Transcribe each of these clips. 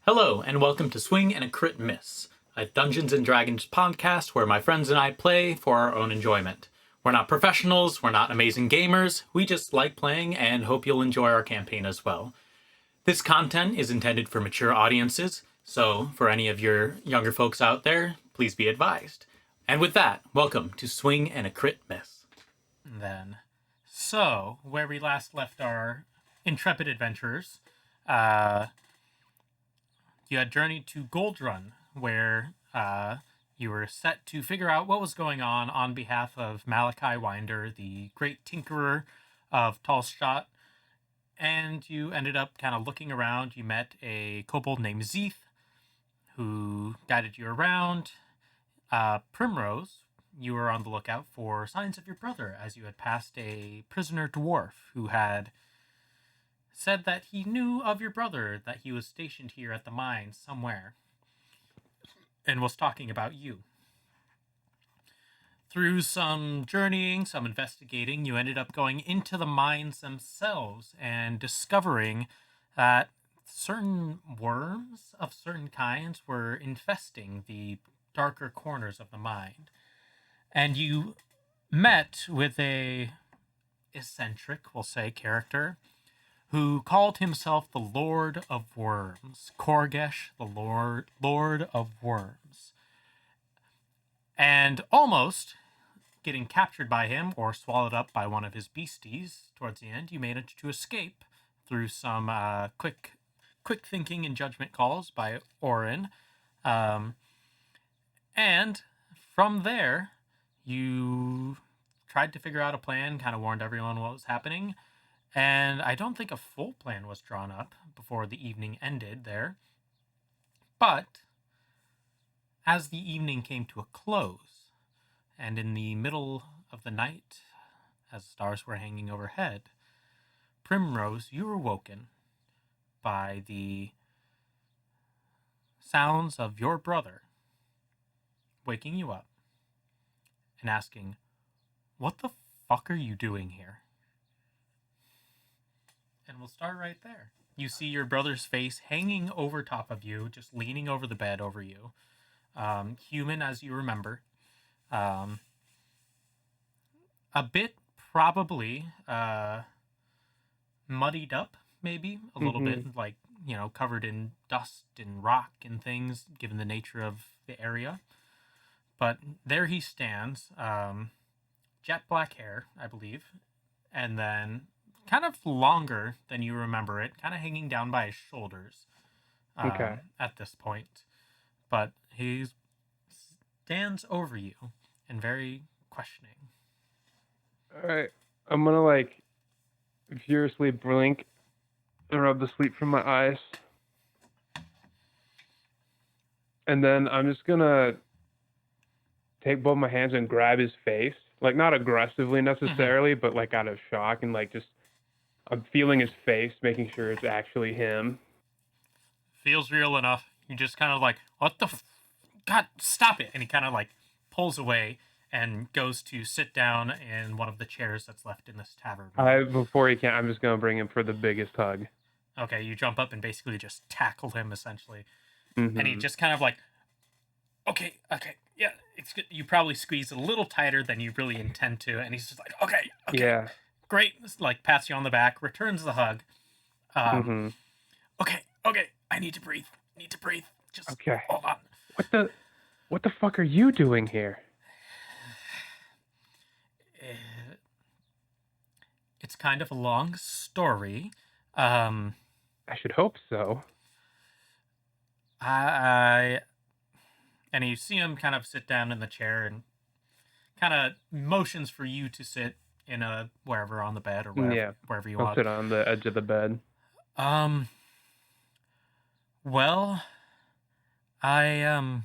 Hello, and welcome to Swing and a Crit Miss, a Dungeons and Dragons podcast where my friends and I play for our own enjoyment. We're not professionals, we're not amazing gamers, we just like playing and hope you'll enjoy our campaign as well. This content is intended for mature audiences, so for any of your younger folks out there, please be advised. And with that, welcome to Swing and a Crit Miss. So, where we last left our intrepid adventurers, you had journeyed to Gold Run, where you were set to figure out what was going on behalf of Malachi Winder, the great tinkerer of Tallshot. And you ended up kind of looking around. You met a kobold named Zeeth, who guided you around. Primrose, you were on the lookout for signs of your brother, as you had passed a prisoner dwarf who had said that he knew of your brother, that he was stationed here at the mine somewhere, and was talking about you. Through some journeying, some investigating, you ended up going into the mines themselves and discovering that certain worms of certain kinds were infesting the darker corners of the mine. And you met with a eccentric, we'll say, character who called himself the Lord of Worms. Korgesh, the Lord of Worms. And almost getting captured by him or swallowed up by one of his beasties towards the end, you managed to escape through some quick thinking and judgment calls by Auran. And from there, you tried to figure out a plan, kind of warned everyone what was happening. And I don't think a full plan was drawn up before the evening ended there. But as the evening came to a close, and in the middle of the night, as stars were hanging overhead, Primrose, you were woken by the sounds of your brother waking you up and asking, "What the fuck are you doing here?" And we'll start right there. You see your brother's face hanging over top of you, just leaning over the bed over you. Human, as you remember. A bit probably muddied up, maybe. A little bit, like, covered in dust and rock and things, given the nature of the area. But there he stands. Jet black hair, I believe. And then kind of longer than you remember it, kind of hanging down by his shoulders at this point. But he stands over you and very questioning. All right, I'm gonna furiously blink and rub the sleep from my eyes, and then I'm just gonna take both my hands and grab his face, not aggressively necessarily, but out of shock, and I'm feeling his face, making sure it's actually him. Feels real enough. You just kind of what the God, stop it. And he kind of pulls away and goes to sit down in one of the chairs that's left in this tavern. Before he can, I'm just going to bring him for the biggest hug. Okay, you jump up and basically just tackle him, essentially. And he just kind of okay, yeah, it's good. You probably squeeze a little tighter than you really intend to. And he's just okay. Yeah. Great, pats you on the back, returns the hug. Okay, I need to breathe. Just hold on. What the fuck are you doing here? It's kind of a long story. I should hope so. And you see him kind of sit down in the chair and kind of motions for you to sit in wherever on the bed or wherever you want. I'll sit on the edge of the bed. Well, I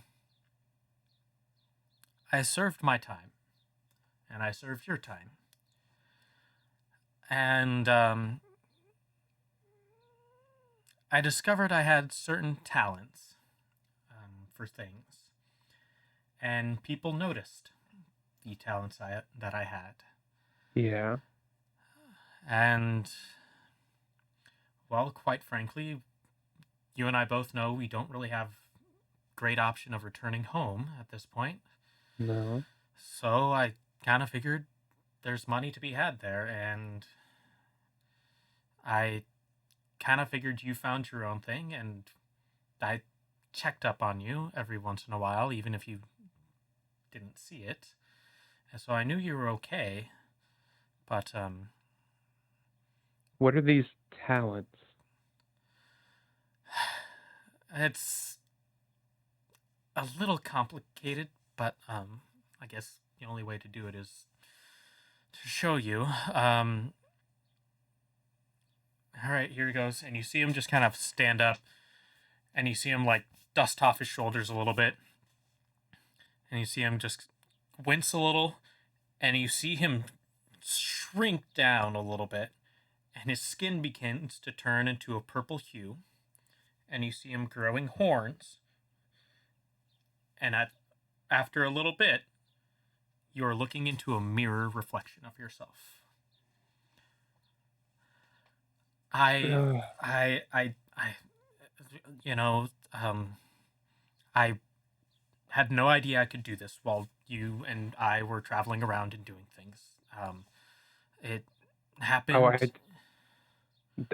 served my time, and I served your time, and I discovered I had certain talents for things, and people noticed the talents that I had. Yeah. And, well, quite frankly, you and I both know we don't really have great option of returning home at this point. No. So I kind of figured there's money to be had there, and I kind of figured you found your own thing, and I checked up on you every once in a while, even if you didn't see it. And so I knew you were okay, but What are these talents? it's a little complicated, but I guess the only way to do it is to show you. All right, here he goes. And you see him just kind of stand up, and you see him like dust off his shoulders a little bit. And you see him just wince a little, and you see him shrink down a little bit, and his skin begins to turn into a purple hue. And you see him growing horns. And after a little bit, you're looking into a mirror reflection of yourself. Ugh. You know, I had no idea I could do this while you and I were traveling around and doing things. It happened. Oh,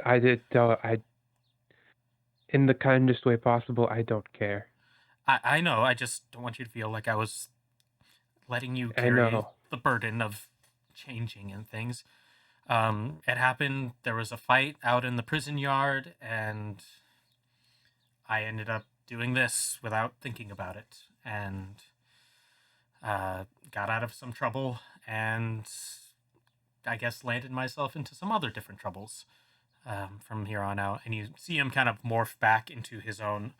I did. In the kindest way possible. I don't care. I know. I just don't want you to feel like I was letting you I carry know. the burden of changing and things. It happened. There was a fight out in the prison yard, and I ended up doing this without thinking about it, and got out of some trouble, and I guess landed myself into some other different troubles from here on out. And you see him kind of morph back into his own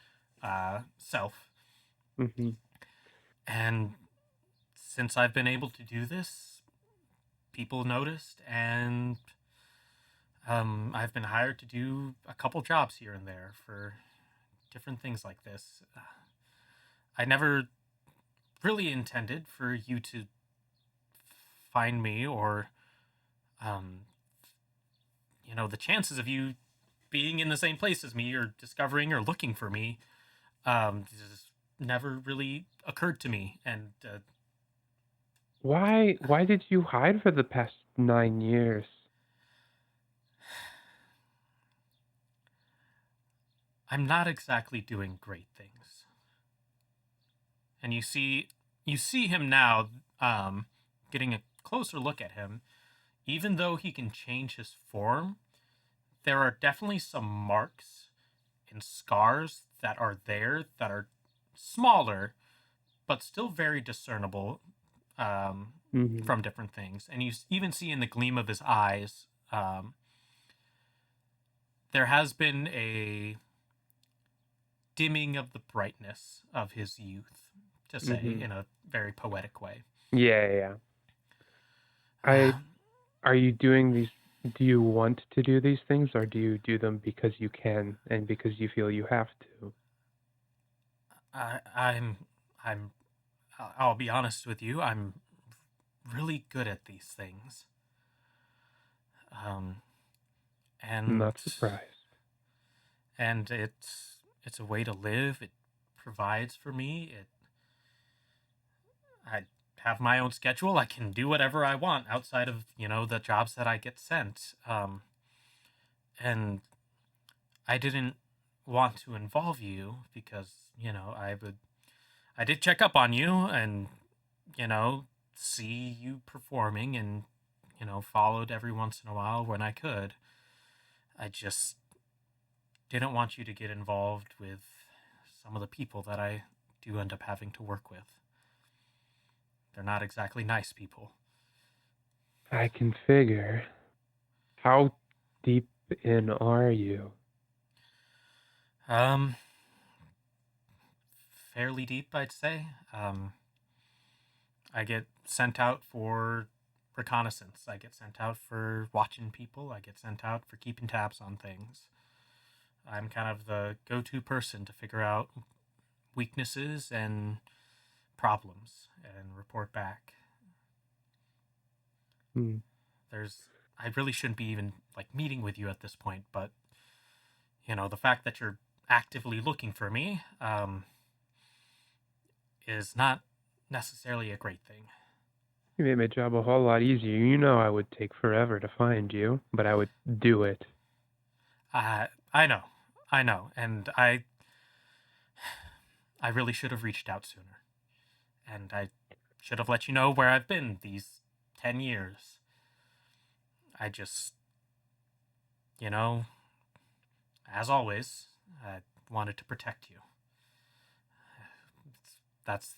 self. Hmm. And since I've been able to do this, people noticed, and I've been hired to do a couple jobs here and there for different things like this. I never really intended for you to find me, or the chances of you being in the same place as me or discovering or looking for me just never really occurred to me. And Why did you hide for the past 9 years? I'm not exactly doing great things. And you see him now, getting a closer look at him. Even though he can change his form, there are definitely some marks and scars that are there that are smaller, but still very discernible Hmm. from different things. And you even see in the gleam of his eyes, there has been a dimming of the brightness of his youth, to say Hmm. in a very poetic way. Yeah. Are you doing these? Do you want to do these things, or do you do them because you can and because you feel you have to? I'm I'll be honest with you, I'm really good at these things. Um, I'm and not surprised. it's a way to live. It provides for me. I have my own schedule. I can do whatever I want outside of the jobs that I get sent. And I didn't want to involve you because I did check up on you and see you performing, and followed every once in a while when I could. I just didn't want you to get involved with some of the people that I do end up having to work with. They're not exactly nice people. I can figure. How deep in are you? Um, Fairly deep, I'd say. I get sent out for reconnaissance. I get sent out for watching people. I get sent out for keeping tabs on things. I'm kind of the go-to person to figure out weaknesses and problems and report back. Hmm. I really shouldn't be even like meeting with you at this point, but the fact that you're actively looking for me is not necessarily a great thing. You made my job a whole lot easier. You know I would take forever to find you, but I would do it. I know, and I really should have reached out sooner, and I should have let you know where I've been these 10 years. I just, as always, I wanted to protect you. That's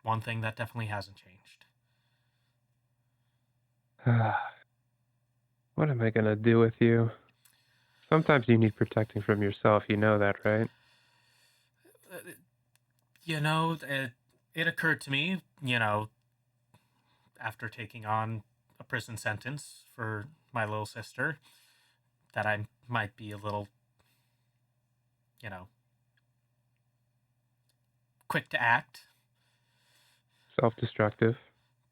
one thing that definitely hasn't changed. What am I gonna do with you? Sometimes you need protecting from yourself, you know that, right? It occurred to me, after taking on a prison sentence for my little sister, that I might be a little, quick to act. Self-destructive.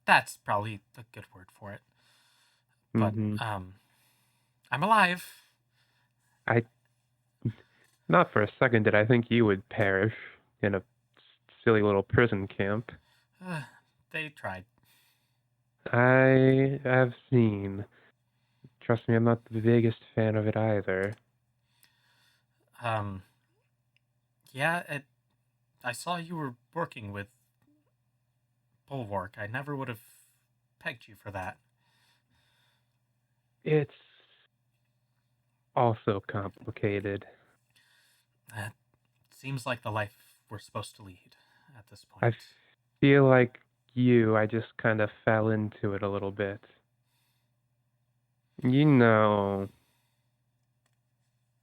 That's probably a good word for it. But I'm alive. Not for a second did I think you would perish in a silly little prison camp. They tried. I have seen. Trust me, I'm not the biggest fan of it either. Yeah, I saw you were working with Bulwark. I never would have pegged you for that. It's also complicated. That seems like the life we're supposed to lead at this point. I feel like I just kind of fell into it a little bit. You know,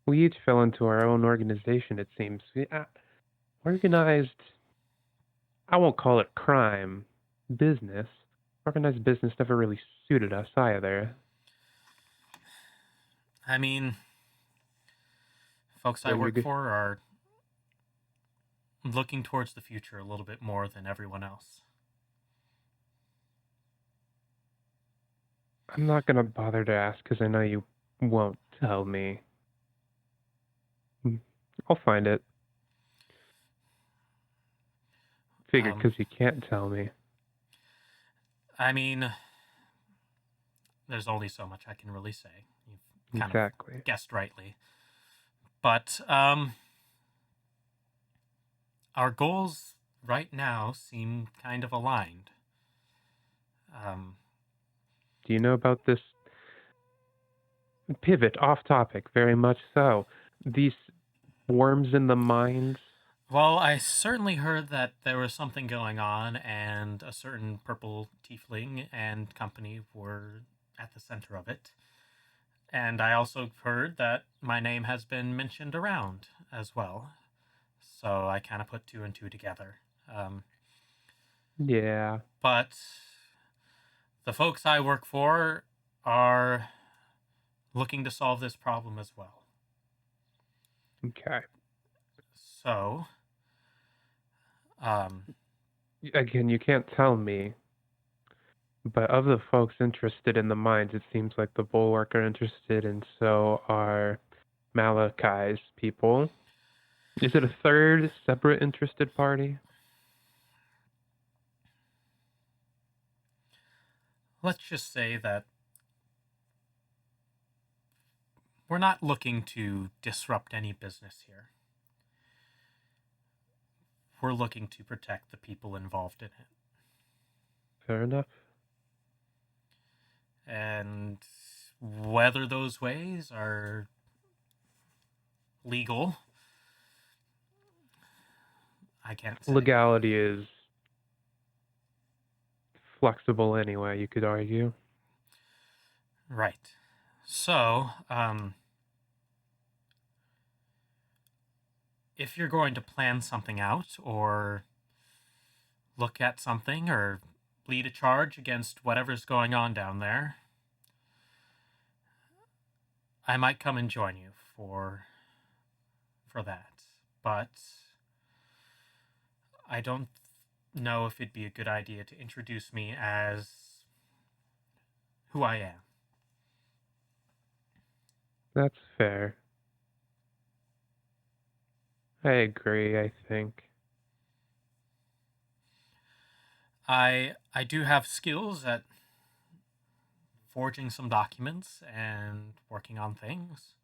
we each fell into our own organization, it seems. Organized, I won't call it crime, business. Organized business never really suited us either. I mean, folks I work for are looking towards the future a little bit more than everyone else. I'm not going to bother to ask because I know you won't tell me. I'll find it. Figured because you can't tell me. I mean, there's only so much I can really say. You've kind of guessed rightly. But our goals right now seem kind of aligned. Do you know about this pivot off topic? Very much so. These worms in the mines. Well, I certainly heard that there was something going on, and a certain purple tiefling and company were at the center of it. And I also heard that my name has been mentioned around as well. So I kind of put two and two together. Yeah. But the folks I work for are looking to solve this problem as well. Okay. So, again, you can't tell me, but of the folks interested in the mines, it seems like the Bulwark are interested, and so are Malachi's people. Is it a third separate interested party? let's just say that we're not looking to disrupt any business here. We're looking to protect the people involved in it. Fair enough. And whether those ways are legal, I can't say. Legality is flexible anyway, you could argue. Right. So, if you're going to plan something out or look at something or lead a charge against whatever's going on down there, I might come and join you for that. But I don't know if it'd be a good idea to introduce me as who I am. That's fair. I agree, I think. I do have skills at forging some documents and working on things.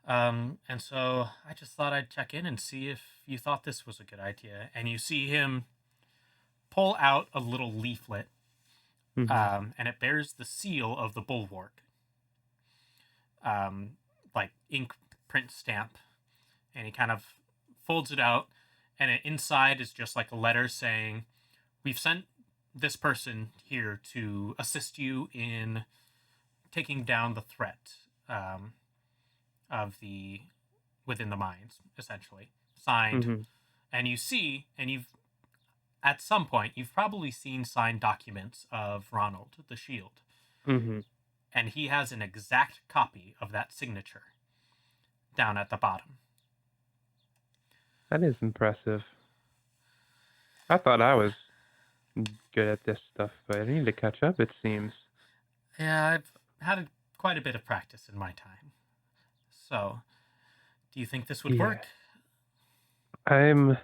And so I just thought I'd check in and see if you thought this was a good idea. And you see him pull out a little leaflet, Hmm. and it bears the seal of the bulwark, like ink print stamp. And he kind of folds it out, and inside is just like a letter saying, "We've sent this person here to assist you in taking down the threat of the within the mines, essentially." Signed. Hmm. And you see, and you've at some point you've probably seen signed documents of Ronald the Shield, Hmm. and he has an exact copy of that signature down at the bottom. That is impressive. I thought I was good at this stuff, but I need to catch up, it seems. Yeah, I've had quite a bit of practice in my time. So, do you think this would Yeah. work? I'm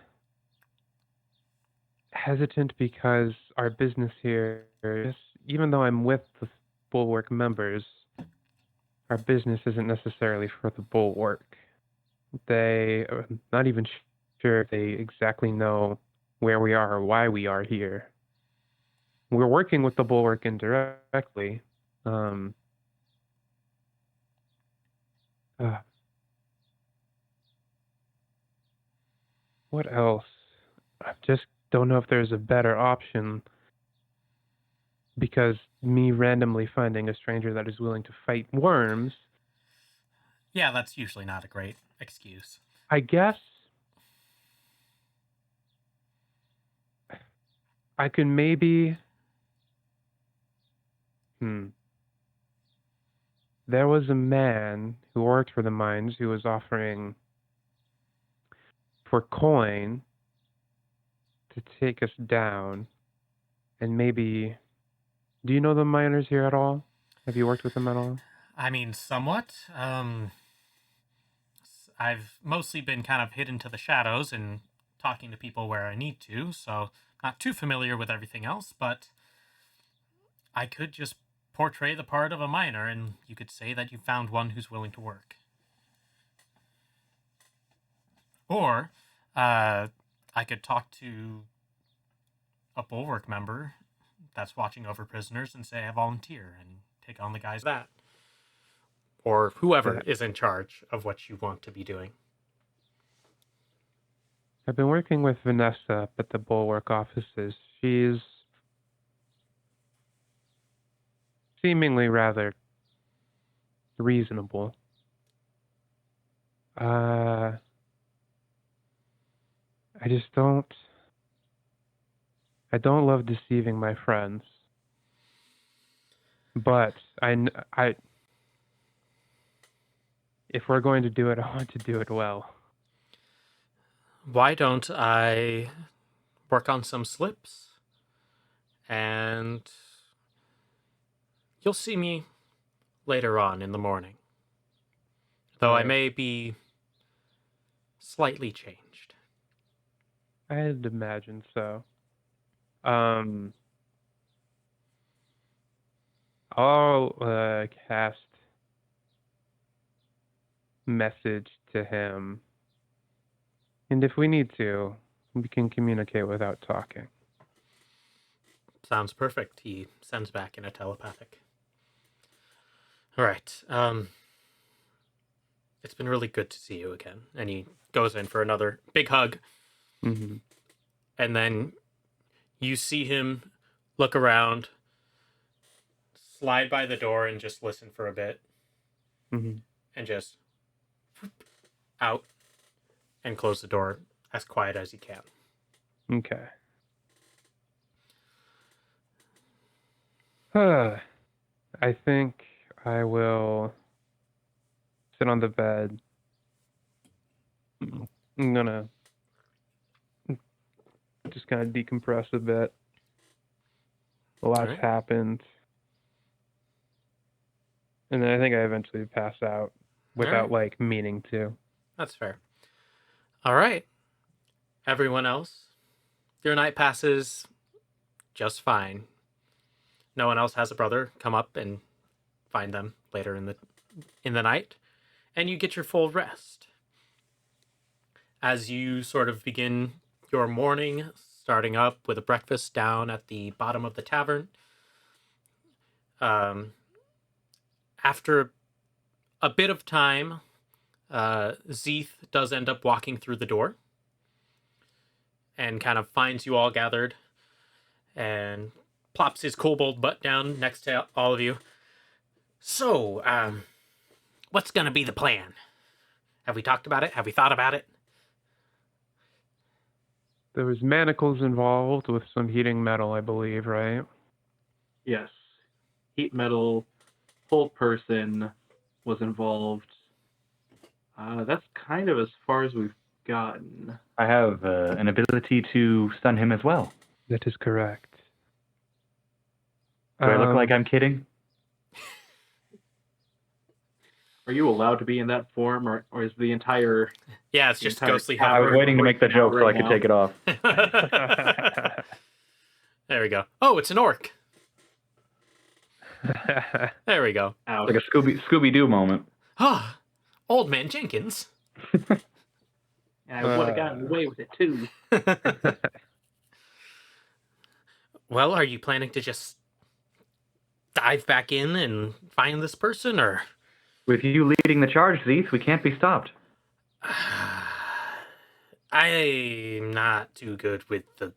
hesitant because our business here is, even though I'm with the Bulwark members, our business isn't necessarily for the Bulwark. They are not even sure if they exactly know where we are or why we are here. We're working with the Bulwark indirectly. Um, uh, what else? I just don't know if there's a better option because me randomly finding a stranger that is willing to fight worms, Yeah, that's usually not a great excuse. I guess I could maybe. Hmm. There was a man who worked for the mines who was offering for coin to take us down, and maybe. Do you know the miners here at all? Have you worked with them at all? I mean, somewhat. I've mostly been kind of hidden to the shadows and talking to people where I need to, so not too familiar with everything else, but I could just portray the part of a miner and you could say that you found one who's willing to work. Or I could talk to a bulwark member that's watching over prisoners and say I volunteer and take on the guys. That. Or whoever Yeah, is in charge of what you want to be doing. I've been working with Vanessa up at the Bulwark offices. She's seemingly rather reasonable. I just don't. I don't love deceiving my friends, but if we're going to do it, I want to do it well. Why don't I work on some slips and you'll see me later on in the morning. Though I Right. may be slightly changed. I'd imagine so. Um, I'll cast message to him, and if we need to, we can communicate without talking. Sounds perfect. He sends back in a telepathic. All right. It's been really good to see you again. And he goes in for another big hug. Mm-hmm. And then you see him look around, slide by the door, and just listen for a bit. Mm-hmm. And just out and close the door as quiet as he can. Okay. I think I will sit on the bed. I'm gonna just kind of decompress a bit. A lot's right. happened. And then I think I eventually pass out without right. like meaning to. That's fair. All right. Everyone else, your night passes just fine. No one else has a brother come up and find them later in the night, and you get your full rest. As you sort of begin your morning, starting up with a breakfast down at the bottom of the tavern. After a bit of time, Zeeth does end up walking through the door and kind of finds you all gathered and plops his kobold butt down next to all of you. So, what's going to be the plan? Have we talked about it? Have we thought about it? There was manacles involved with some heating metal, I believe, right? Yes. Heat metal, whole person was involved. That's kind of as far as we've gotten. I have an ability to stun him as well. That is correct. Do I look like I'm kidding? Are you allowed to be in that form, or is the entire... Yeah, it's just entire ghostly tower I was hovering. waiting to make the joke so I right could now? take it off. There we go. Oh, it's an orc. There we go. Ouch. Like a Scooby-Doo moment. Ah, Old Man Jenkins. I would have gotten away with it, too. Well, are you planning to just dive back in and find this person, or? With you leading the charge, Zeeth, we can't be stopped. I'm not too good with the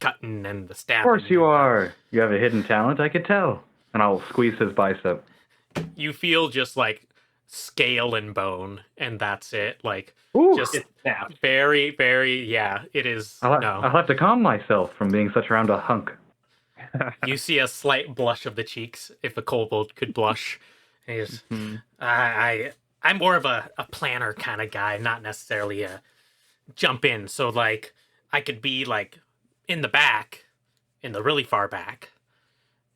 cutting and the stabbing. Of course you are. You have a hidden talent, I could tell. And I'll squeeze his bicep. You feel just like scale and bone, and that's it. Like, Ooh. just It's stabbed. very, very, yeah, it is. I'll No. have to calm myself from being such around a hunk. You see a slight blush of the cheeks, if a kobold could blush. And he's, I'm more of a planner kind of guy, not necessarily a jump in. So, like, I could be, like, in the back, in the really far back,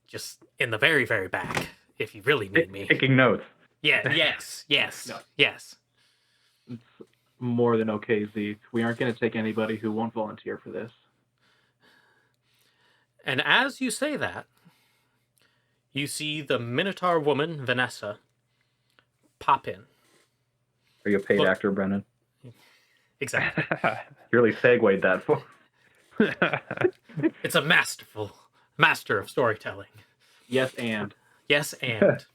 just in the very, very back, if you really need me. Taking notes. Yeah, yes, No. yes. It's more than okay, Zeke. We aren't going to take anybody who won't volunteer for this. And as you say that, you see the Minotaur woman, Vanessa, pop in. Are you a paid Look. actor, Brennan? Exactly. You really segued that for. It's a master of storytelling. Yes, and. Yes, and.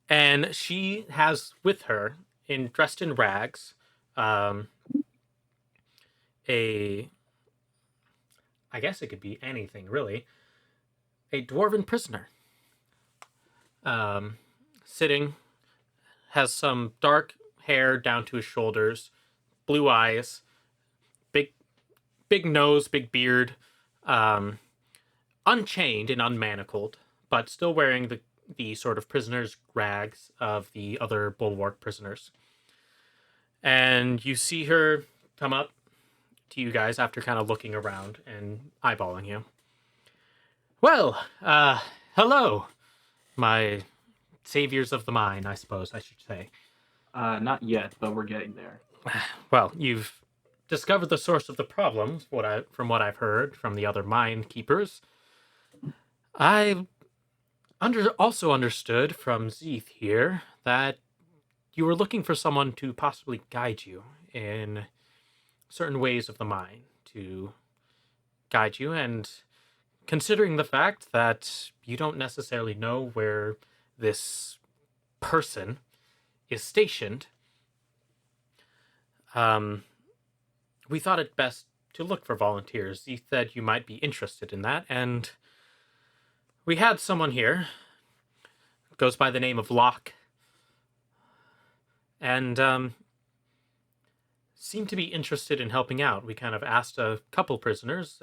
And she has with her, dressed in rags, I guess it could be anything, really. A dwarven prisoner. Sitting, has some dark hair down to his shoulders, blue eyes, big nose, big beard, unchained and unmanacled, but still wearing the sort of prisoner's rags of the other bulwark prisoners. And you see her come up to you guys after kind of looking around and eyeballing you. Well, hello, my saviors of the mine, I suppose I should say. Not yet, but we're getting there. Well, you've discovered the source of the problem, from what I've heard from the other mine keepers. I also understood from Zeeth here that you were looking for someone to possibly guide you in certain ways of the mine, to guide you, and considering the fact that you don't necessarily know where this person is stationed, we thought it best to look for volunteers. He said you might be interested in that, and we had someone here, goes by the name of Locke, and seemed to be interested in helping out. We kind of asked a couple prisoners.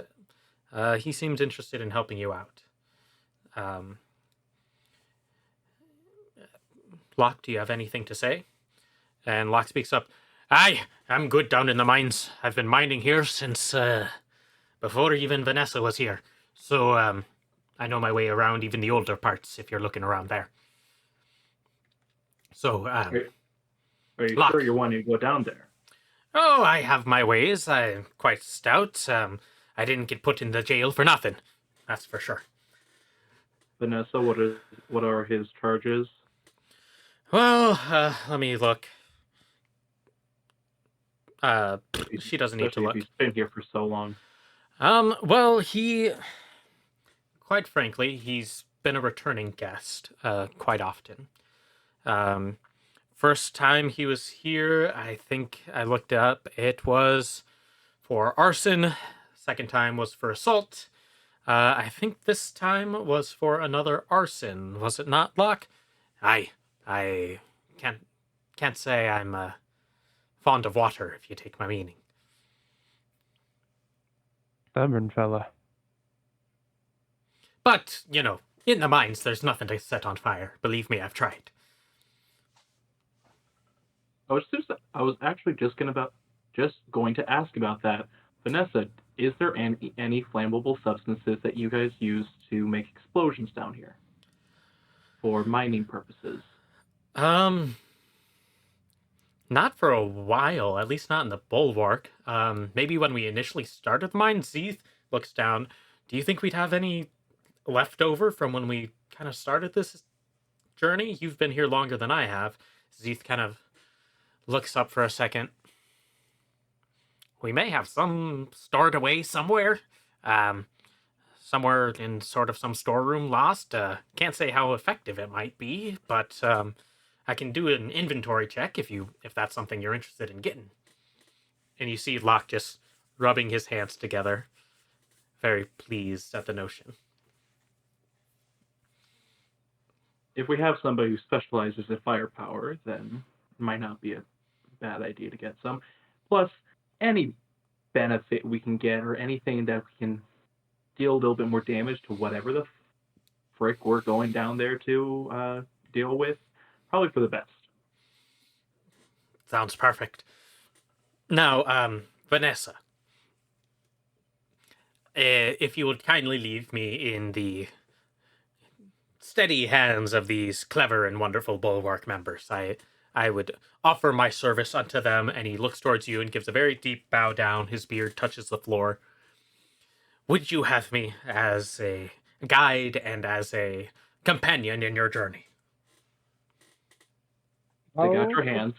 He seems interested in helping you out. Locke, do you have anything to say? And Locke speaks up. Aye, I'm good down in the mines. I've been mining here since before even Vanessa was here. So I know my way around even the older parts if you're looking around there. So, Are you Locke. sure you're wanting to go down there? Oh, I have my ways. I'm quite stout. I didn't get put in the jail for nothing. That's for sure. Vanessa, what are his charges? Well, let me look. She doesn't need to Especially if look. he's been here for so long. Well, quite frankly, he's been a returning guest, quite often. First time he was here, I think I looked up, it was for arson. Second time was for assault. I think this time was for another arson. Was it not, Locke? I can't say I'm fond of water, if you take my meaning. Stubborn fella. But, in the mines, there's nothing to set on fire. Believe me, I've tried. I was actually just going to ask about that. Vanessa, is there any flammable substances that you guys use to make explosions down here for mining purposes? Not for a while, at least not in the bulwark. Maybe when we initially started the mine. Zeeth looks down. Do you think we'd have any left over from when we kind of started this journey? You've been here longer than I have. Zeeth kind of looks up for a second. We may have some stored away somewhere. Somewhere in sort of some storeroom lost. Can't say how effective it might be, but I can do an inventory check if that's something you're interested in getting. And you see Locke just rubbing his hands together, very pleased at the notion. If we have somebody who specializes in firepower, then it might not be a bad idea to get some. Plus, any benefit we can get or anything that we can deal a little bit more damage to whatever the frick we're going down there to deal with, probably for the best. Sounds perfect. Now, Vanessa, if you would kindly leave me in the steady hands of these clever and wonderful bulwark members, I would offer my service unto them. And he looks towards you and gives a very deep bow down. His beard touches the floor. Would you have me as a guide and as a companion in your journey? Stick out your hands.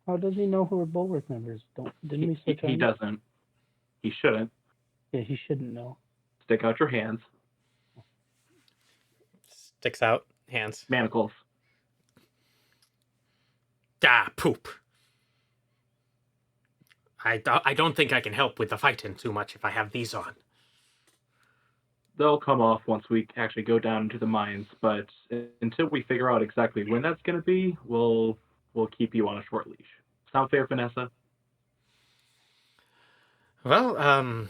How does he know who are bulwark members? Didn't we say He doesn't. He shouldn't. Yeah, he shouldn't know. Stick out your hands. Sticks out hands. Manacles. Ah, poop. I don't think I can help with the fighting too much if I have these on. They'll come off once we actually go down into the mines, but until we figure out exactly when that's going to be, we'll keep you on a short leash. Sound fair, Vanessa? Well,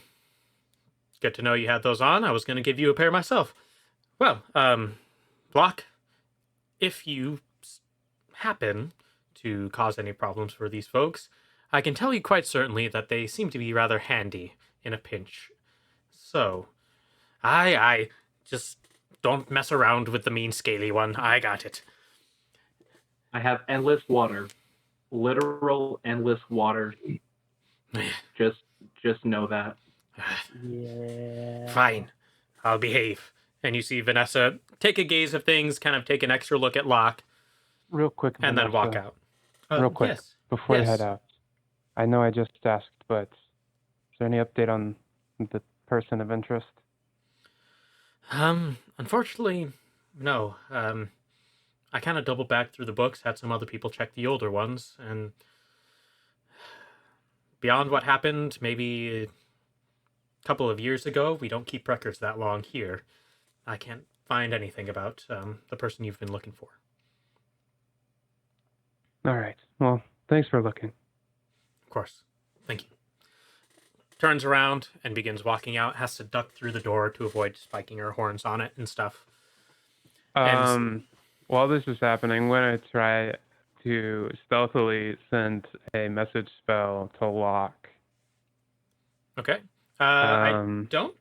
good to know you had those on. I was going to give you a pair myself. Well, Block, if you happen to cause any problems for these folks, I can tell you quite certainly that they seem to be rather handy in a pinch. So, I just don't mess around with the mean scaly one. I got it. I have endless water. Literal endless water. Just know that. Yeah. Fine. I'll behave. And you see Vanessa take a gaze of things, kind of take an extra look at Locke, Real quick, and then walk out. Real quick, Yes. before you Yes. head out. I know I just asked, but is there any update on the person of interest? Unfortunately, no. I kind of doubled back through the books, had some other people check the older ones, and beyond what happened maybe a couple of years ago, we don't keep records that long here. I can't find anything about the person you've been looking for. All right. Well, thanks for looking. Of course. Thank you. Turns around and begins walking out, has to duck through the door to avoid spiking her horns on it and stuff. While this is happening, I'm going to try to stealthily send a message spell to Locke. Okay. I don't...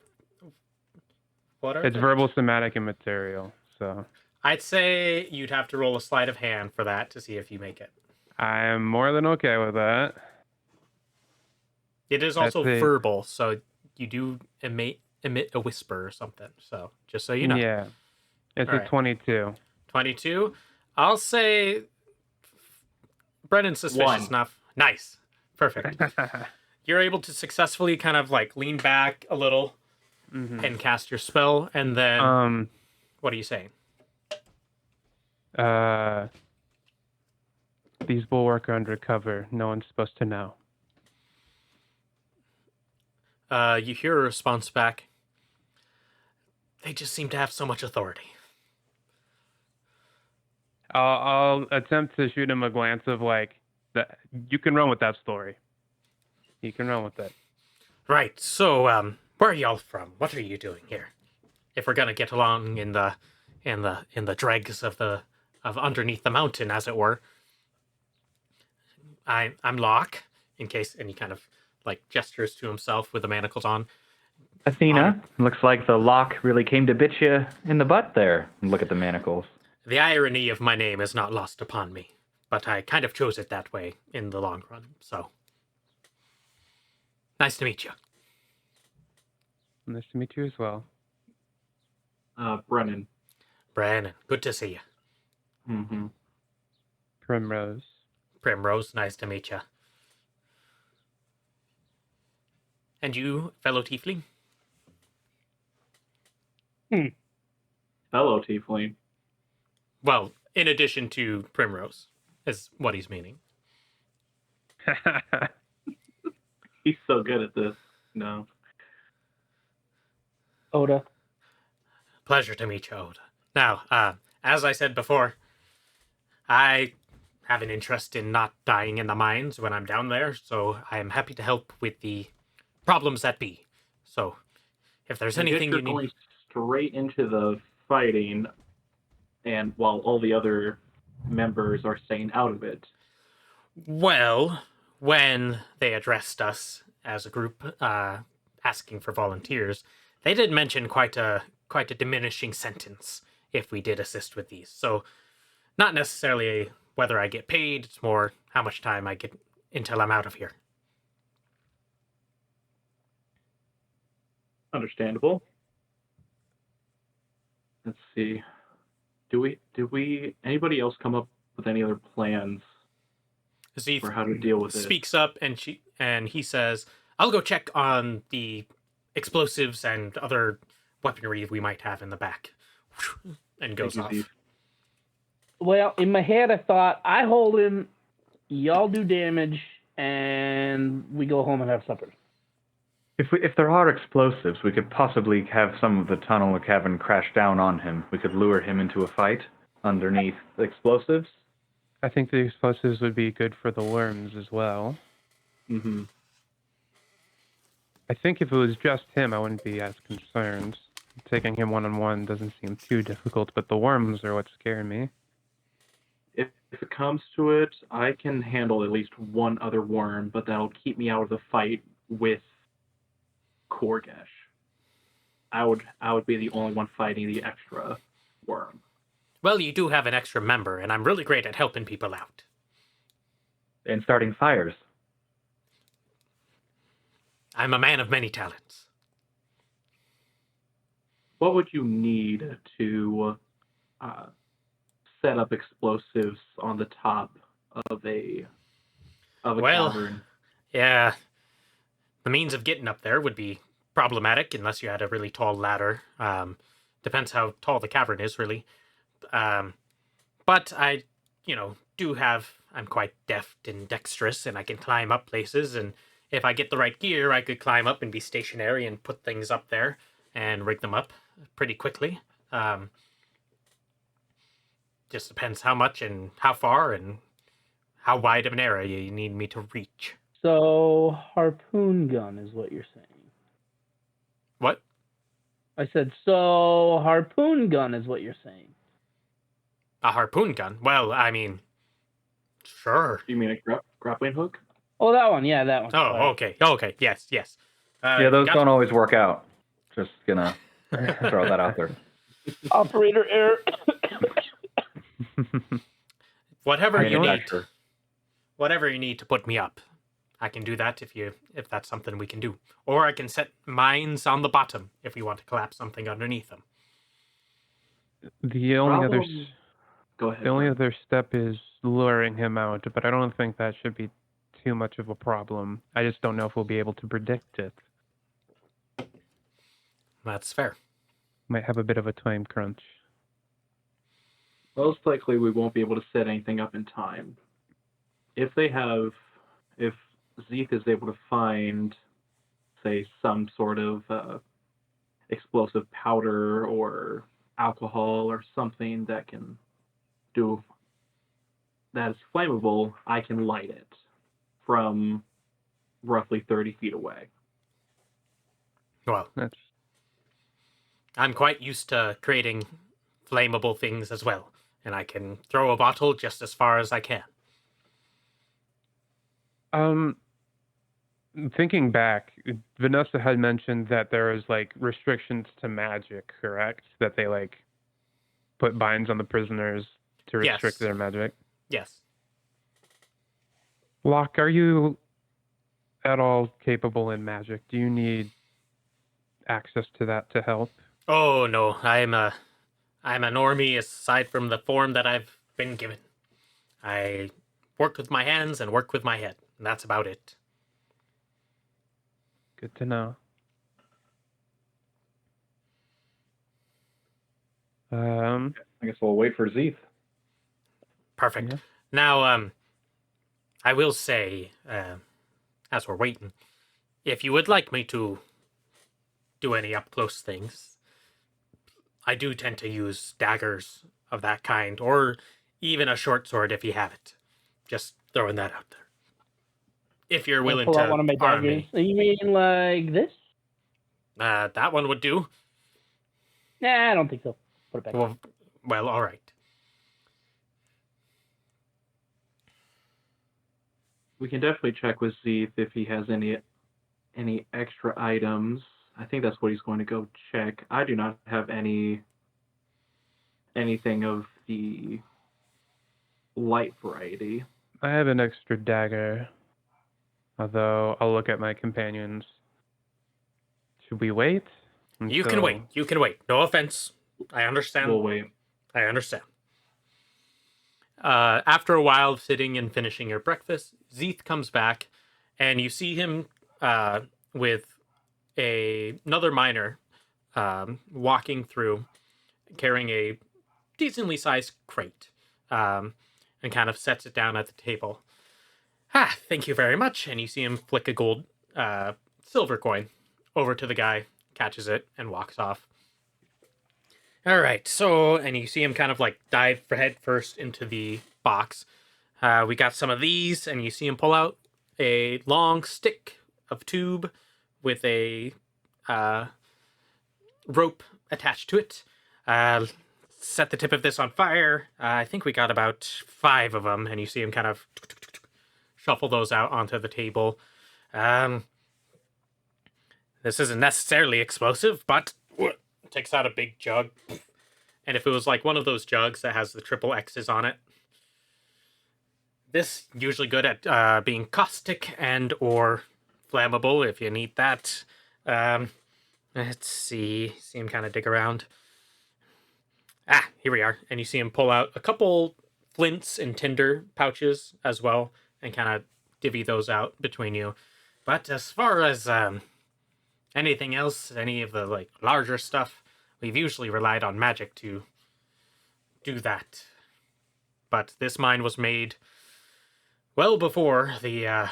What are It's the- verbal, somatic, and material, so I'd say you'd have to roll a sleight of hand for that to see if you make it. I am more than okay with that. It is also That's a- verbal, so you do emit a whisper or something. So just so you know. Yeah. It's All a right. 22. 22. I'll say Brennan's suspicious 1. enough. Nice. Perfect. You're able to successfully kind of like lean back a little and cast your spell, and then what are you saying? These bulwark are undercover. No one's supposed to know. You hear a response back. They just seem to have so much authority. I'll attempt to shoot him a glance of like, that. You can run with that story. You can run with it. Right. So, where are y'all from? What are you doing here? If we're gonna get along in the dregs of underneath the mountain, as it were. I'm Locke, in case, and he kind of like gestures to himself with the manacles on. Athena, looks like the lock really came to bit you in the butt there. Look at the manacles. The irony of my name is not lost upon me, but I kind of chose it that way in the long run. So, nice to meet you. Nice to meet you as well. Brenin. Brenin, good to see you. Mm-hmm. Primrose. Primrose, nice to meet you. And you, fellow tiefling? Fellow tiefling. Well, in addition to Primrose, is what he's meaning. He's so good at this. No. Oda. Pleasure to meet you, Oda. Now, as I said before, I have an interest in not dying in the mines when I'm down there, so I am happy to help with the problems that be. So, if there's anything you you're need... going straight into the fighting, and while all the other members are staying out of it. Well, when they addressed us as a group, asking for volunteers, they did mention quite a diminishing sentence if we did assist with these. So, not necessarily whether I get paid, it's more how much time I get until I'm out of here. Understandable. Let's see. Did we anybody else come up with any other plans Zeke for how to deal with it? speaks up and he says, I'll go check on the explosives and other weaponry we might have in the back. And goes Thank you, off. Zeke. Well, in my head, I thought, I hold him, y'all do damage, and we go home and have supper. If there are explosives, we could possibly have some of the tunnel or cavern crash down on him. We could lure him into a fight underneath the explosives. I think the explosives would be good for the worms as well. Mm-hmm. I think if it was just him, I wouldn't be as concerned. Taking him one-on-one doesn't seem too difficult, but the worms are what scare me. If it comes to it, I can handle at least one other worm, but that'll keep me out of the fight with Korgesh. I would be the only one fighting the extra worm. Well, you do have an extra member, and I'm really great at helping people out. And starting fires. I'm a man of many talents. What would you need to set up explosives on the top of a cavern? Yeah, the means of getting up there would be problematic unless you had a really tall ladder. Depends how tall the cavern is, really. But I, I'm quite deft and dexterous, and I can climb up places, and if I get the right gear, I could climb up and be stationary and put things up there and rig them up pretty quickly. Just depends how much and how far and how wide of an area you need me to reach. So, harpoon gun is what you're saying. What? I said, so harpoon gun is what you're saying. A harpoon gun? Well, I mean, sure. You mean a grappling hook? Oh, that one. Yeah, that one. Oh, Sorry. okay. Yes. Yeah, those don't always work out. Just gonna throw that out there. Operator error. Whatever I you know need. that, sure. Whatever you need to put me up. I can do that if that's something we can do. Or I can set mines on the bottom if we want to collapse something underneath them. The only other Problem- Go ahead. the only Brian. other step is luring him out, but I don't think that should be too much of a problem. I just don't know if we'll be able to predict it. That's fair. Might have a bit of a time crunch. Most likely we won't be able to set anything up in time. If Zeke is able to find, say, some sort of explosive powder or alcohol or something that is flammable, I can light it from roughly 30 feet away. Well, That's I'm quite used to creating flammable things as well, and I can throw a bottle just as far as I can. Thinking back, Vanessa had mentioned that there is like restrictions to magic, correct? That they like put binds on the prisoners to restrict Yes. their magic. Yes. Locke, are you at all capable in magic? Do you need access to that to help? Oh no, I'm a normie aside from the form that I've been given. I work with my hands and work with my head, and that's about it. Good to know. I guess we'll wait for Zeeth. Perfect. Yeah. Now, I will say, as we're waiting, if you would like me to do any up close things, I do tend to use daggers of that kind, or even a short sword if you have it. Just throwing that out there. If you're I'll willing pull to out one of my arm daggers. me, You mean like this? that one would do. Nah, I don't think so. Put it back. Well, all right. We can definitely check with Zeeth if he has any extra items. I think that's what he's going to go check. I do not have anything of the light variety. I have an extra dagger, although I'll look at my companions. Should we wait? You can wait. You can wait. No offense. I understand. We'll wait. I understand. After a while of sitting and finishing your breakfast, Zeeth comes back, and you see him with another miner walking through, carrying a decently sized crate, and kind of sets it down at the table. Thank you very much. And you see him flick a gold silver coin over to the guy, catches it, and walks off. All right, so, and you see him kind of like dive head first into the box. We got some of these, and you see him pull out a long stick of tube with a rope attached to it. Set the tip of this on fire. I think we got about 5 of them, and you see him kind of shuffle those out onto the table. This isn't necessarily explosive, but takes out a big jug. And if it was like one of those jugs that has the triple X's on it, this usually good at being caustic and or flammable if you need that. Let's see him kind of dig around. Here we are. And you see him pull out a couple flints and tinder pouches as well, and kind of divvy those out between you. But as far as anything else, any of the like larger stuff, we've usually relied on magic to do that. But this mine was made well before the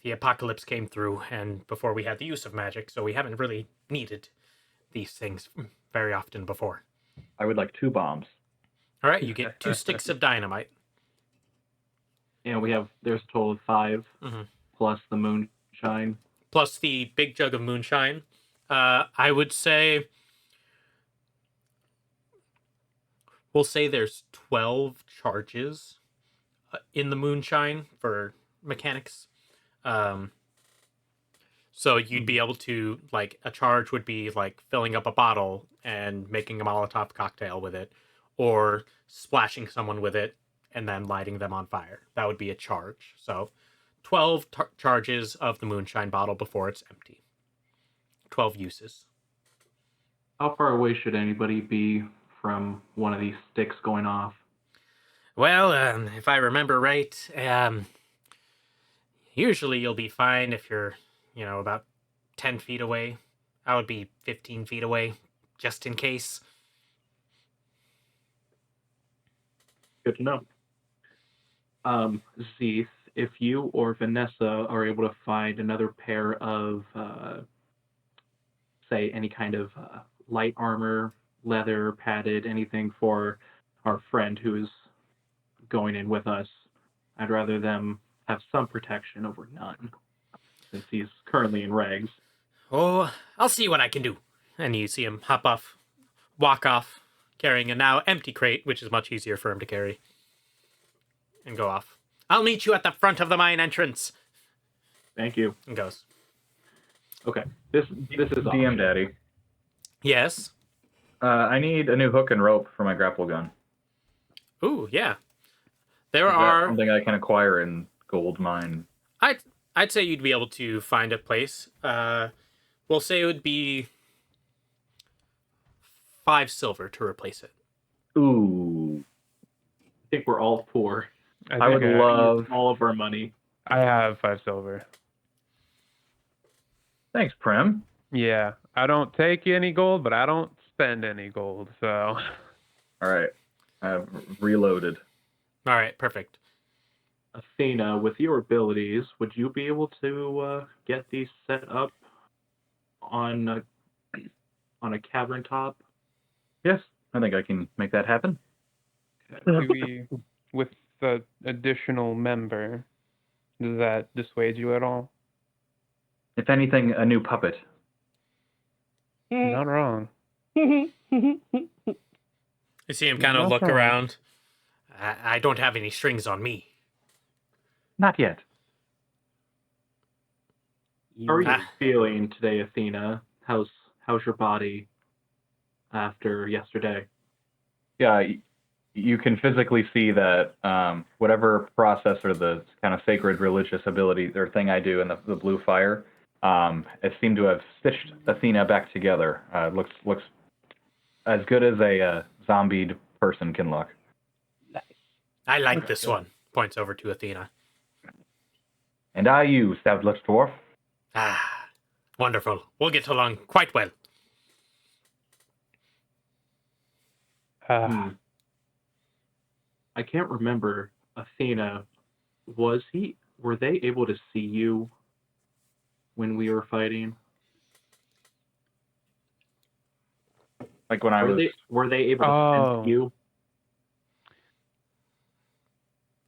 apocalypse came through and before we had the use of magic, so we haven't really needed these things very often before. I would like 2 bombs. All right, you get 2 sticks of dynamite. And there's a total of 5 Mhm. plus the moonshine. Plus the big jug of moonshine. I would say, we'll say there's 12 charges in the moonshine for mechanics. So you'd be able to, like, a charge would be like filling up a bottle and making a Molotov cocktail with it, or splashing someone with it and then lighting them on fire. That would be a charge. So 12 charges of the moonshine bottle before it's empty. 12 uses. How far away should anybody be from one of these sticks going off? Well, if I remember right, usually you'll be fine if you're, about 10 feet away. I would be 15 feet away, just in case. Good to know. Zeeth, if you or Vanessa are able to find another pair of, say, any kind of light armor, leather, padded, anything for our friend who is going in with us, I'd rather them have some protection over none, since he's currently in rags. Oh, I'll see what I can do. And you see him walk off, carrying a now empty crate, which is much easier for him to carry, and go off. I'll meet you at the front of the mine entrance. Thank you. And goes. Okay, this is DM Daddy. Yes. I need a new hook and rope for my grapple gun. Ooh, yeah. There Is that are. something I can acquire in gold mine? I'd say you'd be able to find a place. We'll say it would be 5 silver to replace it. Ooh. I think we're all poor. I would think love. All of our money. I have 5 silver. Thanks, Prim. Yeah, I don't take any gold, but I don't spend any gold. So. All right. I've reloaded. All right, perfect. Athena, with your abilities, would you be able to get these set up on a cavern top? Yes, I think I can make that happen. Do we, with the additional member, does that dissuade you at all? If anything, a new puppet. Not wrong. You see him kind of Not look wrong. around. I don't have any strings on me. Not yet. How are you Ah. feeling today, Athena? How's your body after yesterday? Yeah, you can physically see that whatever process or the kind of sacred religious ability or thing I do in the blue fire, it seemed to have stitched Athena back together. Looks as good as a zombied person can look. I like this one. Points over to Athena. And are you, stout looks dwarf? Ah, wonderful. We'll get along quite well. Uh, I can't remember, Athena, were they able to see you when we were fighting? Like when I was. Were they able to Oh. sense you?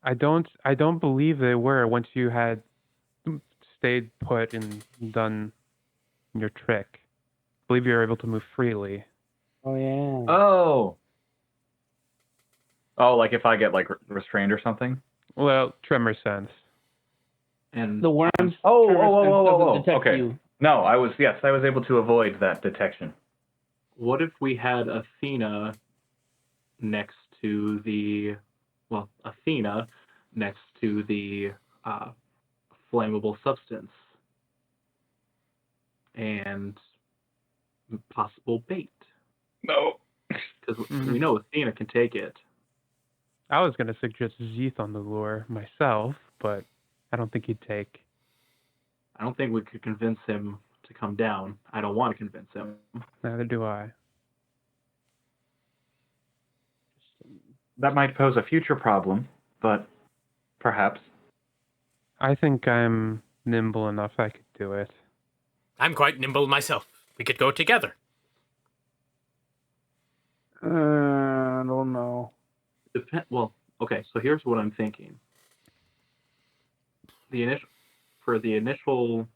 I don't believe they were once you had stayed put and done your trick. I believe you were able to move freely. Oh yeah. Oh, like if I get like restrained or something? Well, tremor sense. And The worms. Oh, tremor whoa, sense whoa, whoa, doesn't whoa. detect Okay. you. No, I was able to avoid that detection. what if we had Athena next to the flammable substance and possible bait? No. Because we know Athena can take it. I was going to suggest Zeeth on the lure myself, but I don't think he'd take. I don't think we could convince him to come down. I don't want to convince him. Neither do I. That might pose a future problem, but perhaps. I think I'm nimble enough I could do it. I'm quite nimble myself. We could go together. I don't know. Well, okay, so here's what I'm thinking. The initial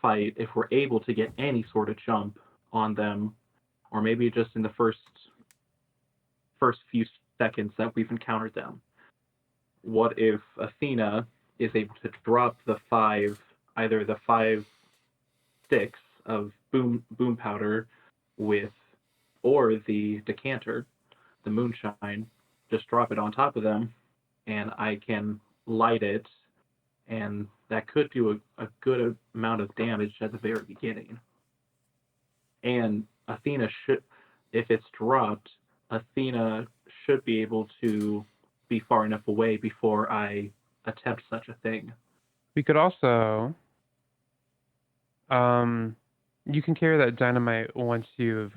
fight, if we're able to get any sort of jump on them, or maybe just in the first few seconds that we've encountered them, what if Athena is able to drop either the 5 sticks of boom powder or the decanter, the moonshine, just drop it on top of them, and I can light it and that could do a good amount of damage at the very beginning. And Athena should, if it's dropped, Athena should be able to be far enough away before I attempt such a thing. We could also, you can carry that dynamite once you've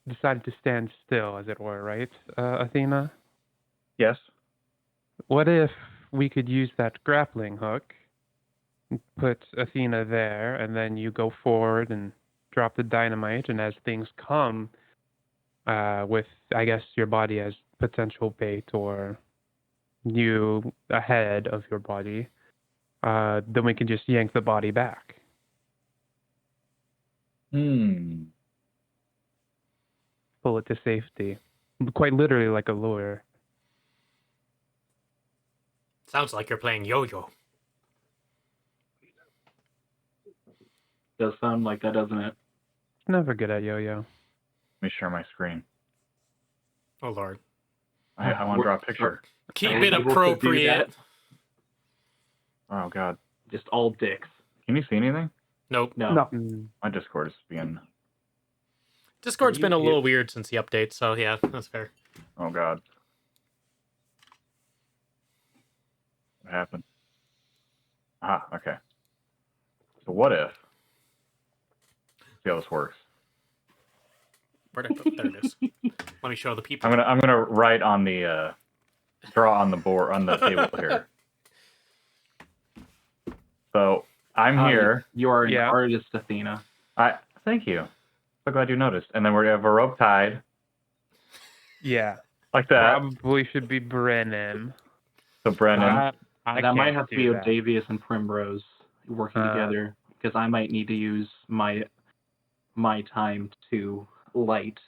decided to stand still, as it were, right, Athena? Yes. What if we could use that grappling hook, put Athena there, and then you go forward and drop the dynamite, and as things come, with, I guess, your body as potential bait or you ahead of your body, then we can just yank the body back. Pull it to safety. Quite literally like a lure. Sounds like you're playing yo-yo. Does sound like that, doesn't it? Never good at yo-yo. Let me share my screen. Oh, Lord. I want to draw a picture. Keep Are it you able to do appropriate. that? Oh, God. Just all dicks. Can you see anything? Nope. No. My Discord is being... Discord's been a You- little weird since the update, so yeah, that's fair. Oh, God. What happened? Ah, okay. So what if... See how this works. Where'd I put? There it is. Let me show the people. I'm gonna write on the draw on the board on the table here. So I'm here. You are an Yeah. artist, Athena. Thank you. So glad you noticed. And then we have a rope tied Yeah. like that. Probably should be Brenin. So Brenin. I That might can't have to do be that. Odavius and Primrose working together, because I might need to use my time to light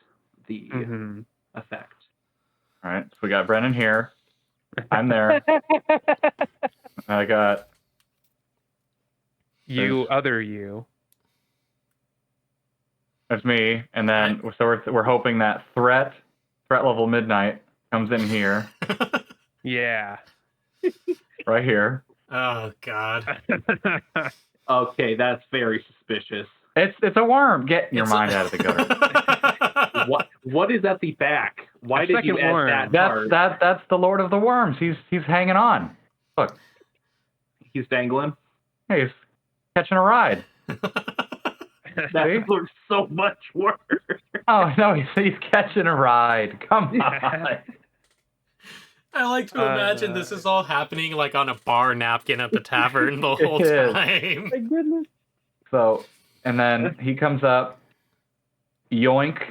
the Mhm. effect. All right. So we got Brenin here. I'm there. I got You, other you. there's me, and then so we're hoping that threat level midnight comes in here, Yeah. right here. Oh, God. Okay, that's very suspicious. It's a worm. Get your It's mind out of the gutter. What is at the back? Why A did you second add worm. that card? That's the Lord of the Worms. He's hanging on. Look, He's dangling. he's catching a ride. That looks so much worse. Oh no, he's catching a ride. Come on. I like to imagine this is all happening like on a bar napkin at the tavern the whole It is. time. My goodness. So, and then he comes up, yoink,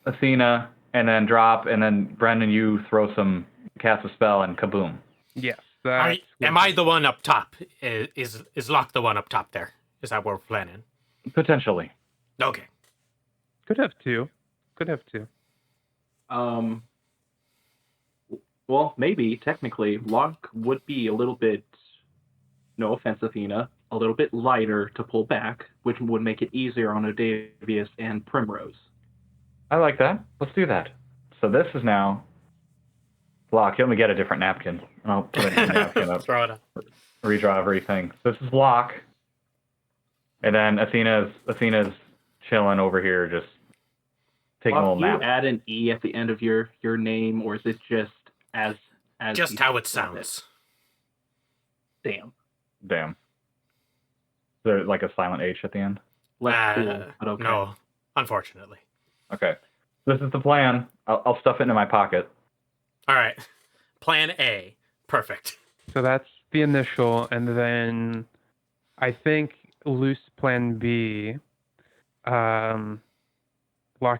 Athena, and then drop, and then Brendan, you cast a spell, and kaboom. Yes. Am I the one up top? Is Locke the one up top there? Is that what we're planning? Potentially. Okay. Could have two. Well, maybe technically Locke would be a little bit, no offense, Athena, a little bit lighter to pull back, which would make it easier on Odavius and Primrose. I like that. Let's do that. So this is now Locke. Let me get a different napkin. And I'll put a new napkin up. Throw it up. Redraw everything. This is Locke. And then Athena's chilling over here, just taking a Locke, little do you nap. add an E at the end of your name, or is it just as Just you how it said sounds. Damn. Damn. Is there like a silent H at the end? Less cool, but okay. No, unfortunately. Okay. This is the plan. I'll stuff it into my pocket. All right. Plan A. Perfect. So that's the initial, and then I think loose plan B. Locke,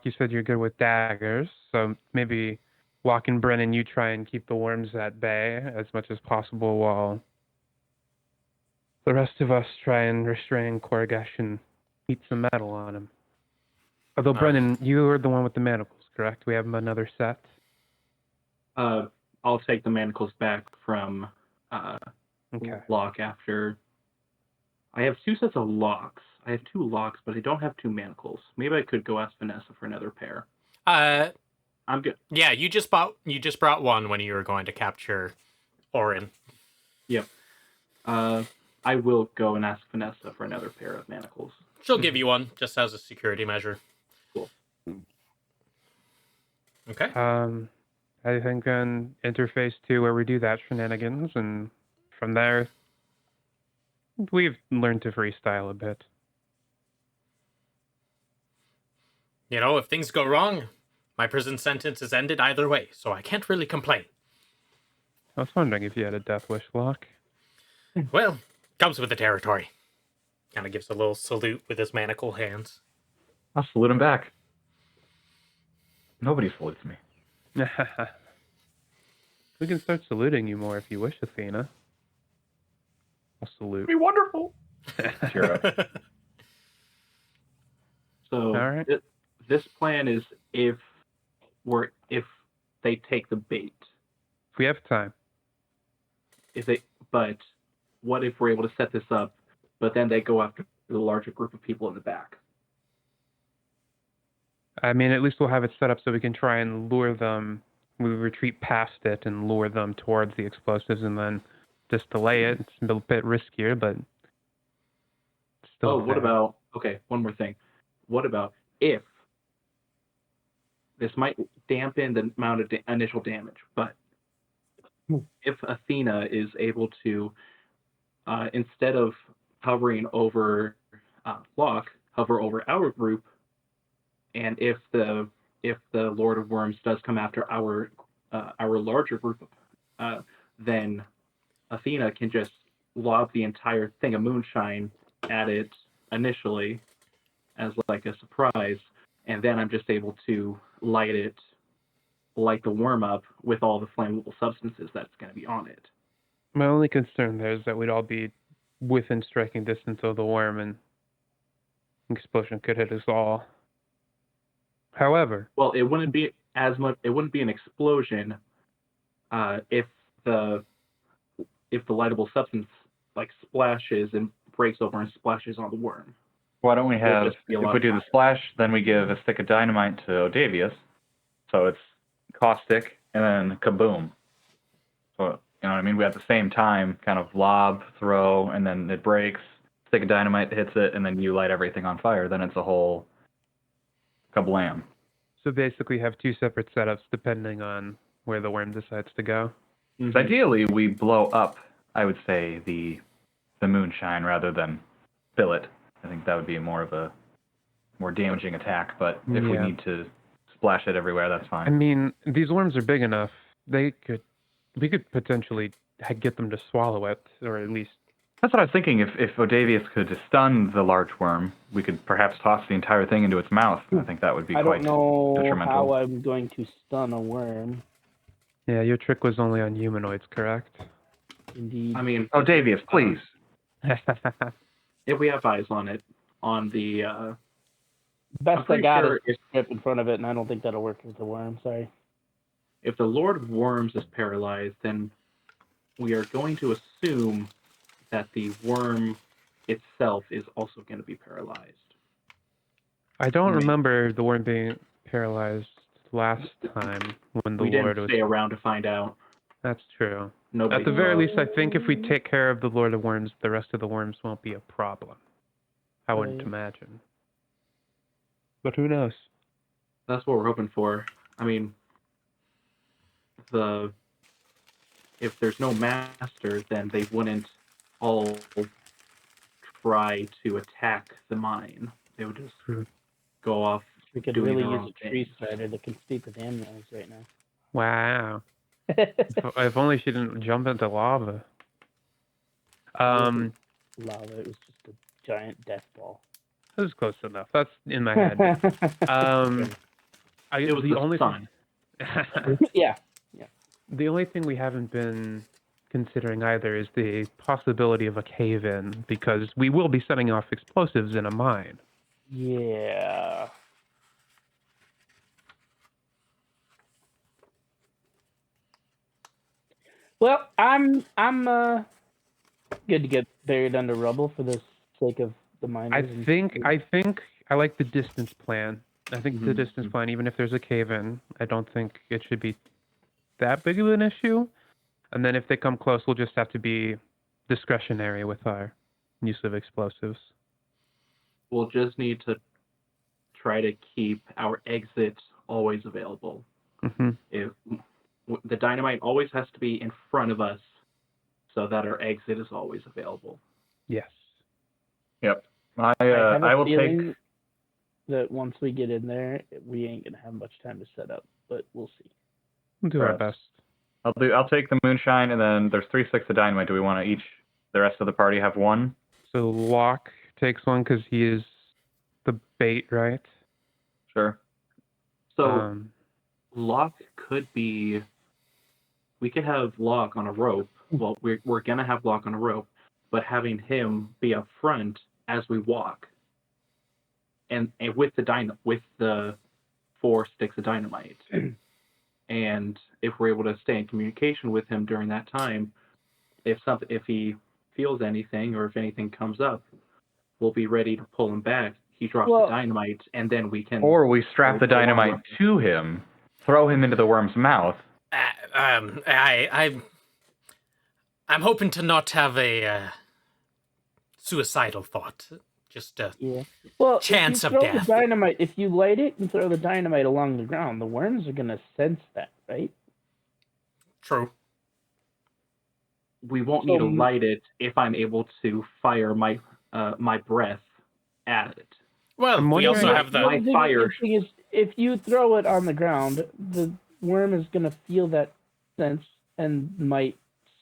you said you're good with daggers, so maybe Locke and Brennan, you try and keep the worms at bay as much as possible, while the rest of us try and restrain Korgash and heat some metal on him. Although, Brennan, you are the one with the manacles, correct? We have another set. I'll take the manacles back from Okay. Locke after. I have two sets of locks. I have two locks, but I don't have two manacles. Maybe I could go ask Vanessa for another pair. I'm good. Yeah, you just brought one when you were going to capture Auran. Yep. I will go and ask Vanessa for another pair of manacles. She'll give you one just as a security measure. Cool. Okay. I think an interface to where we do that shenanigans, and from there, we've learned to freestyle a bit. You know, if things go wrong, my prison sentence is ended either way, so I can't really complain. I was wondering if you had a death wish lock. Well, comes with the territory. Kind of gives a little salute with his manacle hands. I'll salute him back. Nobody salutes me. We can start saluting you more if you wish, Athena. I'll salute. Be wonderful. Cheer up. So All right. this plan is if they take the bait. If we have time. But what if we're able to set this up, but then they go after the larger group of people in the back? I mean, at least we'll have it set up so we can try and lure them. We retreat past it and lure them towards the explosives, and then just delay it. It's a bit riskier, but still. Oh, what about? Okay, one more thing. What about if this might dampen the amount of initial damage, but if Athena is able to, instead of hovering over Locke, hover over our group, and if the Lord of Worms does come after our larger group, then Athena can just lob the entire thing of moonshine at it initially as like a surprise, and then I'm just able to light the worm up with all the flammable substances that's going to be on it. My only concern there is that we'd all be within striking distance of the worm, and explosion could hit us all. However, well, it wouldn't be as much. It wouldn't be an explosion if the lightable substance like splashes and breaks over and splashes on the worm. Why don't we have, just be a if lot we of do the fire. splash, then we give a stick of dynamite to Odavius, so it's caustic, and then kaboom. So, you know what I mean? We at the same time kind of lob, throw, and then it breaks, stick of dynamite hits it, and then you light everything on fire. Then it's a whole kablam. so basically have two separate setups depending on where the worm decides to go. So ideally, we blow up, I would say, the moonshine rather than fill it. I think that would be more of a more damaging attack, but if we Yeah. need to splash it everywhere, that's I fine. mean, these worms are big enough. We could potentially get them to swallow it, or at least. That's what I was thinking. If Odavius could stun the large worm, we could perhaps toss the entire thing into its mouth. I think that would be I quite don't know detrimental. how I'm going to stun a worm. Yeah, your trick was only on humanoids, correct? Indeed. I mean, Odavius, please. if we have eyes on it, on the Best I pretty got sure is if- strip in front of it, and I don't think that'll work with the worm. Sorry. if the Lord of Worms is paralyzed, then we are going to assume that the worm itself is also going to be paralyzed. I don't Maybe. remember the worm being paralyzed last time when the We Lord didn't was. stay around to find out. That's true. Nobody. At the very least, I think if we take care of the Lord of Worms, the rest of the worms won't be a problem. I wouldn't Right. imagine. But who knows? That's what we're hoping for. I mean, if there's no master, then they wouldn't all try to attack the mine. They would just True. go off. We could Doing really their use own a tree thing. strider that can speak with animals right now. Wow. If only she didn't jump into lava. Lava, it was just a giant death ball. That was close enough. That's in my head. It was The the only sun. Yeah. The only thing we haven't been considering either is the possibility of a cave-in, because we will be setting off explosives in a mine. Yeah. Well, I'm good to get buried under rubble for the sake of the miners. I think I like the distance plan. I think the distance plan, even if there's a cave-in, I don't think it should be that big of an issue. And then if they come close, we'll just have to be discretionary with our use of explosives. We'll just need to try to keep our exit always available. Mm-hmm. The dynamite always has to be in front of us so that our exit is always available. Yes. Yep. I have a I will feeling take. that once we get in there, we ain't gonna have much time to set up, but we'll see. We'll do our Perhaps. best. I'll take the moonshine, and then there's 3 sticks of dynamite. Do we want to each? The rest of the party have one. So Locke takes one because he is the bait, right? Sure. So Locke could be. We could have Locke on a rope. Well, we're gonna have Locke on a rope, but having him be up front as we walk, and with the 4 sticks of dynamite, and if we're able to stay in communication with him during that time, if he feels anything or if anything comes up, we'll be ready to pull him back. He drops the dynamite, and then we can. Or we strap the go on dynamite running. to him, throw him into the worm's mouth. I'm hoping to not have a suicidal thought. Just a chance if of you throw death. The dynamite, if you light it and throw the dynamite along the ground, the worms are gonna sense that, right? True. We won't need to light it if I'm able to fire my breath at it. Well, we also have my the fire. The thing is, if you throw it on the ground, the worm is gonna feel that sense and might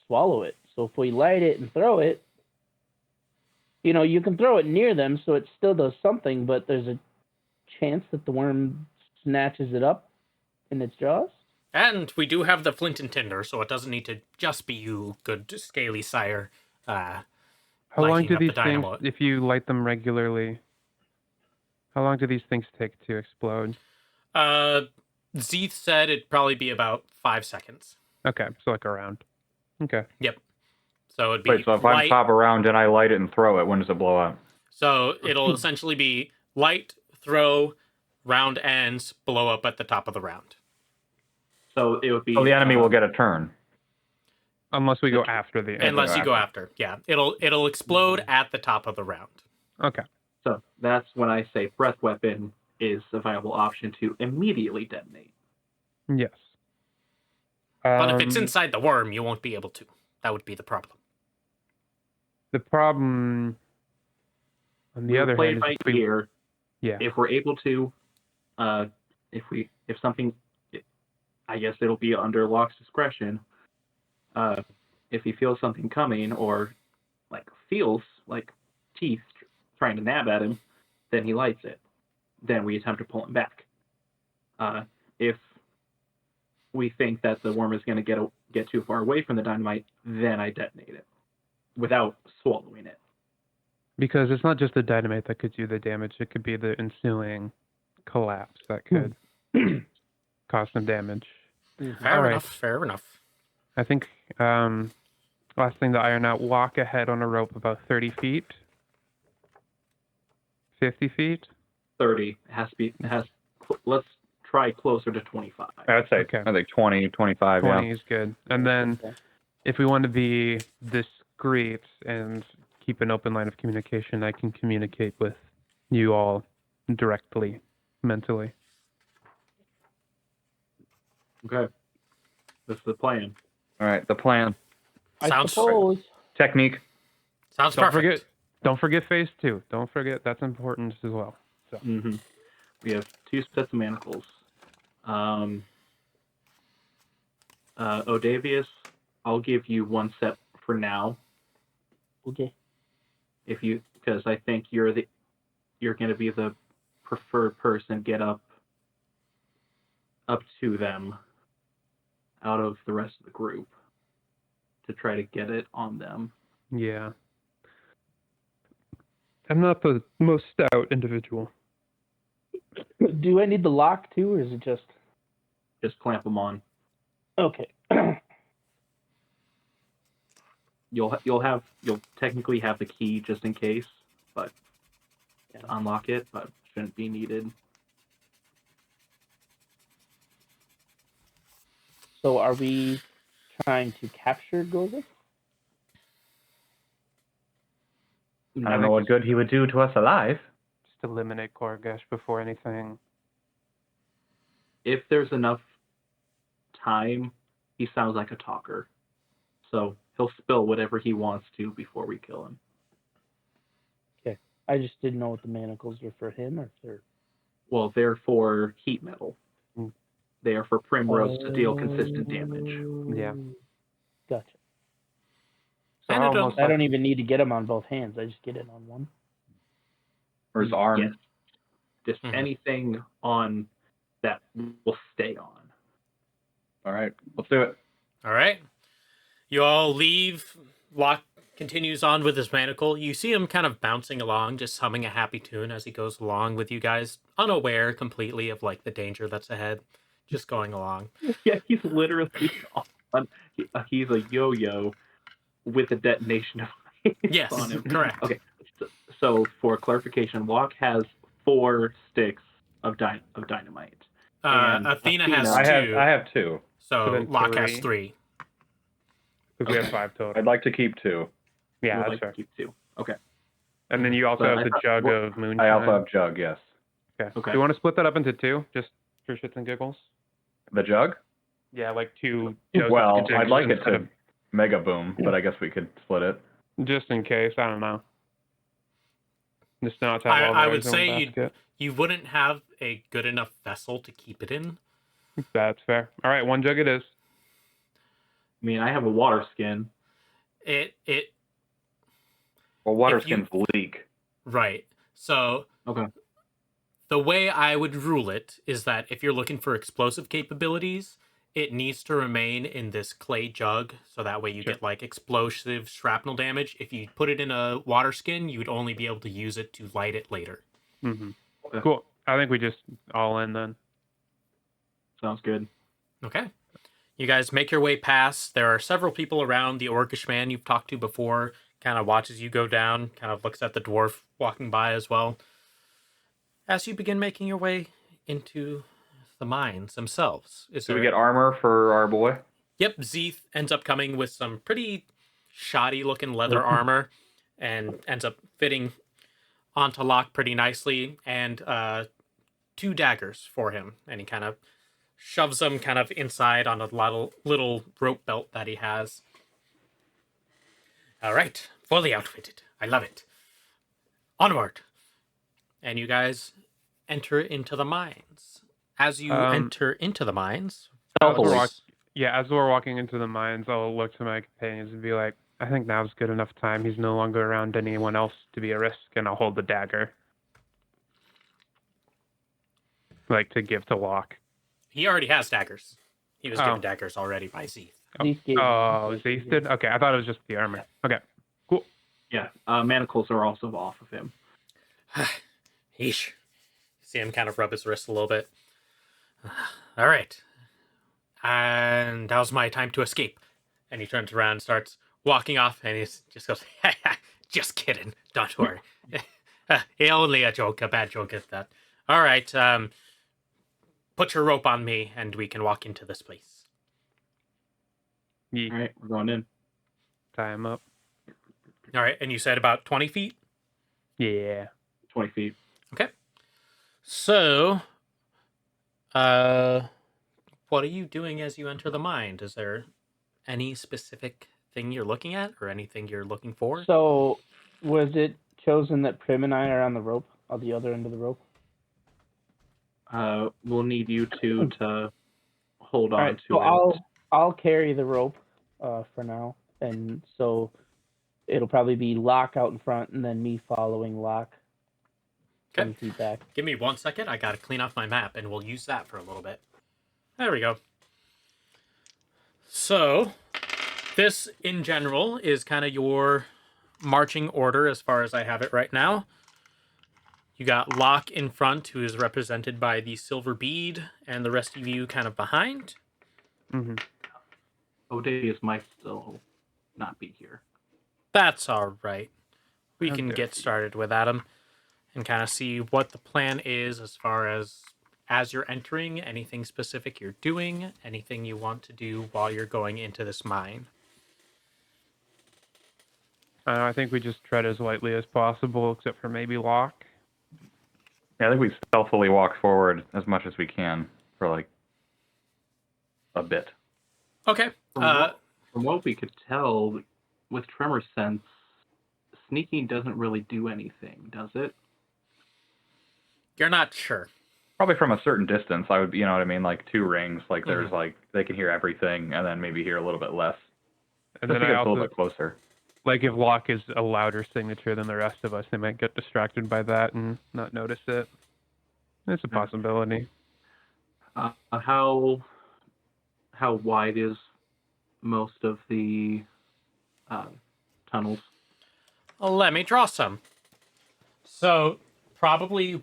swallow it. So if we light it and throw it, you can throw it near them, so it still does something, but there's a chance that the worm snatches it up in its jaws. And we do have the flint and tinder, so it doesn't need to just be you, good scaly sire. How long lighting do up the these things, dynamo. if you light them regularly, how long do these things take to explode? Zeeth said it'd probably be about 5 seconds. Okay, so like a round. Okay. Yep. So it'd be Wait, so if I pop around and I light it and throw it, when does it blow up? So it'll essentially be light, throw, round ends, blow up at the top of the round. So it would be. So the enemy will get a turn. Unless we go after the. Unless you go after, yeah, it'll explode at the top of the round. Okay. So that's when I say breath weapon is a viable option to immediately detonate. Yes. But if it's inside the worm, you won't be able to. That would be the problem. The problem, on the other hand, is by ear. Yeah. If we're able to, if something, I guess it'll be under Locke's discretion. If he feels something coming or feels like teeth trying to nab at him, then he lights it. Then we attempt to pull him back. If we think that the worm is going to get too far away from the dynamite, then I detonate it without swallowing it. Because it's not just the dynamite that could do the damage; it could be the ensuing collapse that could cause some damage. Fair enough. I think last thing to iron out: walk ahead on a rope about 30 feet, 50 feet. 30 let's try closer to 25. I'd say Okay. I think 20, 25, 20 yeah. is good. And then if we want to be discreet and keep an open line of communication, I can communicate with you all directly, mentally. Okay. This is the plan. All right, the plan. I Sounds suppose. Technique. Sounds Don't perfect. Don't forget phase 2. Don't forget, that's important as well. So. Mm-hmm. We have 2 sets of manacles. Odavius, I'll give you 1 set for now. Okay. Because I think you're going to be the preferred person get up to them out of the rest of the group to try to get it on them. Yeah. I'm not the most stout individual. Do I need the lock too, or is it just clamp them on? okay? You'll technically have the key just in case, but to unlock it, but shouldn't be needed. So are we trying to capture Golden? I don't know what good he would do to us alive. Just eliminate Korgash before anything. If there's enough time, he sounds like a talker. So he'll spill whatever he wants to before we kill him. Okay. I just didn't know what the manacles were for him or if they're. Well, they're for heat metal. Mm. They are for Primrose to deal consistent damage. Yeah. Gotcha. So And it almost I don't even need to get them on both hands. I just get it on one. Or his arm. Yes. Just Mhm. anything on that will stay on. All right, let's do it. All right. You all leave. Locke continues on with his manacle. You see him kind of bouncing along, just humming a happy tune as he goes along with you guys, unaware completely of like the danger that's ahead, just going along. Yeah, he's literally on. He's a yo-yo with a detonation device Yes, on him. correct. Okay, so for clarification, Locke has 4 sticks of dynamite. And Athena Athena- has I two, have 2. so then Locke has 3. 3. Because we have Okay. 5 total. I'd like to keep 2. Yeah, We'd that's like fair. to keep 2. Okay. And then you also But have I the thought- jug what- of moonshine. I also have jug. Yes. Okay. Okay. Do you want to split that up into 2, just for shits and giggles? The jug? Yeah, like 2 jugs. Well, of I'd like it instead to mega boom, but I guess we could split it. just in case. I don't know. Just not have all I the would eggs in say one you basket. you wouldn't have a good enough vessel to keep it in. That's fair. All right, 1 jug it is. I mean, I have a water skin. It Well, water If you- skins leak. right. So Okay. the way I would rule it is that if you're looking for explosive capabilities, it needs to remain in this clay jug, so that way you Sure. get like explosive shrapnel damage. If you put it in a water skin, you would only be able to use it to light it later. Mm-hmm. Okay. Cool. I think we just all in then. Sounds good. Okay. You guys make your way past. There are several people around. The orcish man you've talked to before kind of watches you go down, kind of looks at the dwarf walking by as well. As you begin making your way into the mines themselves, Do we get armor for our boy? Yep, Zeeth ends up coming with some pretty shoddy looking leather armor and ends up fitting onto Locke pretty nicely, and 2 daggers for him. And he kind of shoves them kind of inside on a little rope belt that he has. All right, fully outfitted. I love it. Onward. And you guys enter into the mines. As you enter into the mines, As we're, Stealthily. as we're walking into the mines, I'll look to my companions and be like, I think now's good enough time. He's no longer around anyone else to be a risk, and I'll hold the dagger. Like, to give to Locke. he already has daggers. He was Oh. given daggers already by Zeeth. These gave Oh, Zeith did? Okay, I thought it was just the armor. Okay. Yeah, manacles are also off of him. Yeesh. See him kind of rub his wrist a little bit. All right. And now's my time to escape. And he turns around and starts walking off, and he just goes, just kidding. Don't worry. Only a joke, a bad joke at that. All right. Put your rope on me, and we can walk into this place. Yeet. All right, we're going in. Tie him up. All right. And you said about 20 feet? Yeah. 20 feet. Okay. So, what are you doing as you enter the mine? Is there any specific thing you're looking at or anything you're looking for? So, was it chosen that Prim and I are on the rope, on the other end of the rope? We'll need you two to hold on All right, to so it. I'll carry the rope for now, and so it'll probably be Locke out in front, and then me following Locke. 20 Okay. feet back. Give me 1 second. I gotta clean off my map, and we'll use that for a little bit. There we go. So, this in general is kind of your marching order as far as I have it right now. You got Locke in front, who is represented by the silver bead, and the rest of you kind of behind. Mm-hmm. Odavius might still not be here. That's all right. We can Okay. get started with Adam and kind of see what the plan is as far as you're entering, anything specific you're doing, anything you want to do while you're going into this mine. I think we just tread as lightly as possible, except for maybe Locke. Yeah, I think we stealthily walk forward as much as we can for like a bit. Okay. From what we could tell, with Tremor Sense, sneaking doesn't really do anything, does it? You're not sure. Probably from a certain distance, I would, you know what I mean, like 2 rings. Like there's like they can hear everything, and then maybe hear a little bit less. And Just then to I get a little also, bit closer. like, if Locke is a louder signature than the rest of us, they might get distracted by that and not notice it. It's a possibility. How wide is most of the tunnels? Let me draw some. So, probably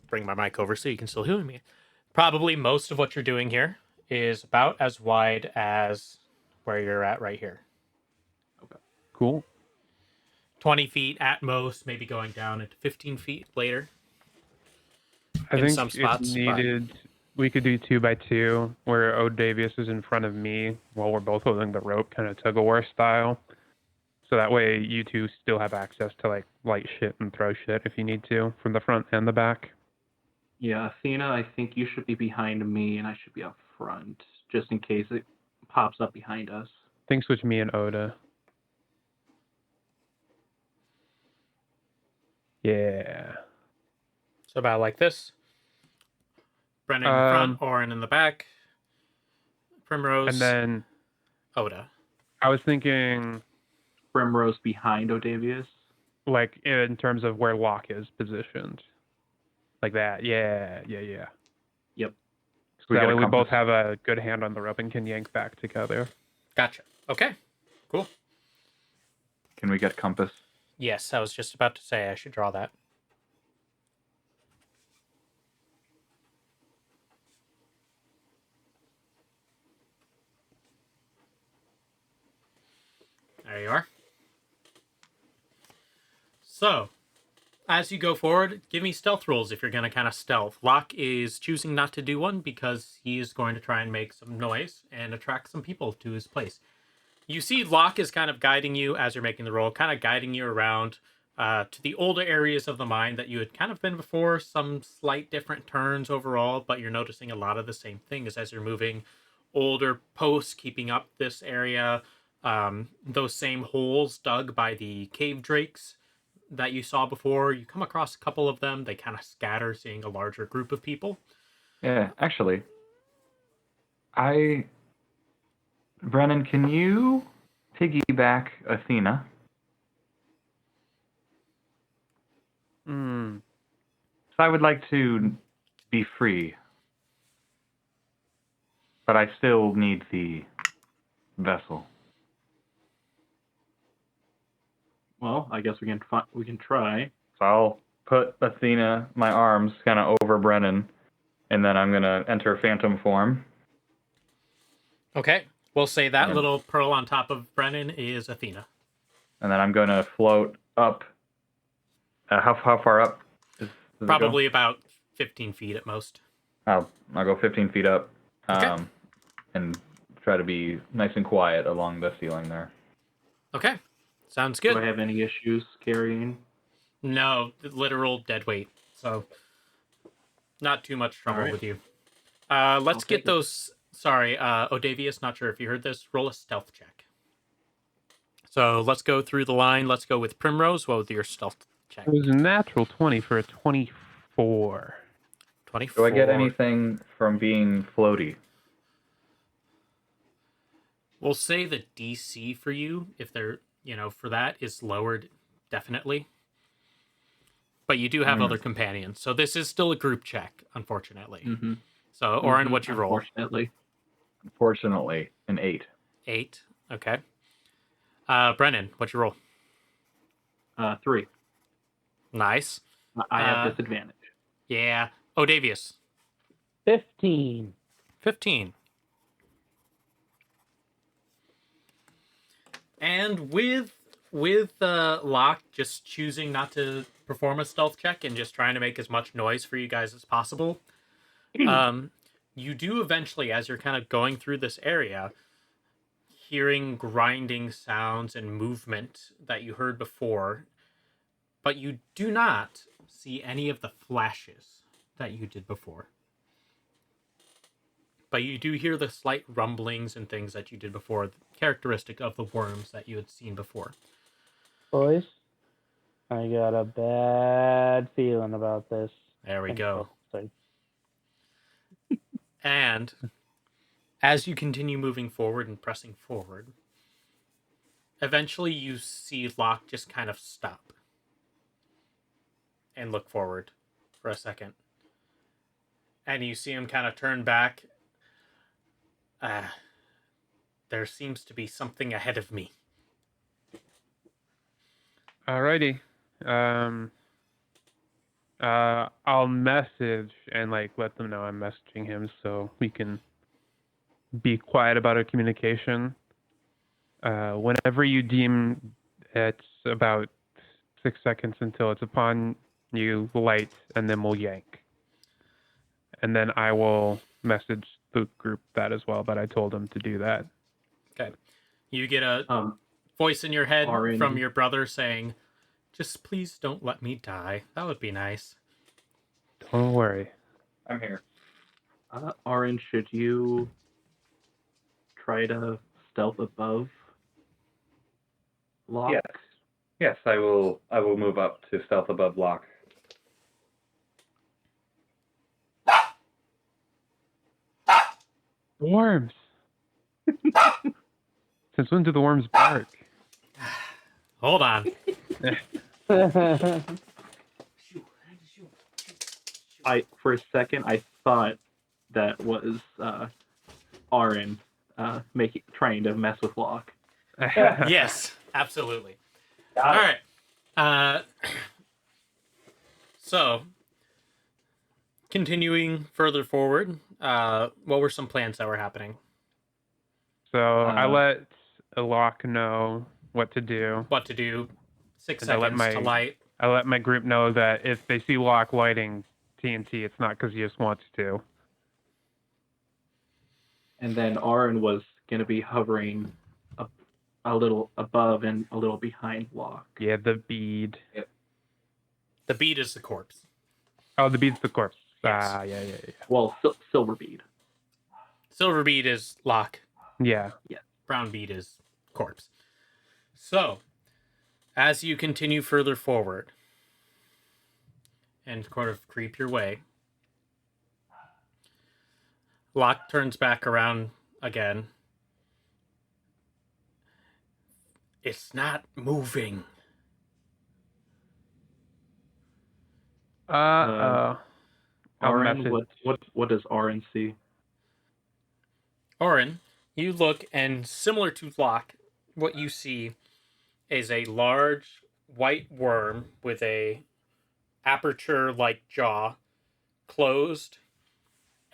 bring my mic over so you can still hear me. Probably most of what you're doing here is about as wide as where you're at right here. Cool. 20 feet at most, maybe going down into 15 feet later. I In think some spots, if needed, we could do 2 by 2, where Odavius is in front of me while we're both holding the rope, kind of tug-of-war style. So that way you two still have access to like light shit and throw shit if you need to from the front and the back. Yeah, Athena, I think you should be behind me and I should be up front, just in case it pops up behind us. I think switch me and Oda. Yeah. So about like this. Brenin in the front, Auran in the back. Primrose, And then Oda. I was thinking, Primrose behind Odavius. like, in terms of where Locke is positioned. Like that. Yeah. Yep. So that way we both have a good hand on the rope and can yank back together. Gotcha. Okay. Cool. Can we get compass? Yes, I was just about to say I should draw that. There you are. So, as you go forward, give me stealth rolls if you're going to kind of stealth. Locke is choosing not to do one because he is going to try and make some noise and attract some people to his place. You see Locke is kind of guiding you as you're making the roll, kind of guiding you around to the older areas of the mine that you had kind of been before, some slight different turns overall, but you're noticing a lot of the same things as you're moving. Older posts keeping up this area, those same holes dug by the cave drakes that you saw before. You come across a couple of them. They kind of scatter, seeing a larger group of people. Yeah, actually, Brenin, can you piggyback Athena? So I would like to be free, but I still need the vessel. Well, I guess we can try. So I'll put Athena, my arms, kind of over Brenin, and then I'm gonna enter phantom form. Okay. We'll say that little pearl on top of Brenin is Athena. And then I'm gonna float up. How far up? Does Probably about 15 feet at most. I'll go 15 feet up, Okay. and try to be nice and quiet along the ceiling there. Okay. Sounds good. Do I have any issues carrying? No, literal dead weight. So, not too much trouble with you. Let's get those. Sorry, Odavius, not sure if you heard this. Roll a stealth check. So, let's go through the line. Let's go with Primrose. What with your stealth check? It was a natural 20 for a 24. 24. Do I get anything from being floaty? We'll say the DC for you, if they're, for that, is lowered, definitely. But you do have other companions. So this is still a group check, unfortunately. Mm-hmm. So, Auran, what'd you roll? Unfortunately, an 8. 8. Okay. Brenin, what'd you roll? 3. Nice. I have disadvantage. Yeah. Odavius. 15. 15. And with Locke just choosing not to perform a stealth check and just trying to make as much noise for you guys as possible, you do eventually, as you're kind of going through this area, hearing grinding sounds and movement that you heard before, but you do not see any of the flashes that you did before. But you do hear the slight rumblings and things that you did before, characteristic of the worms that you had seen before. Boys, I got a bad feeling about this. There we go. Sorry. And as you continue moving forward and pressing forward, eventually you see Locke just kind of stop and look forward for a second. And you see him kind of turn back. There seems to be something ahead of me. Alrighty. I'll message and like let them know I'm messaging him so we can be quiet about our communication. Whenever you deem it's about 6 seconds until it's upon you, light, and then we'll yank. And then I will message the group that as well, but I told them to do that. Okay. You get a voice in your head Auran. from your brother saying, just please don't let me die. That would be nice. Don't worry. I'm here. Auran, should you try to stealth above Locke? Yes. Yes, I will move up to stealth above Locke. Worms! Since when do the worms bark? Hold on. For a second, I thought that was Auran trying to mess with Locke. Yes, absolutely. All right. So, continuing further forward, what were some plans that were happening? So I let Locke know what to do. What to do? 6 And I let seconds to light. I let my group know that if they see Locke lighting TNT, it's not because he just wants to. And then Auran was going to be hovering a little above and a little behind Locke. Yeah, the bead. The bead is the corpse. Oh, the bead's the corpse. Yes. Yeah. Well, silver bead. Silver bead is Locke. Yeah. Brown bead is corpse. So, as you continue further forward and sort of creep your way, Locke turns back around again. It's not moving. I'll Auran, message. what does Auran see? Auran, you look, and similar to Locke, what you see is a large white worm with a aperture-like jaw, closed,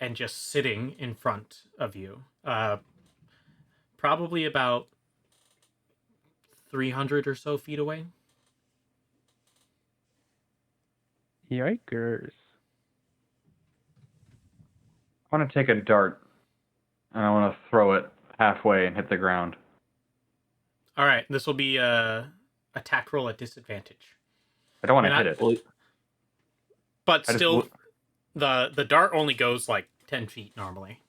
and just sitting in front of you. Probably about 300 or so feet away. Yikers. I want to take a dart, and I want to throw it halfway and hit the ground. All right, this will be a attack roll at disadvantage. I don't want And to hit it. Well, But I just still, w- the dart only goes like 10 feet normally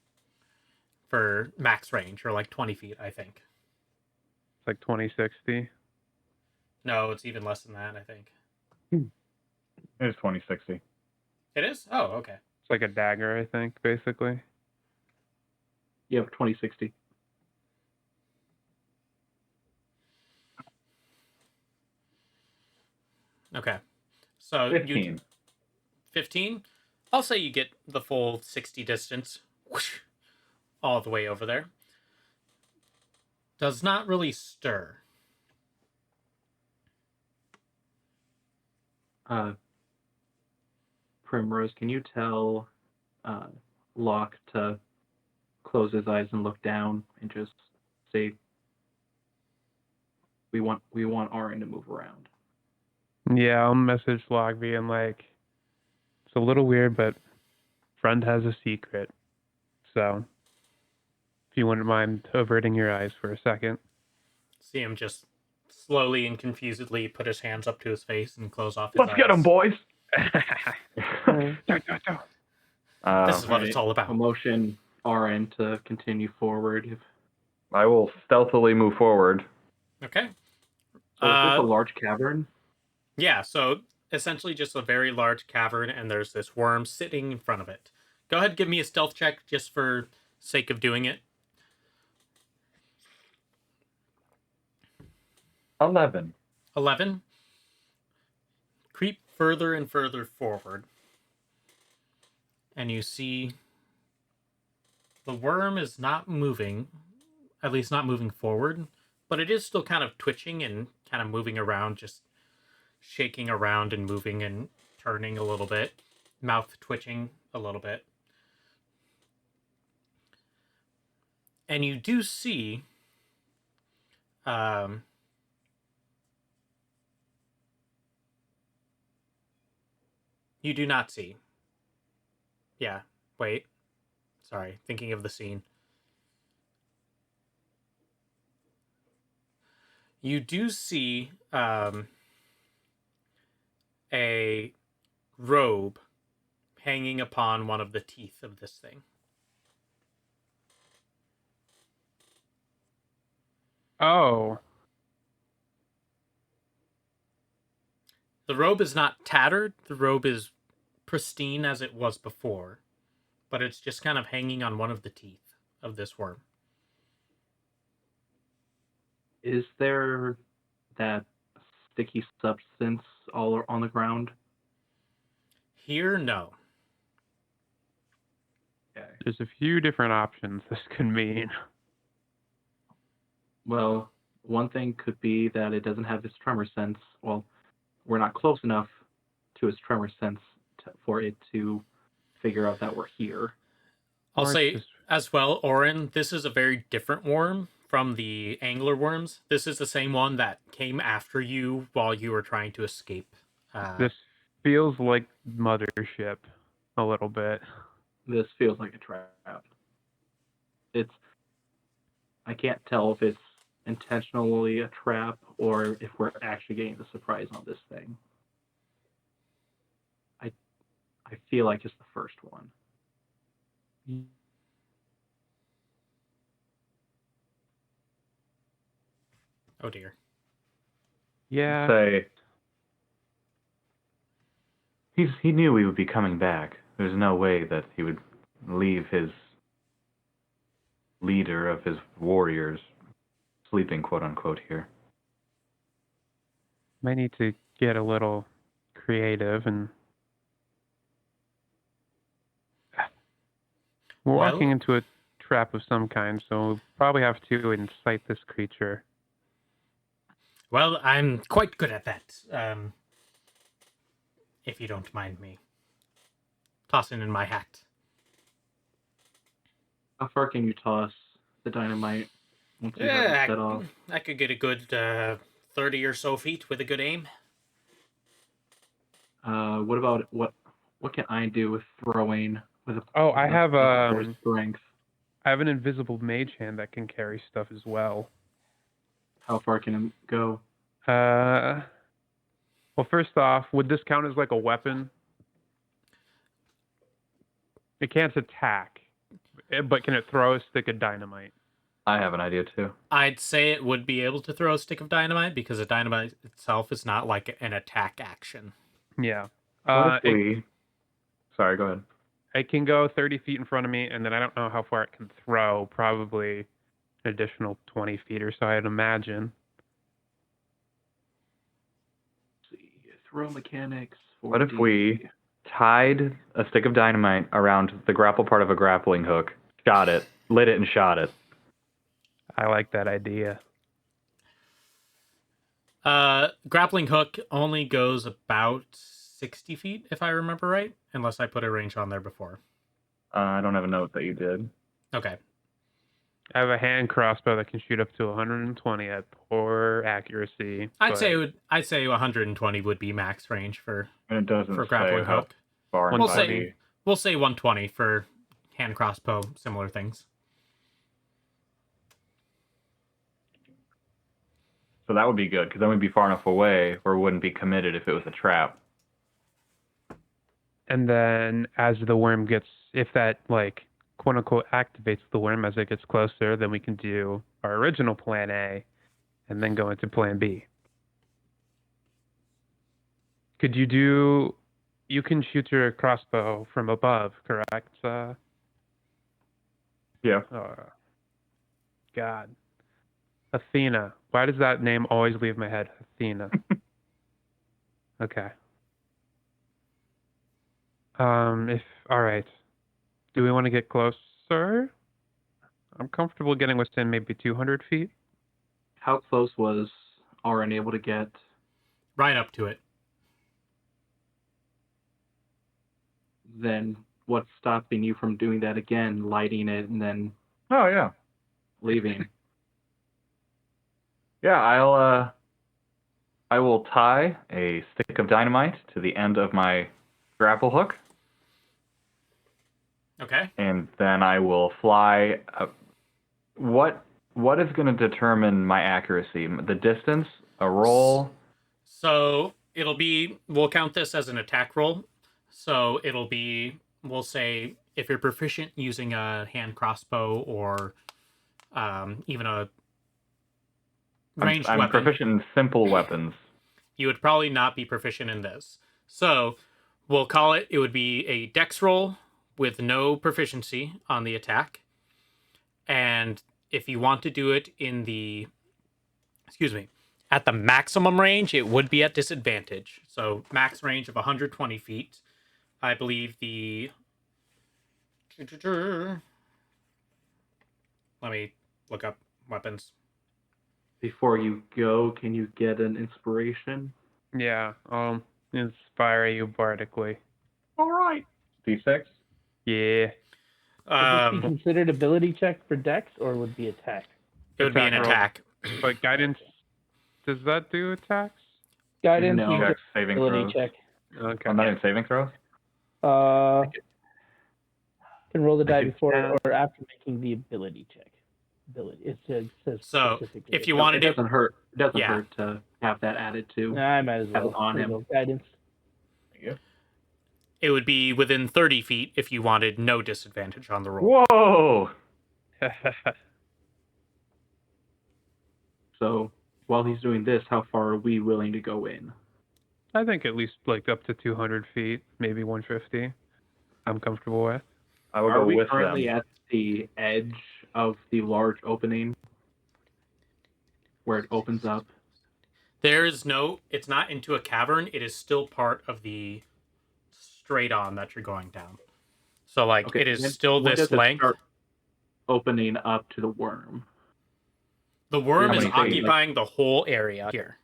for max range, or like 20 feet, I think. It's like 2060. No, it's even less than that, I think. It is 2060. It is? Oh, okay. It's like a dagger, I think, basically. you have 2060. Okay. So 15. 15? I'll say you get the full 60 distance. Whoosh, all the way over there. Does not really stir. Primrose, can you tell Locke to close his eyes and look down and just say, "We want Auran to move around." Yeah, I'll message Locke being like, it's a little weird, but friend has a secret. So If you wouldn't mind averting your eyes for a second. See him just slowly and confusedly put his hands up to his face and close off his eyes. Let's get him, boys. This is what it's all about. I'll motion Auran to continue forward. I will stealthily move forward. Okay. So is this a large cavern? Yeah, so essentially just a very large cavern, and there's this worm sitting in front of it. Go ahead, give me a stealth check just for sake of doing it. 11. 11. Creep further and further forward. And you see the worm is not moving, at least not moving forward, but it is still kind of twitching and kind of moving around, just shaking around and moving and turning a little bit, mouth twitching a little bit. And you do see you do not see. Yeah, wait. Sorry, thinking of the scene. You do see a robe hanging upon one of the teeth of this thing. Oh. The robe is not tattered. The robe is pristine as it was before, but it's just kind of hanging on one of the teeth of this worm. Is there that sticky substance all on the ground? Here, no. Okay. There's a few different options this could mean. Well, one thing could be that it doesn't have its tremor sense. Well, we're not close enough to its tremor sense for it to figure out that we're here. I'll Or say just- as well, Auran, this is a very different worm from the angler worms. This is the same one that came after you while you were trying to escape. This feels like Mothership a little bit. This feels like a trap. I can't tell if it's intentionally a trap or if we're actually getting the surprise on this thing. I feel like it's the first one. Oh dear. Yeah. Say, he knew we would be coming back. There's no way that he would leave his leader of his warriors sleeping, quote unquote, here. Might need to get a little creative and we're Well- walking into a trap of some kind, so we'll probably have to incite this creature. Well, I'm quite good at that. If you don't mind me tossing in my hat. How far can you toss the dynamite once you have it set off? I could get a good 30 or so feet with a good aim. What about what can I do with throwing with a Oh, I have strength? I have an invisible mage hand that can carry stuff as well. How far can it go? Well, first off, would this count as like a weapon? It can't attack, but can it throw a stick of dynamite? I have an idea too. I'd say it would be able to throw a stick of dynamite because a dynamite itself is not like an attack action. Yeah. What if we... Sorry, go ahead. It can go 30 feet in front of me, and then I don't know how far it can throw. Probably an additional 20 feet or so, I'd imagine. Let's see. Throw mechanics. What if 4D. we tied a stick of dynamite around the grapple part of a grappling hook, shot it, lit it, and shot it? I like that idea. Grappling hook only goes about 60 feet, if I remember right, unless I put a range on there before. I don't have a note that you did. Okay. I have a hand crossbow that can shoot up to 120 at poor accuracy. I'd but say 120 would be max range for And it doesn't for say grappling how hook. far We'll inside say we'll say 120 for hand crossbow, similar things. So that would be good, because then we'd be far enough away where we wouldn't be committed if it was a trap. And then as the worm gets, if that, like, quote unquote activates the worm as it gets closer, then we can do our original plan A and then go into plan B. Could you do, you can shoot your crossbow from above, correct? Yeah. God. Athena. Why does that name always leave my head? Athena. Okay. All right. Do we want to get closer? I'm comfortable getting within maybe 200 feet. How close was Auran able to get? Right up to it. Then what's stopping you from doing that again, lighting it and then Oh, yeah. leaving? Yeah, I will tie a stick of dynamite to the end of my grapple hook, Okay. and then I will fly. What is going to determine my accuracy? The distance, a roll? So we'll count this as an attack roll. So it'll be, we'll say, if you're proficient using a hand crossbow or even a ranged I'm weapon, proficient in simple weapons. you would probably not be proficient in this. So we'll call it would be a dex roll with no proficiency on the attack. And if you want to do it at the maximum range, it would be at disadvantage. So max range of 120 feet. I believe let me look up weapons. Before you go, can you get an inspiration? Yeah, inspire you bardically. All right. D6? Yeah. Would this be considered ability check for dex, or would it be attack? It would be an Attack roll. attack. But guidance, does that do attacks? Guidance No. is Check, saving ability throws. check. Okay. I'm not in saving throws? Can roll the die could before add- or after making the ability check. It says So, specifically. if you No, wanted it it, doesn't hurt. It doesn't Yeah. hurt to have that added to. I might as Have it well. on There you him. go, guidance. it would be within 30 feet if you wanted no disadvantage on the roll. Whoa! So while he's doing this, how far are we willing to go in? I think at least like up to 200 feet, maybe 150. I'm comfortable with. I will Are go we with currently them. at the edge of the large opening where it opens up? It's not into a cavern. It is still part of the straight on that you're going down. So, Okay, it is when- still when this does it length. start opening up to the worm. The worm How is many feet? occupying the whole area here.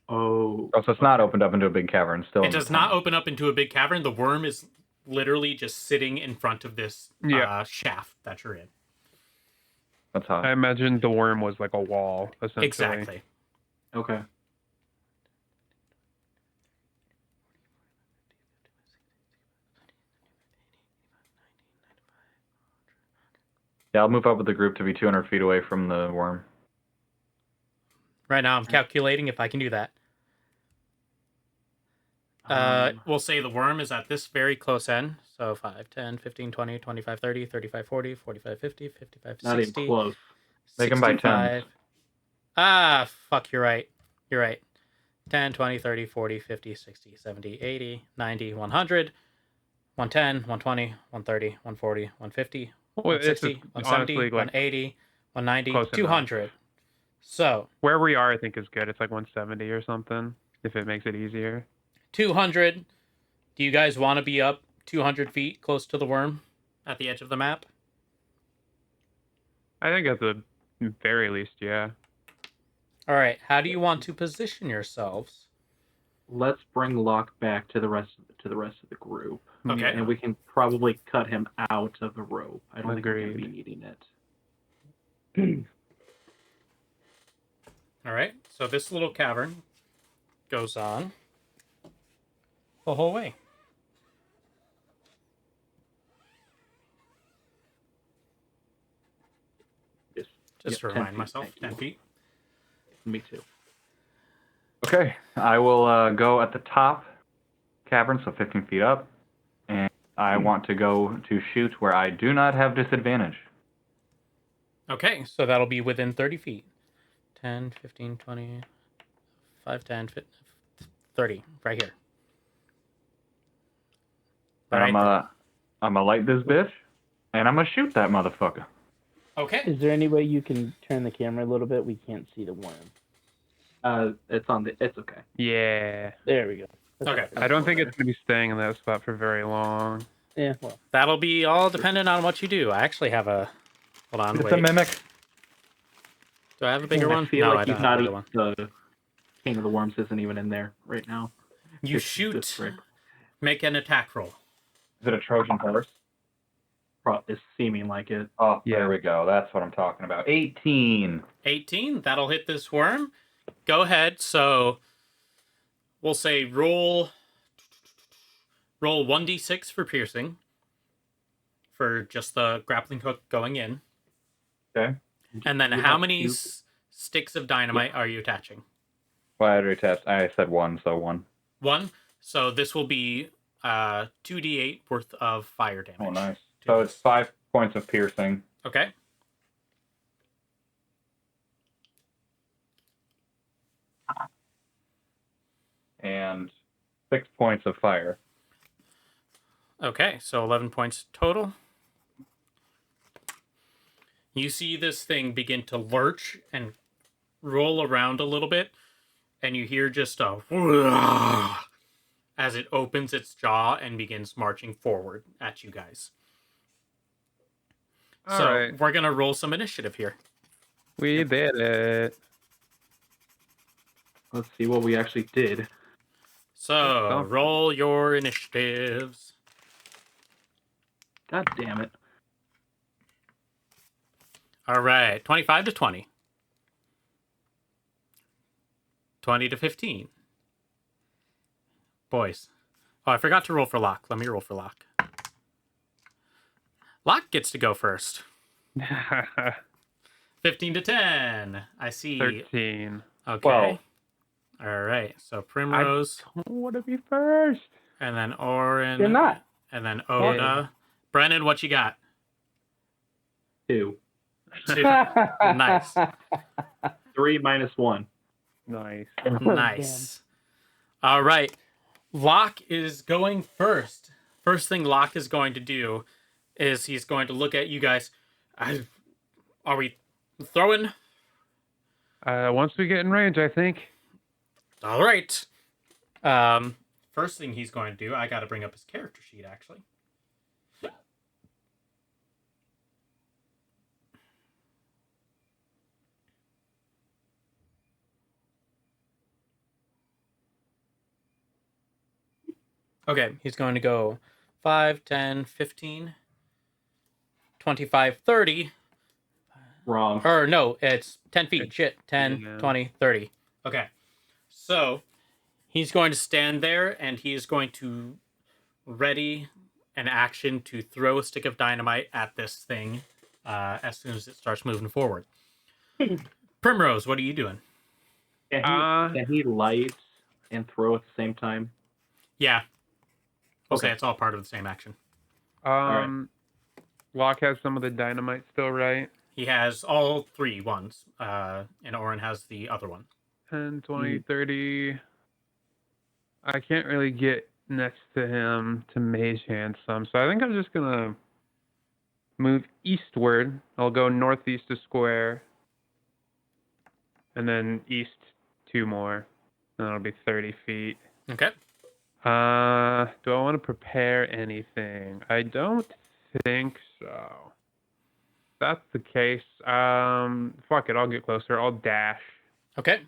Oh, Oh, so it's not opened up into a big cavern. Still. It does not open up into a big cavern. The worm is literally just sitting in front of this shaft that you're in. That's hot. I imagine the worm was like a wall, essentially. Exactly. okay. Yeah, I'll move up with the group to be 200 feet away from the worm. Right now, I'm calculating if I can do that. We'll say the worm is at this very close end. So 5, 10, 15, 20, 25, 30, 35, 40, 45, 50, 55, Not 60. even close. Make 'em by 65. 10s. Ah, fuck, you're right. You're right. 10, 20, 30, 40, 50, 60, 70, 80, 90, 100, 110, 120, 130, 140, 150, Well, it's 160, just 170, honestly, like, 180, 190, close enough. 200. So, Where we are, I think is good. It's like 170 or something, if it makes it easier. 200. Do you guys want to be up 200 feet close to the worm at the edge of the map? I think at the very least, yeah. All right. How do you want to position yourselves? Let's bring Locke back to the rest of the group. Okay. And we can probably cut him out of the rope. I don't think we're going to be Agreed. needing it. All right. So this little cavern goes on the whole way. Yes. Just to Yep, 10 remind feet, myself, thank you. 10 feet. Me too. Okay, I will go at the top cavern, so 15 feet up, and I want to go to shoot where I do not have disadvantage. Okay, so that'll be within 30 feet. 10, 15, 20, 5, 10, 30, right here. And Right there. I'm gonna light this bitch, and I'm gonna shoot that motherfucker. Okay. Is there any way you can turn the camera a little bit? We can't see the worm. It's okay. Yeah. There we go. That's Okay. all. I don't think it's gonna be staying in that spot for very long. Yeah, well. That'll be all dependent on what you do. I actually have a... Hold on, It's wait. a mimic. Do I have a bigger one? I feel No, like I don't he's have a not bigger one. the King of the Worms isn't even in there right now. You It's shoot. just right. Make an attack roll. Is it a Trojan horse? It's seeming like it. Oh, Yeah. there we go. That's what I'm talking about. 18. 18. That'll hit this worm. Go ahead. So we'll say roll 1d6 for piercing for just the grappling hook going in. Okay. And then You how have many two. sticks of dynamite are you attaching? Well, I already tested. I said 1, so 1. 1. So this will be 2d8 worth of fire damage. Oh, nice. So it's 5 points of piercing. Okay. And 6 points of fire. Okay, so 11 points total. You see this thing begin to lurch and roll around a little bit, and you hear just a as it opens its jaw and begins marching forward at you guys. So Alright. we're going to roll some initiative here. We did it. Let's see what we actually did. So roll your initiatives. God damn it. All right, 25 to 20. 20 to 15. Boys. Oh, I forgot to roll for Locke. Let me roll for Locke. Locke gets to go first. 15 to 10. I see. 13. Okay. 12. All right. So Primrose, I want to be first. and then Auran. You're not. And then Oda. Brennan, what you got? 2. 2. Nice. 3 minus 1. Nice. Nice. All right. Locke is going first. First thing Locke is going to do is he's going to look at you guys. Are we throwing? Once we get in range, I think. All right. First thing he's going to do, I got to bring up his character sheet, actually. Okay, he's going to go 5, 10, 15, 25, 30. Wrong. Or no, it's 10 feet. Shit. 10, Yeah. 20, 30. Okay. So he's going to stand there and he is going to ready an action to throw a stick of dynamite at this thing as soon as it starts moving forward. Primrose, what are you doing? Can he light and throw at the same time? Yeah. We'll say Okay. it's all part of the same action. Locke has some of the dynamite still, right? He has all 3 ones, and Auran has the other one. 10, 20, 30. I can't really get next to him to mage hand some, so I think I'm just gonna move eastward. I'll go northeast a square, and then east 2 more. And that'll be 30 feet. Okay. Do I want to prepare anything? I don't think so. If that's the case, fuck it, I'll get closer. I'll dash Okay.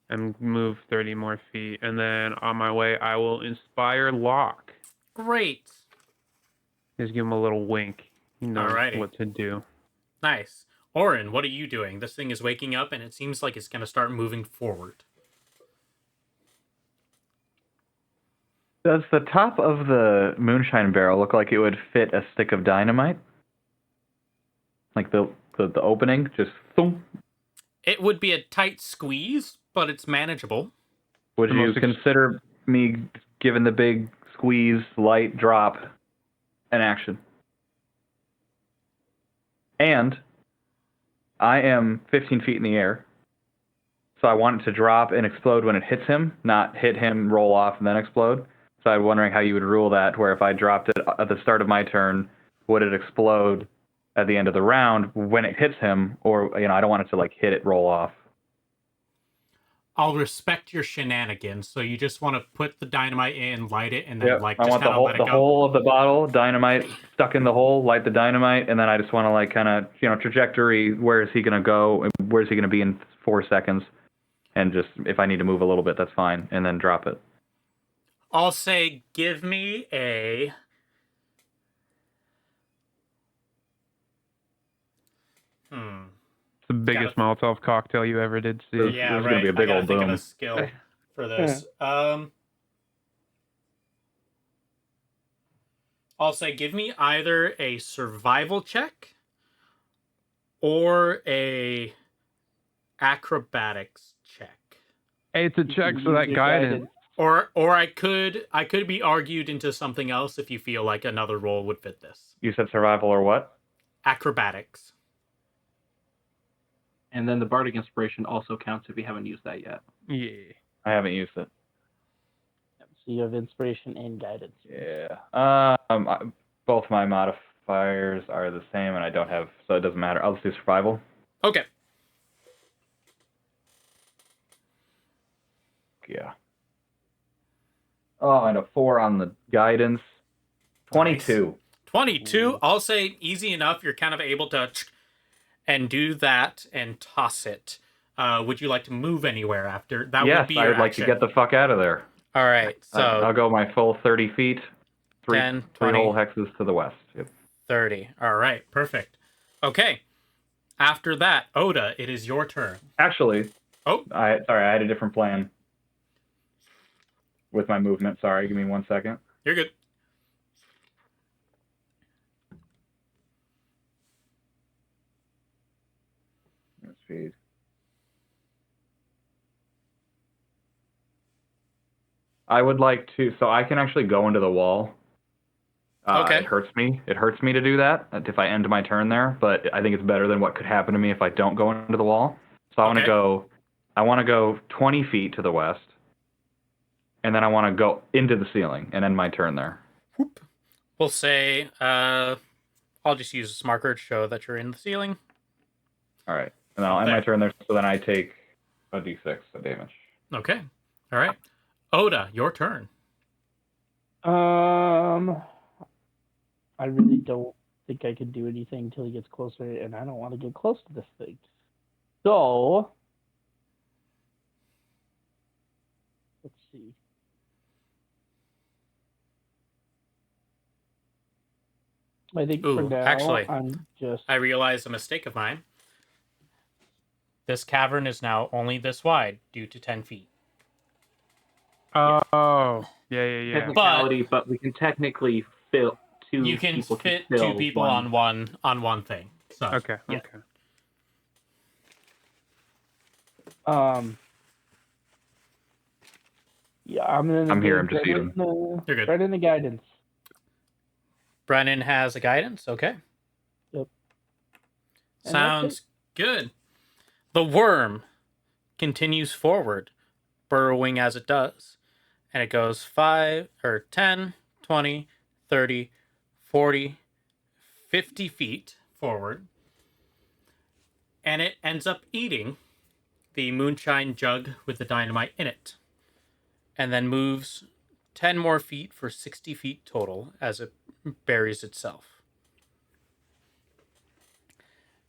and move 30 more feet, and then on my way, I will inspire Locke. Great. Just give him a little wink. He knows Alrighty. what to do. Nice. Auran, what are you doing? This thing is waking up and it seems like it's going to start moving forward. Does the top of the moonshine barrel look like it would fit a stick of dynamite? Like the opening, just thump. It would be a tight squeeze, but it's manageable. Would The you most consider me giving the big squeeze, light drop, an action? And I am 15 feet in the air, so I want it to drop and explode when it hits him, not hit him, roll off, and then explode. So I'm wondering how you would rule that, where if I dropped it at the start of my turn, would it explode at the end of the round when it hits him, or I don't want it to like hit it, roll off. I'll respect your shenanigans. So you just want to put the dynamite in, light it, and then Yep. like I just want the kind of whole let it the go. whole of the bottle, dynamite stuck in the hole, light the dynamite, and then I just want to like kind of trajectory. Where is he gonna go? Where is he gonna be in 4 seconds? And just if I need to move a little bit, that's fine, and then drop it. I'll say, give me a. It's the biggest Molotov cocktail you ever did see. Yeah, There's right. gonna be a big I gotta old think of boom. a skill for this. I'll say, give me either a survival check or a acrobatics check. Hey, it's a check can for use that your guidance. Or I could be argued into something else if you feel like another role would fit this. You said survival or what? Acrobatics. And then the bardic inspiration also counts if you haven't used that yet. Yeah. I haven't used it. So you have inspiration and guidance. Yeah. Both my modifiers are the same, and I don't have, so it doesn't matter. I'll just do survival. Okay. Yeah. Oh, and a 4 on the guidance. 22. Nice. 22. I'll say easy enough. You're kind of able to and do that and toss it. Would you like to move anywhere after? That Yes, would be I your would like action. to get the fuck out of there. All right. So I'll go my full 30 feet. 10, three 20. whole hexes to the west. Yep. 30. All right. Perfect. Okay. After that, Oda, it is your turn. Actually, Oh. I had a different plan with my movement. Sorry, give me 1 second. You're good. Speed. I would like to, so I can actually go into the wall. Okay. It hurts me. It hurts me to do that if I end my turn there, but I think it's better than what could happen to me if I don't go into the wall. So I want to go 20 feet to the west, and then I want to go into the ceiling and end my turn there. Whoop. We'll say, I'll just use a marker to show that you're in the ceiling. All right. And then I'll end my turn there, so then I take a d6 of damage. Okay. All right. Oda, your turn. I really don't think I can do anything until he gets closer, and I don't want to get close to this thing. So, let's see. I think for now, actually, I'm just... I realized a mistake of mine. This cavern is now only this wide due to 10 feet. Oh, yeah. Technicality, but we can technically fill two. You can people fit fill 2 people one. on one thing. So Okay. yeah. Okay. Yeah, I'm here, I'm just eating. You're good. Right in the guidance. Brenin has a guidance. Okay. Yep. And Sounds good. The worm continues forward, burrowing as it does. And it goes 10, 20, 30, 40, 50 feet forward. And it ends up eating the moonshine jug with the dynamite in it. And then moves 10 more feet for 60 feet total as it buries itself.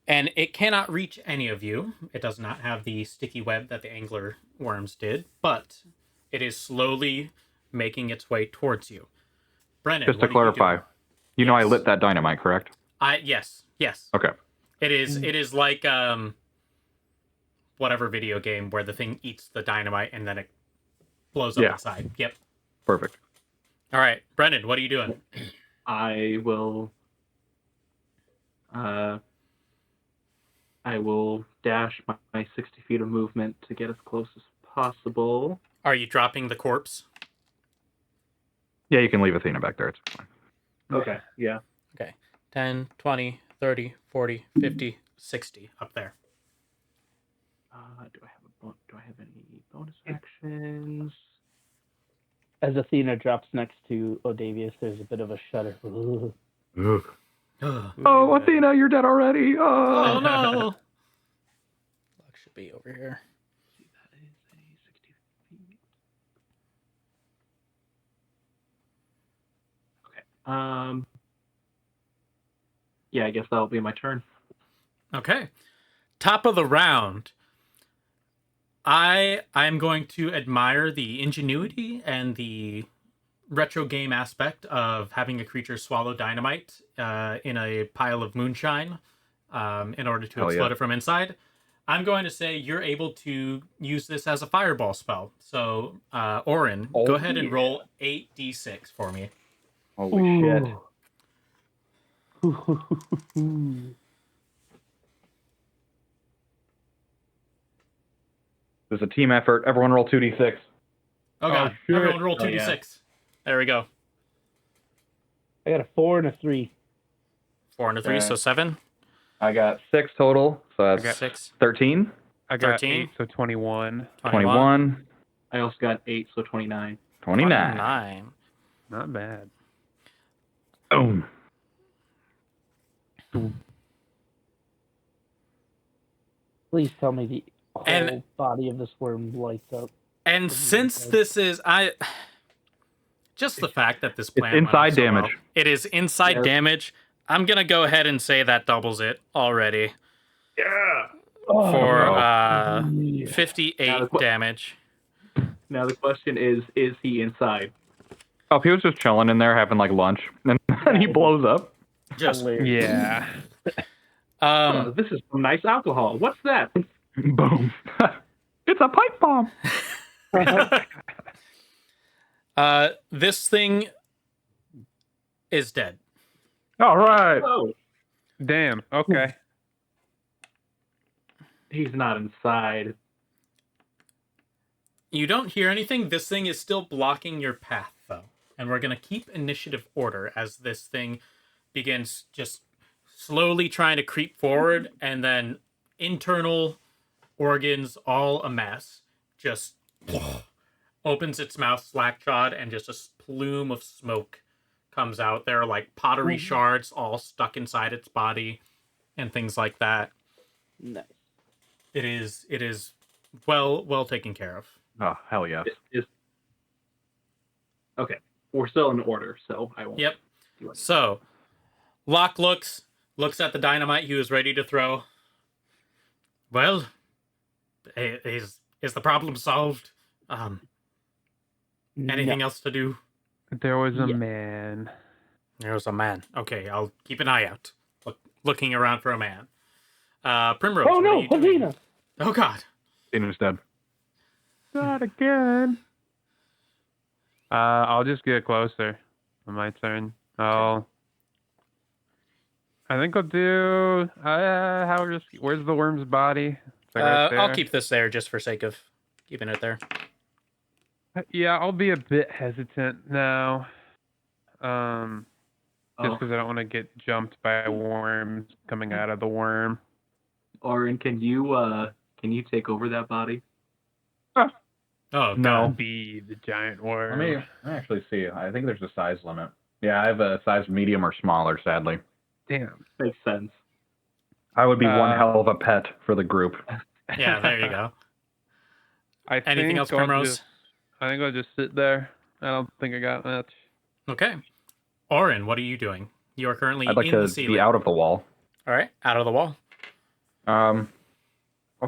And it cannot reach any of you. It does not have the sticky web that the angler worms did, but it is slowly making its way towards you. Brenin, Just to what are you clarify, doing? you know I Yes. lit that dynamite, correct? Yes. Okay. It is like whatever video game where the thing eats the dynamite and then it blows up inside. Yep. Perfect. All right, Brenin, what are you doing? I will. I will dash my 60 feet of movement to get as close as possible. Are you dropping the corpse? Yeah, you can leave Athena back there. It's fine. Okay, yeah. Okay. 10, 20, 30, 40, 50, 60 up there. Do I have any bonus actions? As Athena drops next to Odavius, there's a bit of a shudder. Ugh. Ugh. Oh Oh, Athena, you're dead already. Oh, no! Luck should be over here. See, that is a 60 feet. Okay. Yeah, I guess that'll be my turn. Okay. Top of the round. I'm going to admire the ingenuity and the retro game aspect of having a creature swallow dynamite in a pile of moonshine in order to explode it from inside. I'm going to say you're able to use this as a fireball spell. So, Auran, go ahead and roll 8d6 for me. Holy shit. There's a team effort. Everyone roll 2d6. Oh god, shit. everyone roll 2d6. yeah. There we go. I got a 4 and a 3. 4 and a 3, Okay. so 7. I got 6 total, so I that's got 6. 13, I got 13. 8, so 21. 21, I also got 8, so 29. 29. 29. Not bad. Boom. Please tell me the whole And- body of this worm lights up. And since this is just the fact that this plan inside went off so damage. well, it is inside Yes. damage. I'm gonna go ahead and say that doubles it already Yeah. for Yeah. 58 Now the damage. Now the question is he inside? Oh, if he was just chilling in there having like lunch, and then he blows up. Just Hilarious. Yeah. Oh, this is some nice alcohol. What's that? Boom. It's a pipe bomb. this thing is dead. All right. Oh, Damn. Okay. he's not inside. You don't hear anything. This thing is still blocking your path, though. And we're going to keep initiative order as this thing begins just slowly trying to creep forward, and then internal organs all a mess, just opens its mouth slack-jawed, and just a plume of smoke comes out. There are like pottery shards all stuck inside its body and things like that. Nice. It is well taken care of. Oh, hell yes. Okay, we're still in order, so I won't. Yep. do it. So, Locke looks at the dynamite he was ready to throw. Well, is the problem solved? Anything else to do? There was a Yeah. man. There's a man. Okay, I'll keep an eye out. Looking around for a man. Primrose. Oh what are no, you doing? Helena! Oh God. Athena's dead. Not again. I'll just get closer. On my turn. I think I'll do. Where's the worm's body? It's like right I'll there. keep this there just for sake of keeping it there. Yeah, I'll be a bit hesitant now. Just Oh, because I don't want to get jumped by worms coming out of the worm. Auran, can you take over that body? Oh No. God. Be the giant Let worm. me actually see. I think there's a size limit. Yeah, I have a size medium or smaller, sadly. Damn. Makes sense. I would be one hell of a pet for the group. Yeah, there you go. Anything think else, I'll Primrose? I think I'll just sit there. I don't think I got much. Okay. Auran, what are you doing? You are currently I'd like in the to ceiling. be out of the wall. All right, out of the wall. I'll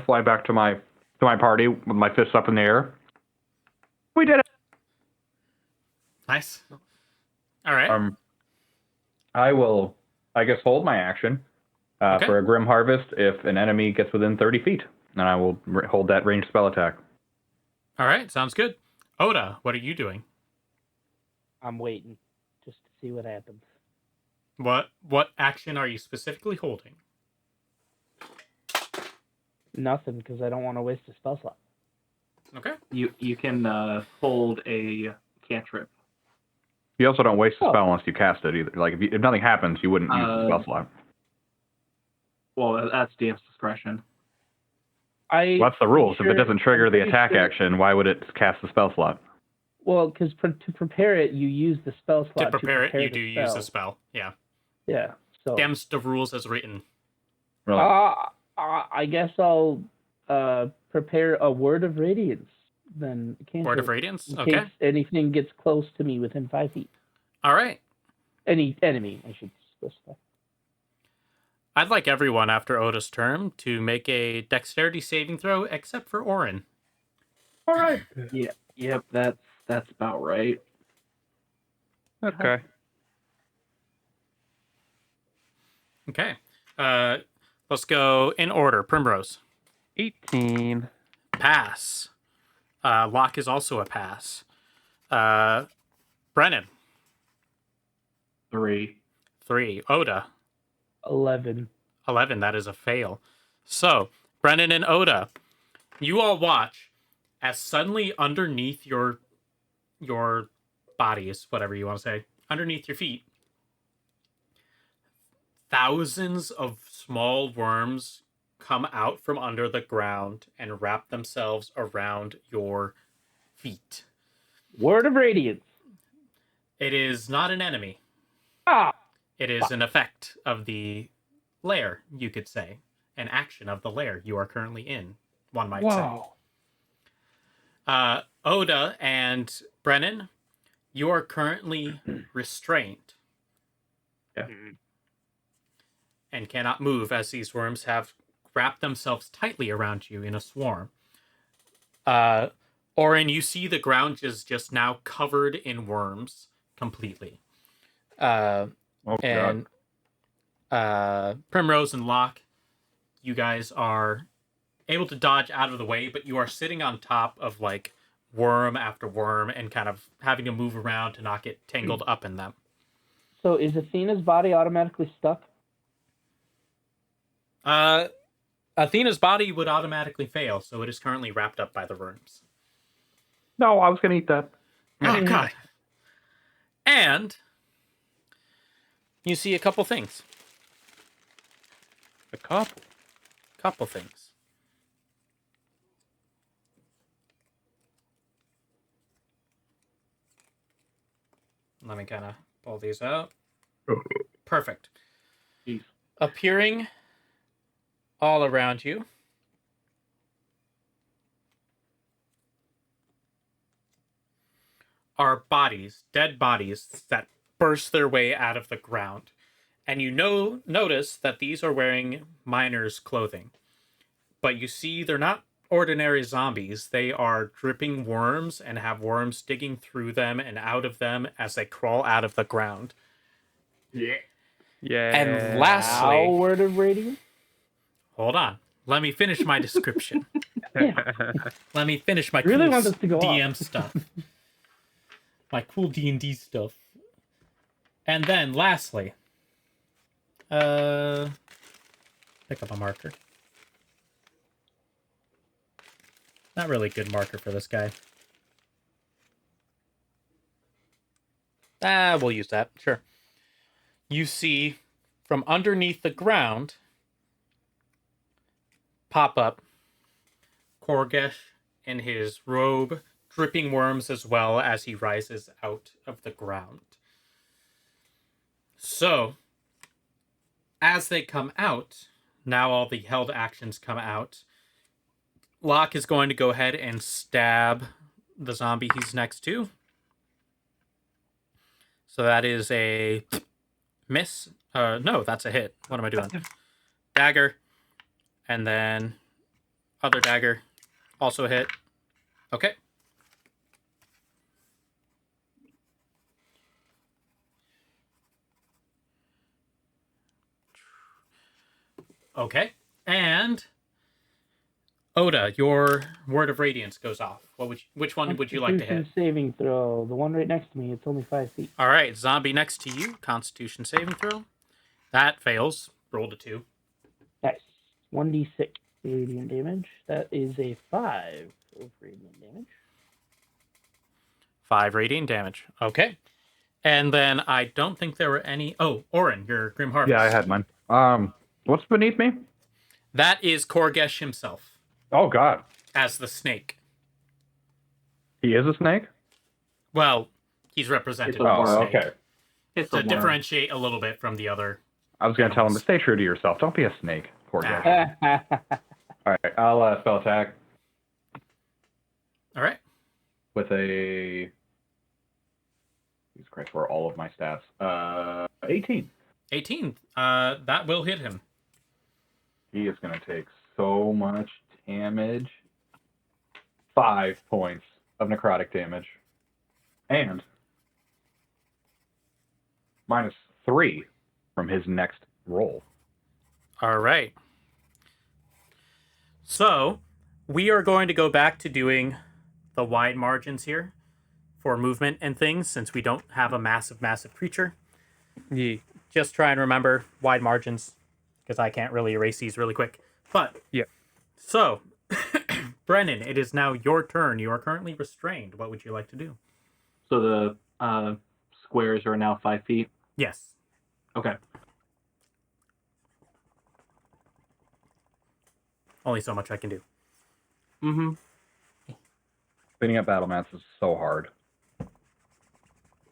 fly back to my party with my fists up in the air. We did it. Nice. All right. I will, I guess, hold my action Okay. for a Grim Harvest if an enemy gets within 30 feet. And I will hold that ranged spell attack. All right, sounds good. Oda, what are you doing? I'm waiting just to see what happens. What action are you specifically holding? Nothing, because I don't want to waste a spell slot. Okay. You can hold a cantrip. You also don't waste a Oh. spell unless you cast it either. Like if nothing happens, you wouldn't use the spell slot. Well, that's DM's discretion. Well, that's the rules. If it doesn't trigger the attack sure- action, why would it cast the spell slot? Well, because to prepare it, you use the spell slot. To prepare it, you do the use a spell. Yeah. Yeah. So. Damns the rules as written. Really? I guess I'll prepare a word of radiance. Then Word of Radiance? in Okay. case anything gets close to me within 5 feet. All right. Any enemy, I should specify. I'd like everyone after Oda's turn to make a dexterity saving throw, except for Auran. All right. Yeah. Yep. That's about right. Okay. Okay. Let's go in order. Primrose. 18. Pass. Locke is also a pass. Brenin. 3. 3. Oda. 11. 11. That is a fail. So, Brenin and Oda, you all watch as suddenly underneath your bodies, whatever you want to say, underneath your feet, thousands of small worms come out from under the ground and wrap themselves around your feet. Word of radiance. It is not an enemy. Ah! It is an effect of the lair, you could say. An action of the lair you are currently in, one might Wow. say. Oda and Brenin, you are currently restrained. Yeah. And cannot move as these worms have wrapped themselves tightly around you in a swarm. Auran, you see the ground is just now covered in worms completely. And Primrose and Locke, you guys are able to dodge out of the way, but you are sitting on top of like worm after worm and kind of having to move around to not get tangled up in them. So is Athena's body automatically stuck? Athena's body would automatically fail, so it is currently wrapped up by the worms. No, I was gonna eat that. Oh, God. And you see a couple things. A couple. Couple things. Let me kind of pull these out. Perfect. Jeez. Appearing all around you are bodies, dead bodies that burst their way out of the ground. And you notice that these are wearing miners' clothing. But you see they're not ordinary zombies. They are dripping worms and have worms digging through them and out of them as they crawl out of the ground. Yeah. Yeah. And lastly, Our word of radiance? hold on. Let me finish my description. Let me finish my Really cool want this to go DM off. stuff. My cool D&D stuff. And then lastly, pick up a marker. Not really a good marker for this guy. We'll use that. Sure. You see from underneath the ground pop up Korgesh in his robe, dripping worms as well as he rises out of the ground. So, as they come out, now all the held actions come out. Locke is going to go ahead and stab the zombie he's next to. So that is a miss. No, that's a hit. What am I doing? Dagger. And then other dagger. Also a hit. Okay. Okay. And Oda, your word of radiance goes off. Which one would you like to hit? Constitution saving throw. The one right next to me. It's only 5 feet. All right, zombie next to you. Constitution saving throw. That fails. Rolled a 2. Nice. 1d6. radiant damage. That is a 5 of radiant damage. 5 radiant damage. Okay. And then I don't think there were any. Oh, Auran, your Grim Harvest. Yeah, I had mine. What's beneath me? That is Korgesh himself Oh God, as the snake. he is a snake. Well, he's represented It's a by a worm. snake. Okay. It's To a worm. differentiate a little bit from the other. I was gonna tell him to stay true to yourself. Don't be a snake. Poor guy. All right, I'll spell attack All right. with a. Jesus Christ, where are all of my stats? 18. 18. That will hit him. He is gonna take so much damage. 5 points of necrotic damage, and -3 from his next roll. All right. So, we are going to go back to doing the wide margins here for movement and things since we don't have a massive creature. Yeah. Just try and remember wide margins because I can't really erase these really quick. But, Yeah. So, Brenin, it is now your turn. You are currently restrained. What would you like to do? So the squares are now 5 feet. Yes. Okay. Only so much I can do. Mm-hmm. Cleaning up battle mats is so hard.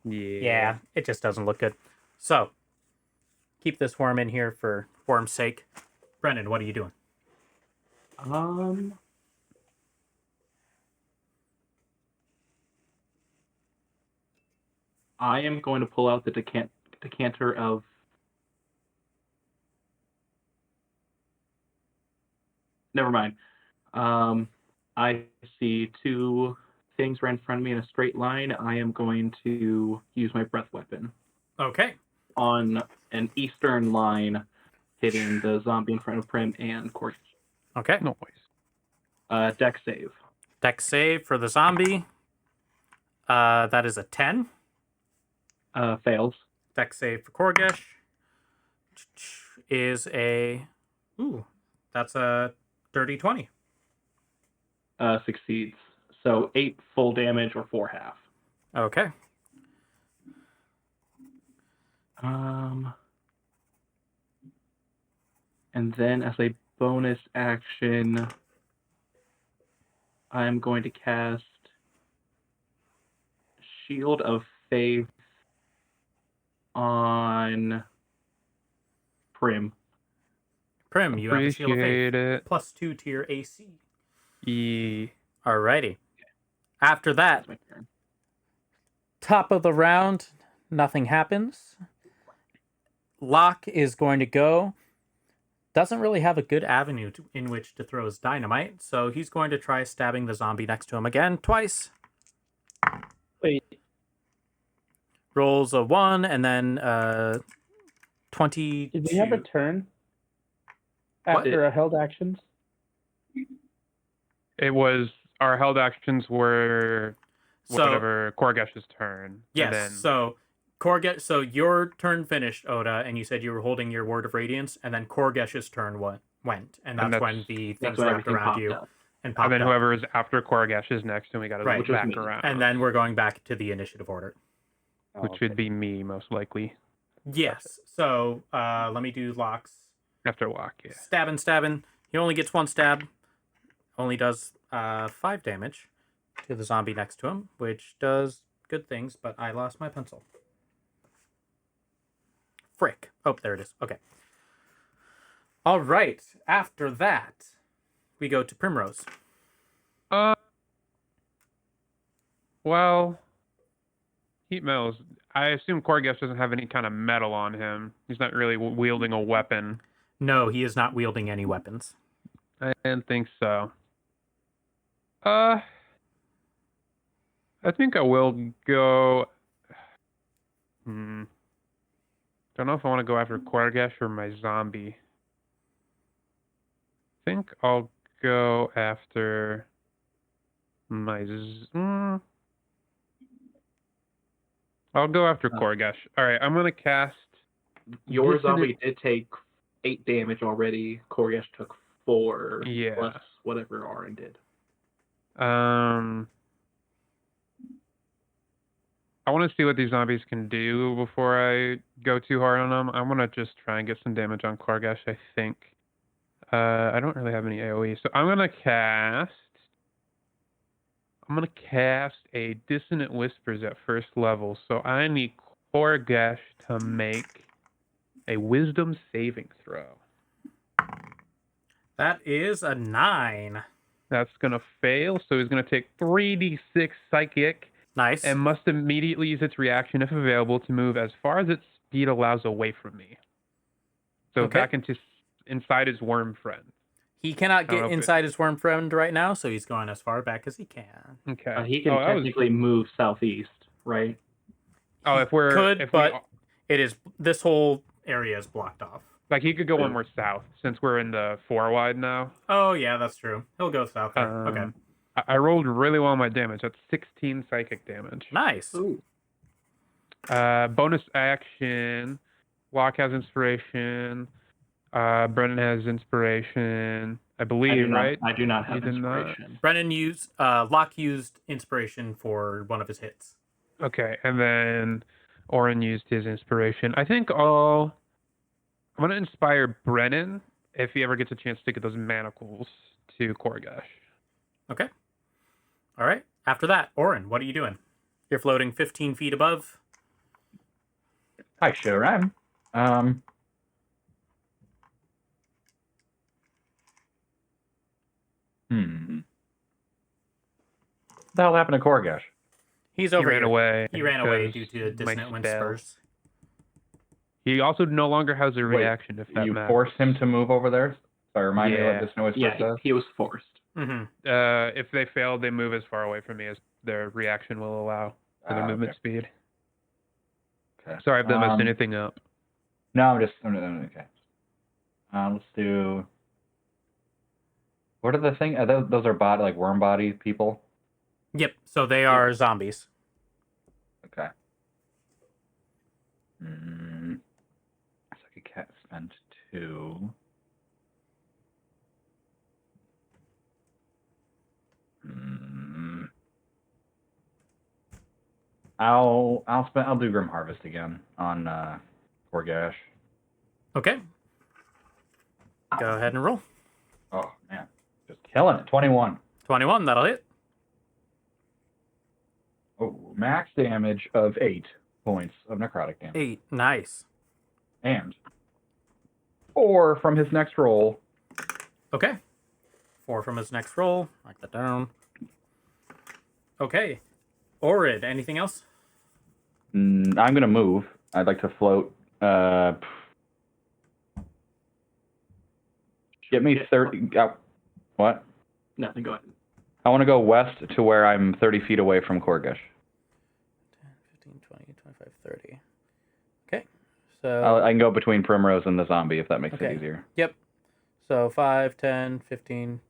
Yeah, it just doesn't look good. So, keep this worm in here for worm's sake. Brennan, what are you doing? I am going to pull out the decanter of. Never mind. I see 2 things right in front of me in a straight line. I am going to use my breath weapon Okay. on an eastern line, hitting the zombie in front of Prim and Cork. Okay. Noise. Dex save. Dex save for the zombie. That is a 10. Fails. Dex save for Korgesh is a... Ooh, that's a dirty 20. Succeeds. So 8 full damage or 4 half. Okay. And then as a bonus action, I'm going to cast Shield of Faith on Prim. Prim, you have a shield of faith. Appreciate it. +2 to your AC. Yeah. Alrighty. After that, That's my turn. top of the round, nothing happens. Locke is going to go. Doesn't really have a good avenue in which to throw his dynamite, so he's going to try stabbing the zombie next to him again, twice. Wait, Rolls a 1 and then 22. did we have a turn after our held actions? It was our held actions were So, whatever Korgesh's turn. yes, And then, so Korgesh, so your turn finished, Oda, and you said you were holding your Word of Radiance, and then Korgesh's turn went, and that's when the That's things when wrapped everything around popped you up. and popped and then up. whoever is after Korgesh is next, and we got to Right. look Which was back me. around. And then we're going back to the initiative order. which would be me, most likely. Yes. So let me do Locke's After walk, yeah. stabbing. He only gets 1 stab. Only does 5 damage to the zombie next to him, which does good things, but I lost my pencil. Frick. Oh, there it is. Okay. All right. After that, we go to Primrose. Well, heat metals. I assume Korgesh doesn't have any kind of metal on him. He's not really wielding a weapon. No, he is not wielding any weapons. I didn't think so. I think I will go. Don't know if I want to go after Korgesh or my zombie. I think I'll go after my. I'll go after Korgesh. All right, I'm gonna cast. Your Dissonant- zombie did take 8 damage already. Korgesh took 4 Yeah. plus whatever Auran did. I want to see what these zombies can do before I go too hard on them. I want to just try and get some damage on Korgash, I think. I don't really have any AoE, so I'm gonna cast a Dissonant Whispers at first level. So I need Korgash to make a Wisdom saving throw. That is a 9. That's gonna fail, so he's gonna take 3d6 psychic. Nice. And must immediately use its reaction, if available, to move as far as its speed allows away from me. So Okay. back inside his worm friend. He cannot don't know get if inside his worm friend right now, so he's going as far back as he can. Okay. He can that was- technically move southeast, right? Oh, if we're Could, but it is this whole area is blocked off. like he could go one more south since we're in the 4 wide now. Oh yeah, that's true. He'll go south there. Okay. I rolled really well on my damage. That's 16 psychic damage. Nice. Ooh. Bonus action. Locke has inspiration. Brenin has inspiration. I believe, right? I do not have You did not? inspiration. Brennan used Locke used inspiration for one of his hits. Okay, and then Auran used his inspiration. I think I'm gonna inspire Brenin if he ever gets a chance to get those manacles to Korgash. Okay. All right. After that, Auran, what are you doing? You're floating 15 feet above. I sure am. What the hell happened to Korgash? He's He over ran here. away. He ran away due because to my dissonant spell. whispers. He also no longer has a Wait, reaction if that You matters. forced him to move over there? Sorry, remind me Yeah. what this noise Yeah, does? he was forced. Mm-hmm. If they fail, they move as far away from me as their reaction will allow for their movement speed. Okay. Sorry if that messed anything up. No, I'm okay. Let's do. What are the thing? Those are body like worm body people. Yep. So they are zombies. Okay. So I could spend 2. I'll do Grim Harvest again on Korgash. Okay. Go ahead and roll. Oh man, just killing it. 21. 21. That'll hit. Oh, max damage of 8 points of necrotic damage. 8. Nice. And 4 from his next roll. Okay. 4 from his next roll. Mark that down. Okay. Orid, anything else? I'm gonna move. I'd like to float. Get me 30. What? Nothing, go ahead. I want to go west to where I'm 30 feet away from Korgash. 10, 15, 20, 25, 30. Okay. So. I can go between Primrose and the zombie if that makes Okay. it easier. Yep. So 5, 10, 15.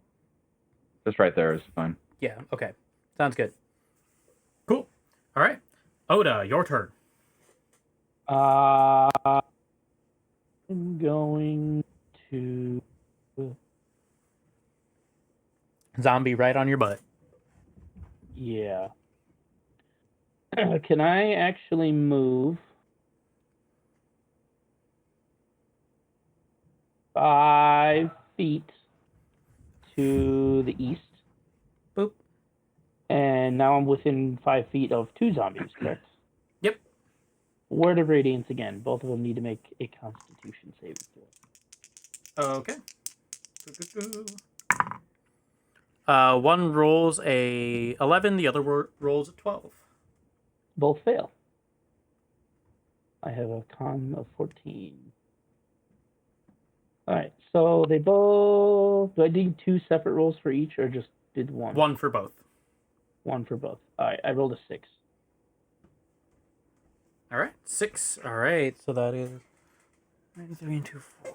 Just right there is fine. Yeah. Okay. Sounds good. Cool. All right. Oda, your turn. I'm going to. Zombie right on your butt. Yeah. Can I actually move 5 feet to the east? Boop. And now I'm within 5 feet of 2 zombies, correct? Yep. Word of Radiance again. Both of them need to make a Constitution saving throw. Okay. One rolls a 11, the other rolls a 12. Both fail. I have a con of 14. Alright, so they both... Do I do 2 separate rolls for each, or just did one? One for both. One for both. Alright, I rolled a 6. All right. 6. All right. So that is 93 and 2, 4.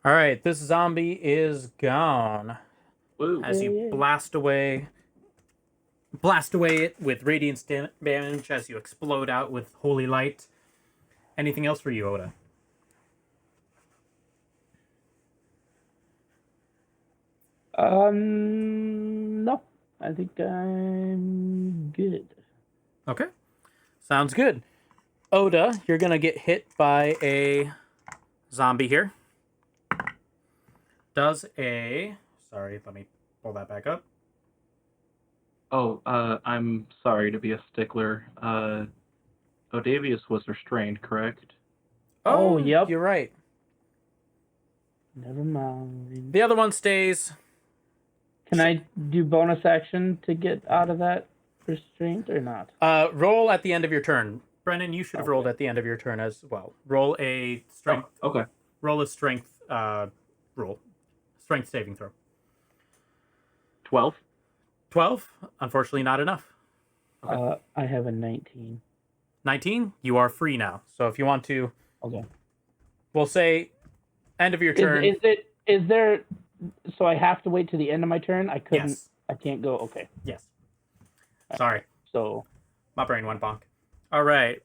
All right. This zombie is gone. Woo. As you Yeah. blast away it with radiance damage as you explode out with holy light. Anything else for you, Oda? No. I think I'm good. Okay. Sounds good. Oda, you're going to get hit by a zombie here. Sorry, let me pull that back up. Oh, I'm sorry to be a stickler. Odavius was restrained, correct? Oh, yep. You're right. Never mind. The other one stays. Can I do bonus action to get out of that restraint or not? Roll at the end of your turn. Brennan, you should have rolled at the end of your turn as well. Roll a strength. Oh, okay. Roll a strength. Strength saving throw. 12. 12. Unfortunately, not enough. I have a 19. 19. You are free now. So if you want to, Okay. we'll say end of your turn. Is there? So I have to wait to the end of my turn. I couldn't. Yes. I can't go. Okay. Yes. Sorry, So my brain went bonk. All right,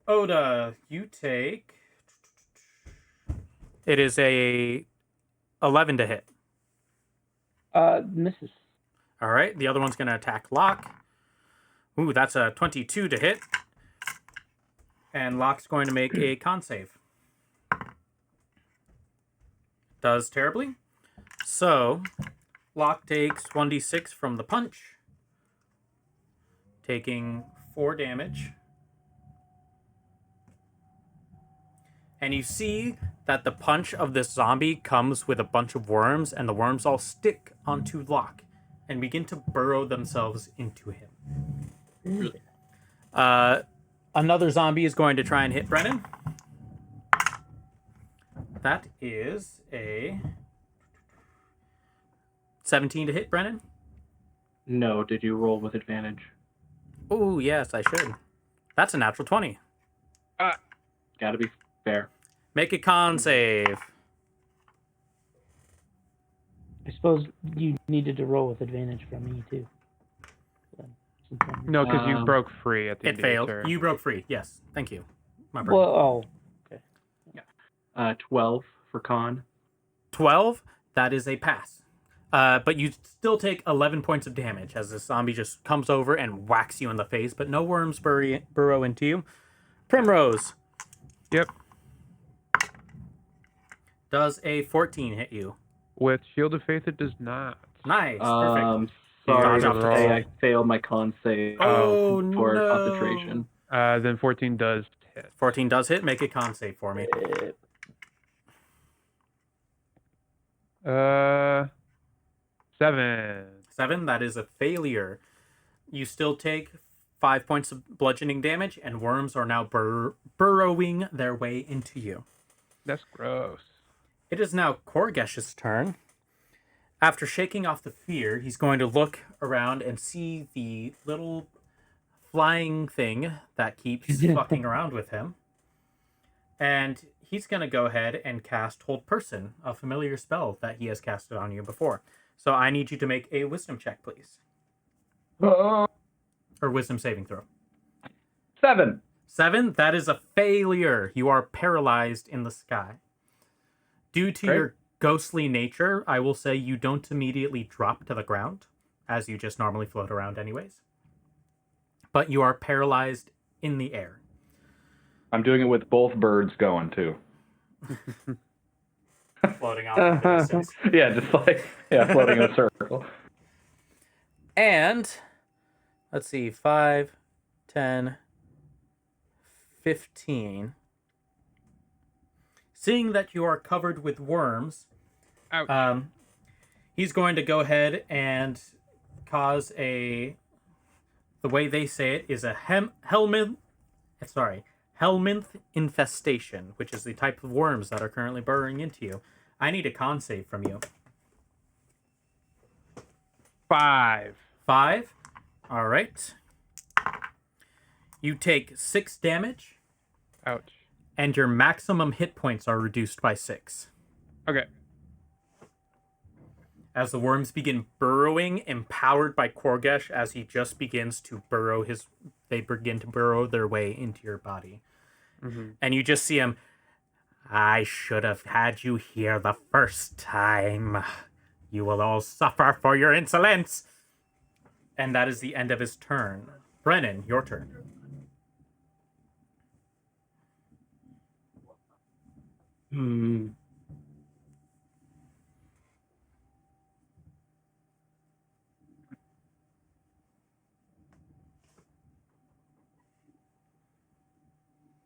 Oda, you take. It is a 11 to hit. misses. All right, the other one's going to attack Locke. Ooh, that's a 22 to hit. And Locke's going to make a con save. Does terribly. So, Locke takes 1d6 from the punch, taking 4 damage. And you see that the punch of this zombie comes with a bunch of worms, and the worms all stick onto Locke and begin to burrow themselves into him. Another zombie is going to try and hit Brenin. That is a 17 to hit, Brenin. No, did you roll with advantage? Oh, yes, I should. That's a natural 20. Gotta be fair. Make a con save. I suppose you needed to roll with advantage for me too. No, because you Um, broke free at the It end of your failed. turn. You broke free. Yes, thank you. My brain. Well, okay. 12 for con. 12, that is a pass. But you still take 11 points of damage as this zombie just comes over and whacks you in the face, but no worms burrow into you. Primrose. Yep. Does a 14 hit you? With Shield of Faith, it does not. Nice. Perfect. Sorry dodge to off say the I failed my con save Oh, for no. concentration. Then 14 does hit. 14 does hit. Make a con save for me. 7. 7, that is a failure. You still take 5 points of bludgeoning damage, and worms are now burrowing their way into you. That's gross. It is now Korgesh's turn. After shaking off the fear, he's going to look around and see the little flying thing that keeps fucking around with him. And he's going to go ahead and cast Hold Person, a familiar spell that he has casted on you before. So I need you to make a wisdom check, please. Or wisdom saving throw. 7. 7, that is a failure. You are paralyzed in the sky. Due to your ghostly nature, I will say you don't immediately drop to the ground, as you just normally float around anyways. But you are paralyzed in the air. I'm doing it with both birds going too. Floating off in the distance. Yeah, just like floating in a circle. And, let's see, 5, 10, 15. Seeing that you are covered with worms, Ouch. he's going to go ahead and cause the way they say it is a helminth infestation, which is the type of worms that are currently burrowing into you. I need a con save from you. 5. 5. All right. You take 6 damage, Ouch. and your maximum hit points are reduced by 6. Okay. As the worms begin burrowing, empowered by Korgesh, as he just begins to they begin to burrow their way into your body. Mm-hmm. And you just see him, I should have had you here the first time. You will all suffer for your insolence. And that is the end of his turn. Brenin, your turn.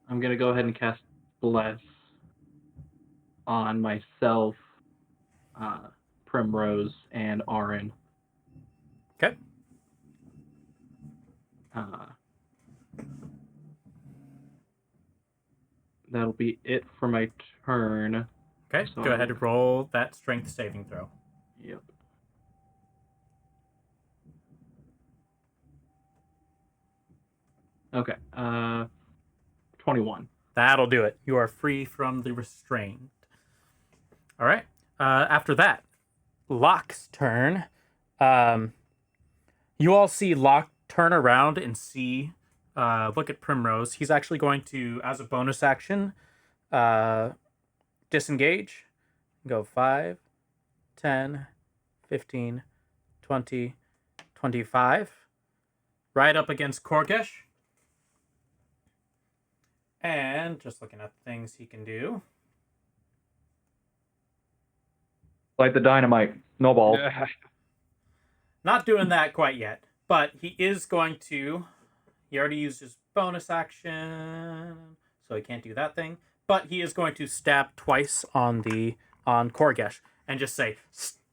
I'm gonna go ahead and cast Bless on myself, Primrose, and Auran. Okay. That'll be it for my turn. Okay, So go ahead and roll that strength saving throw. Yep. Okay. 21. That'll do it. You are free from the restraint. All right. After that, Locke's turn. You all see Locke turn around and see, look at Primrose. He's actually going to, as a bonus action, disengage. Go 5, 10, 15, 20, 25. Right up against Korgesh. And just looking at the things he can do. Light the dynamite. Snowball. Not doing that quite yet. But he is going to... He already used his bonus action, so he can't do that thing. But he is going to stab twice on Korgesh and just say,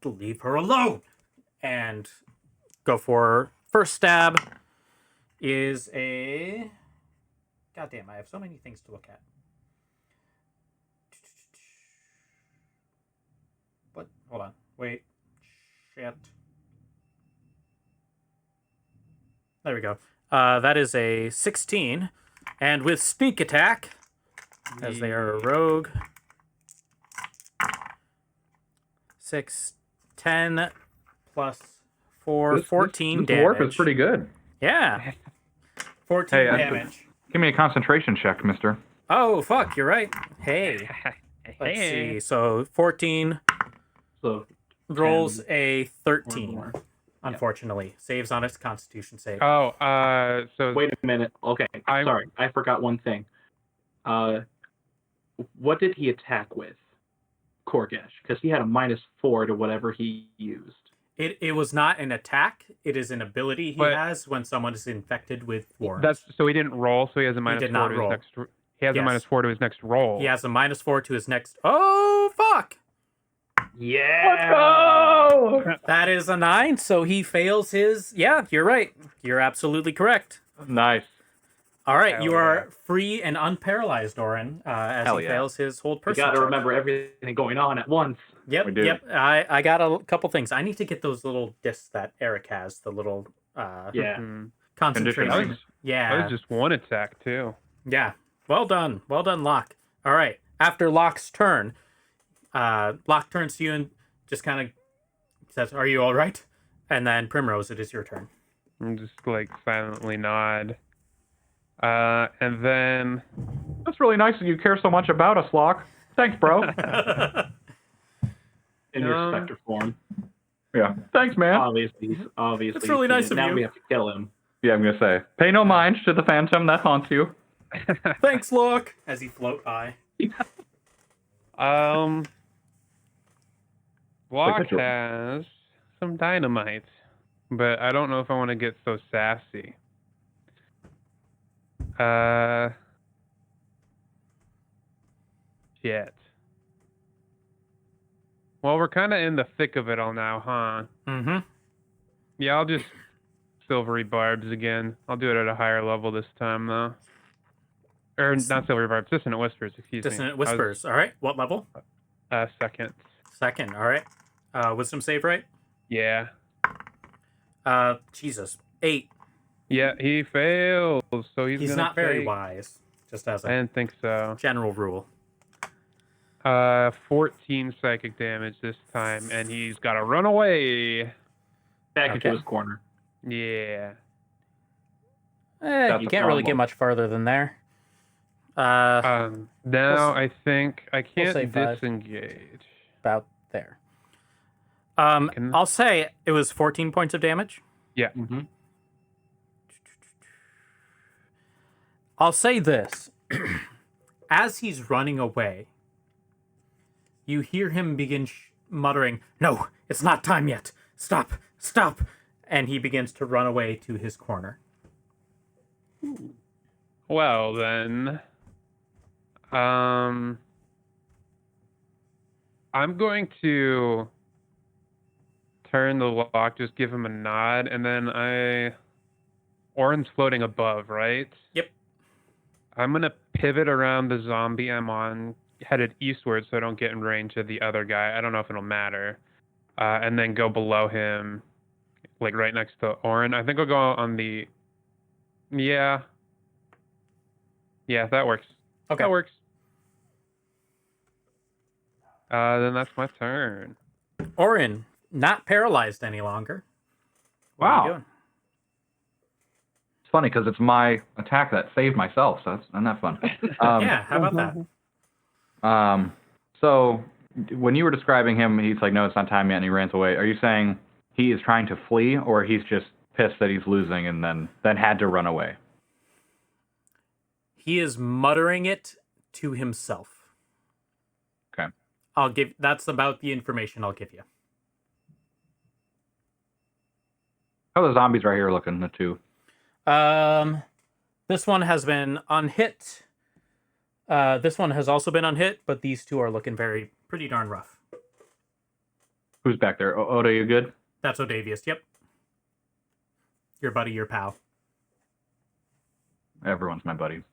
leave her alone! And go for first stab is a... God damn, I have so many things to look at. What? Hold on. Wait. Shit. There we go. That is a 16. And with sneak attack, as they are a rogue, 6, 10, plus 4, 14 this damage. warp is pretty good. Yeah. 14 damage. Give me a concentration check, mister. Oh, fuck, you're right. Hey. Let's see. So 14 So rolls 10 a or 13, more. unfortunately. Saves on its constitution save. So Wait a minute. Okay, sorry. I forgot one thing. What did he attack with? Korgesh, because he had a -4 to whatever he used. It was not an attack. It is an ability he has when someone is infected with worms. so he didn't roll, so he has a -4 did not to roll. his next. He has a Yes. -4 to his next roll. He has a -4 to his next... Oh, fuck! Yeah. Let's go! That is a 9, so he fails his... Yeah, you're right. You're absolutely correct. Nice. All right, Hell you are free and unparalyzed, Auran, as Hell he yeah. fails his hold You person got to check. remember everything going on at once. Yep, We do. yep. I got a couple things. I need to get those little discs that Eric has, the little Yeah. concentration. That was Yeah, just one attack too. yeah. Well done, Locke. All right. After Locke's turn, Locke turns to you and just kind of says, "Are you all right?" And then Primrose, it is your turn. I'm just like silently nod. And then That's really nice that you care so much about us, Locke. Thanks, bro. In your specter form. Yeah. Thanks, man. Obviously. It's really nice of now you. we have to kill him. Yeah, I'm gonna say. Pay no mind to the phantom that haunts you. Thanks, Locke. As he float by. Locke Like has some dynamite, but I don't know if I want to get so sassy. Shit. Well, we're kind of in the thick of it all now, huh? Mm-hmm. Yeah, I'll just silvery barbs again. I'll do it at a higher level this time, though. Or not silvery barbs, dissonant whispers. Excuse me. Dissonant whispers. All right. What level? Second. Second. All right. Wisdom save, right? Yeah. Jesus. 8. Yeah, he fails, so he's He's gonna not very take- wise. Just as I a didn't think so. general rule. 14 psychic damage this time, and he's got to run away. Back Okay. into his corner. Yeah. You can't really get much farther than there. Now we'll I think I can't say 5. disengage. About there. I'll say it was 14 points of damage. Yeah. Mm-hmm. I'll say this. As he's running away, you hear him begin muttering, "No, it's not time yet. Stop, stop." And he begins to run away to his corner. Well, then, I'm going to turn the lock, just give him a nod, and then Auran's floating above, right? Yep. I'm going to pivot around the zombie I'm on, headed eastward so I don't get in range of the other guy. I don't know if it'll matter. And then go below him, like right next to Auran. I think I'll go on the... Yeah. Yeah, that works. Okay. That works. Then that's my turn. Auran, not paralyzed any longer. What are you doing? It's funny because it's my attack that saved myself, so that's not fun. Yeah, how about that? So when you were describing him, he's like, "No, it's not time yet," and he ran away. Are you saying he is trying to flee, or he's just pissed that he's losing and then had to run away? He is muttering it to himself. Okay. That's about the information I'll give you. How are the zombies right here looking, the two? This one has been unhit. This one has also been unhit, but these two are looking pretty darn rough. Who's back there? Oda, you good? That's Odavius, yep. Your buddy, your pal. Everyone's my buddy.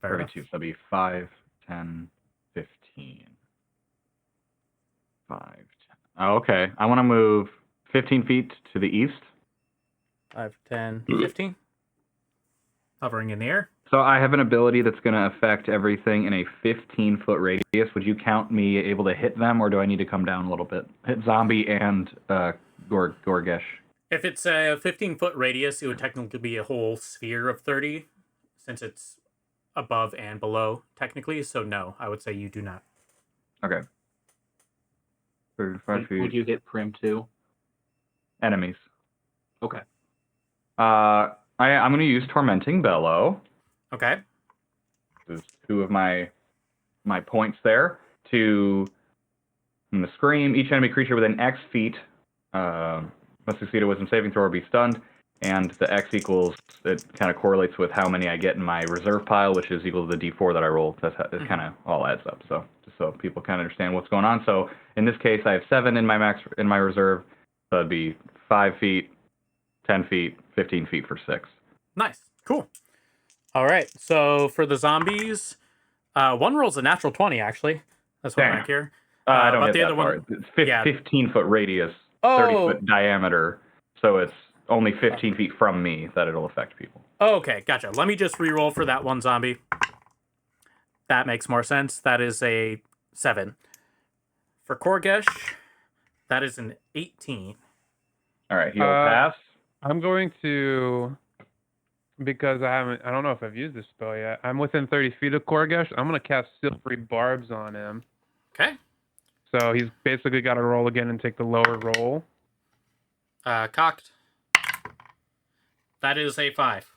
Fair enough. 32. So that'd be 5, 10, 15. 5, 10. Oh, okay. I want to move 15 feet to the east. 5, 10, 15. Hovering in the air. So I have an ability that's going to affect everything in a 15-foot radius. Would you count me able to hit them, or do I need to come down a little bit? Hit zombie and Gorgesh. If it's a 15-foot radius, it would technically be a whole sphere of 30, since it's above and below, technically. So no, I would say you do not. Okay. 35 feet. Would you hit Prim too? Enemies. Okay. I'm going to use Tormenting Bellow. Okay. There's 2 of my points there to scream. Each enemy creature within X feet must succeed a Wisdom saving throw or be stunned, and the X equals, it kind of correlates with how many I get in my reserve pile, which is equal to the D4 that I roll. That's how it kind of all adds up. So just so people kind of understand what's going on. So in this case, I have 7 in my reserve. So it'd be 5 feet, 10 feet, 15 feet for 6. Nice. Cool. All right. So for the zombies, one rolls a natural 20, actually. That's one back here. I don't but get the that other far. one, It's yeah. 15-foot radius, Oh. 30-foot diameter. So it's only 15 feet from me that it'll affect people. Okay, gotcha. Let me just re-roll for that one zombie. That makes more sense. That is a 7. For Gorgesh, that is an 18. All right, he'll pass. I'm going to, because I don't know if I've used this spell yet. I'm within 30 feet of Gorgesh. I'm going to cast Silvery Barbs on him. Okay. So he's basically got to roll again and take the lower roll. Cocked. That is a 5.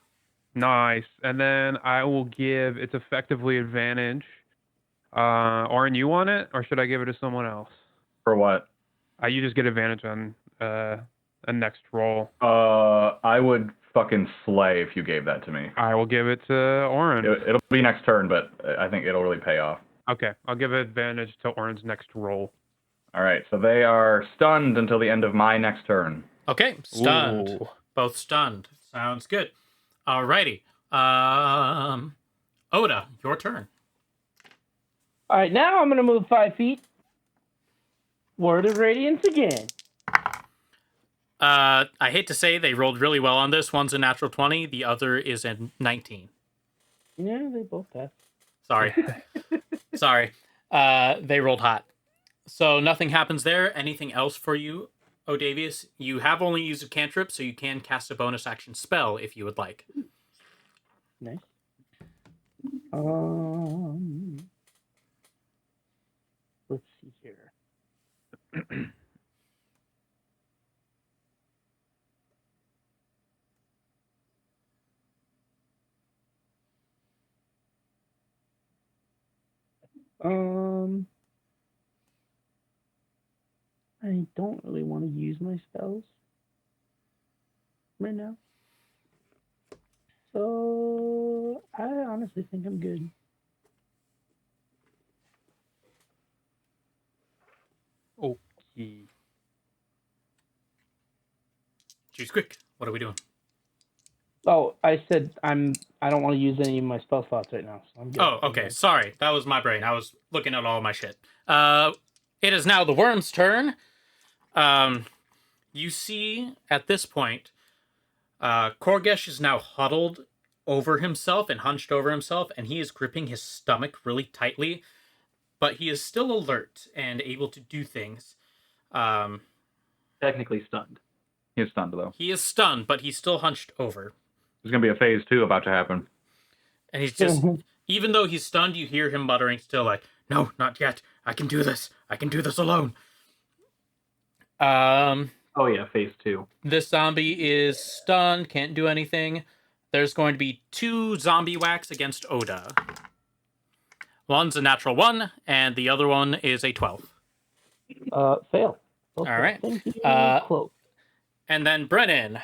Nice. And then I will give, it's effectively advantage. Auran, you want it, or should I give it to someone else? For what? You just get advantage on a next roll. I would fucking slay if you gave that to me. I will give it to Auran. It'll be next turn, but I think it'll really pay off. Okay, I'll give advantage to Auran's next roll. All right, so they are stunned until the end of my next turn. Okay, stunned. Ooh. Both stunned. Sounds good. Alrighty. Oda, your turn. All right, now I'm going to move 5 feet. Word of Radiance again. I hate to say they rolled really well on this. One's a natural 20. The other is a 19. Yeah, they both passed. Sorry. Sorry. They rolled hot. So nothing happens there. Anything else for you, Odavius? You have only used a cantrip, so you can cast a bonus action spell if you would like. Nice. Let's see here. I don't really want to use my spells right now. So I honestly think I'm good. Okay. Choose quick. What are we doing? Oh, I said I don't want to use any of my spell slots right now, so I'm good. Oh, okay. Sorry. That was my brain. I was looking at all my shit. It is now the worm's turn. You see at this point, Korgesh is now huddled over himself and hunched over himself, and he is gripping his stomach really tightly, but he is still alert and able to do things. Technically stunned. He's stunned though. He is stunned, but he's still hunched over. There's gonna be a phase 2 about to happen. And he's just, even though he's stunned, you hear him muttering still like, no, not yet. I can do this. I can do this alone. Oh yeah, phase 2. This zombie is stunned, can't do anything. There's going to be 2 zombie whacks against Oda. One's a natural 1, and the other one is a 12. Fail. All right. Thank you. Cloak. And then Brenin,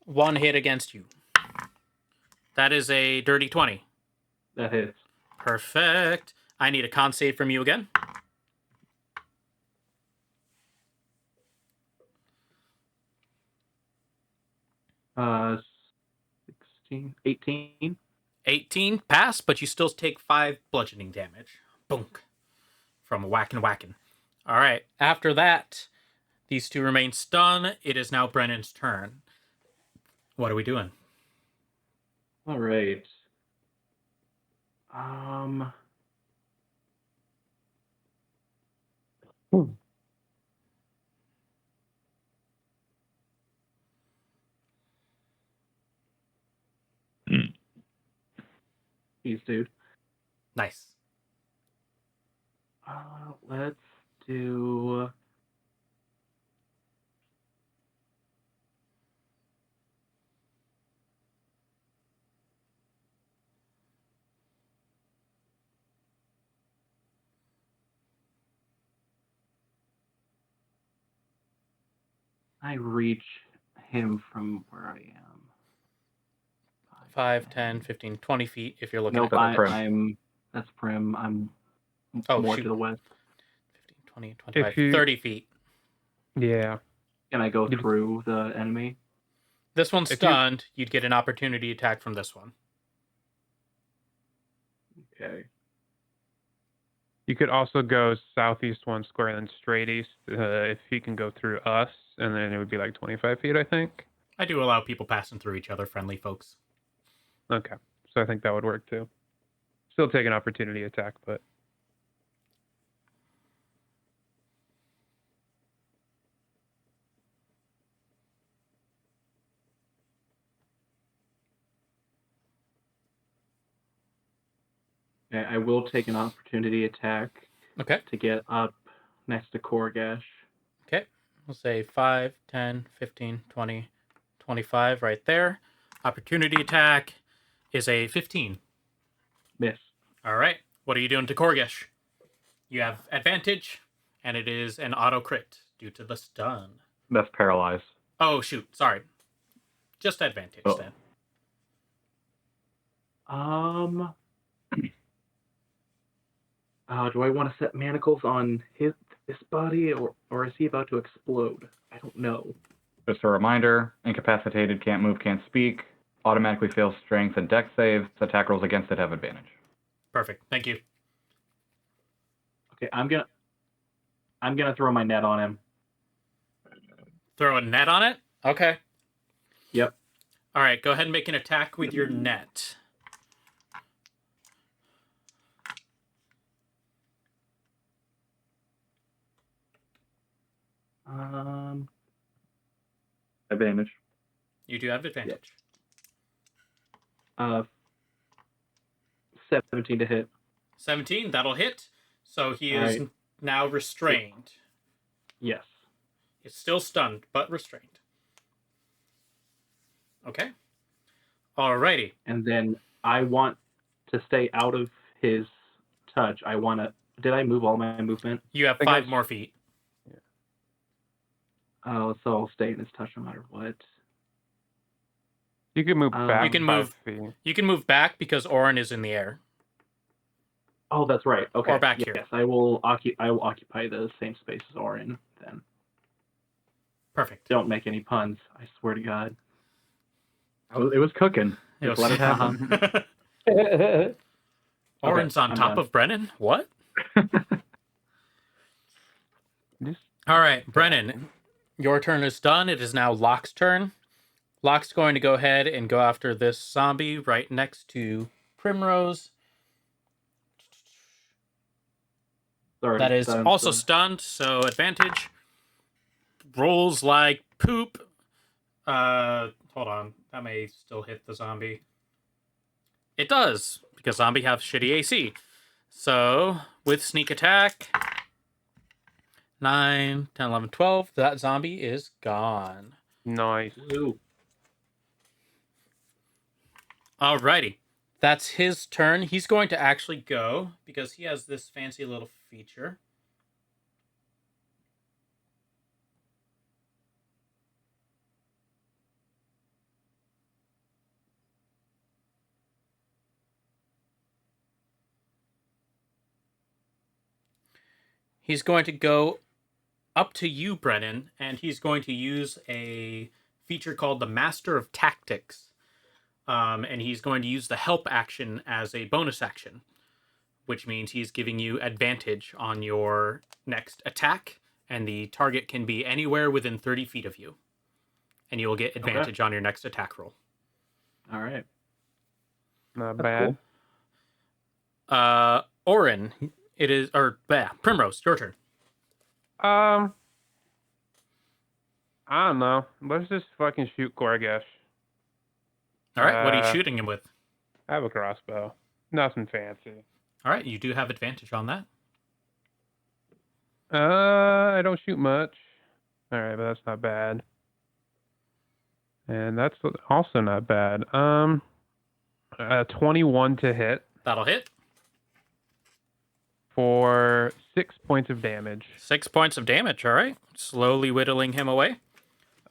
1 hit against you. That is a dirty 20. That hits. Perfect. I need a con save from you again. Uh, 16, 18. 18, pass, but you still take 5 bludgeoning damage. Boonk. From whacking. All right. After that, these 2 remain stunned. It is now Brennan's turn. What are we doing? All right. Jeez, dude. Nice. Let's do. I reach him from where I am. 5, 10, 15, 20 feet if you're looking Nope, at Prim. I'm. That's Prim. I'm more to the west. 15, 20, 25, 30 feet. Yeah. Can I go through the enemy? This one's stunned. You'd get an opportunity attack from this one. Okay. You could also go southeast 1 square and then straight east if he can go through us, and then it would be like 25 feet, I think. I do allow people passing through each other, friendly folks. Okay. So I think that would work too. Still take an opportunity attack, but... Okay, I will take an opportunity attack Okay. to get up next to Korgash. Okay. We'll say 5, 10, 15, 20, 25 right there. Opportunity attack is a 15. Miss. All right. What are you doing to Korgesh? You have advantage, and it is an auto crit due to the stun. That's paralyzed. Oh, shoot. Sorry. Just advantage then. Do I want to set manacles on this body, or is he about to explode? I don't know. Just a reminder, incapacitated, can't move, can't speak, automatically fails strength and dex saves. Attack rolls against it have advantage. Perfect. Thank you. Okay, I'm gonna throw my net on him. Throw a net on it? Okay. Yep. All right, go ahead and make an attack with your net. Advantage. You do have advantage. 17 to hit. 17, that'll hit. So he is now restrained. Yes. He's still stunned, but restrained. Okay. Alrighty. And then I want to stay out of his touch, I want to. Did I move all my movement? You have think 5 more feet. Oh, so I'll stay in his touch no matter what. You can move back. You can 5 move- feet. You can move back because Auran is in the air. Oh, that's right. Okay. Or back here. Yes, I will occupy the same space as Auran then. Perfect. Don't make any puns. I swear to God. It was cooking. It Just was- let it happen. Auran's on I'm top done. of Brenin? What? Just All right, Brenin, your turn is done. It is now Locke's turn. Locke's going to go ahead and go after this zombie right next to Primrose. Sorry, That is also stunned, so advantage. Rolls like poop. Hold on. That may still hit the zombie. It does, because zombie have shitty AC. So, with sneak attack, 9, 10, 11, 12, that zombie is gone. nice. Ooh. Alrighty. That's his turn. He's going to actually go, because he has this fancy little feature. He's going to go up to you, Brenin, and he's going to use a feature called the Master of Tactics. And he's going to use the help action as a bonus action, which means he's giving you advantage on your next attack, and the target can be anywhere within 30 feet of you. And you will get advantage on your next attack roll. All right. Not That's bad. cool. Auran, it is, or Primrose, your turn. I don't know. Let's just fucking shoot Gorgash. All right, what are you Uh, shooting him with? I have a crossbow. Nothing fancy. All right, you do have advantage on that. I don't shoot much. All right, but that's not bad. And that's also not bad. 21 to hit That'll hit. for 6 points of damage. 6 points of damage, all right. Slowly whittling him away.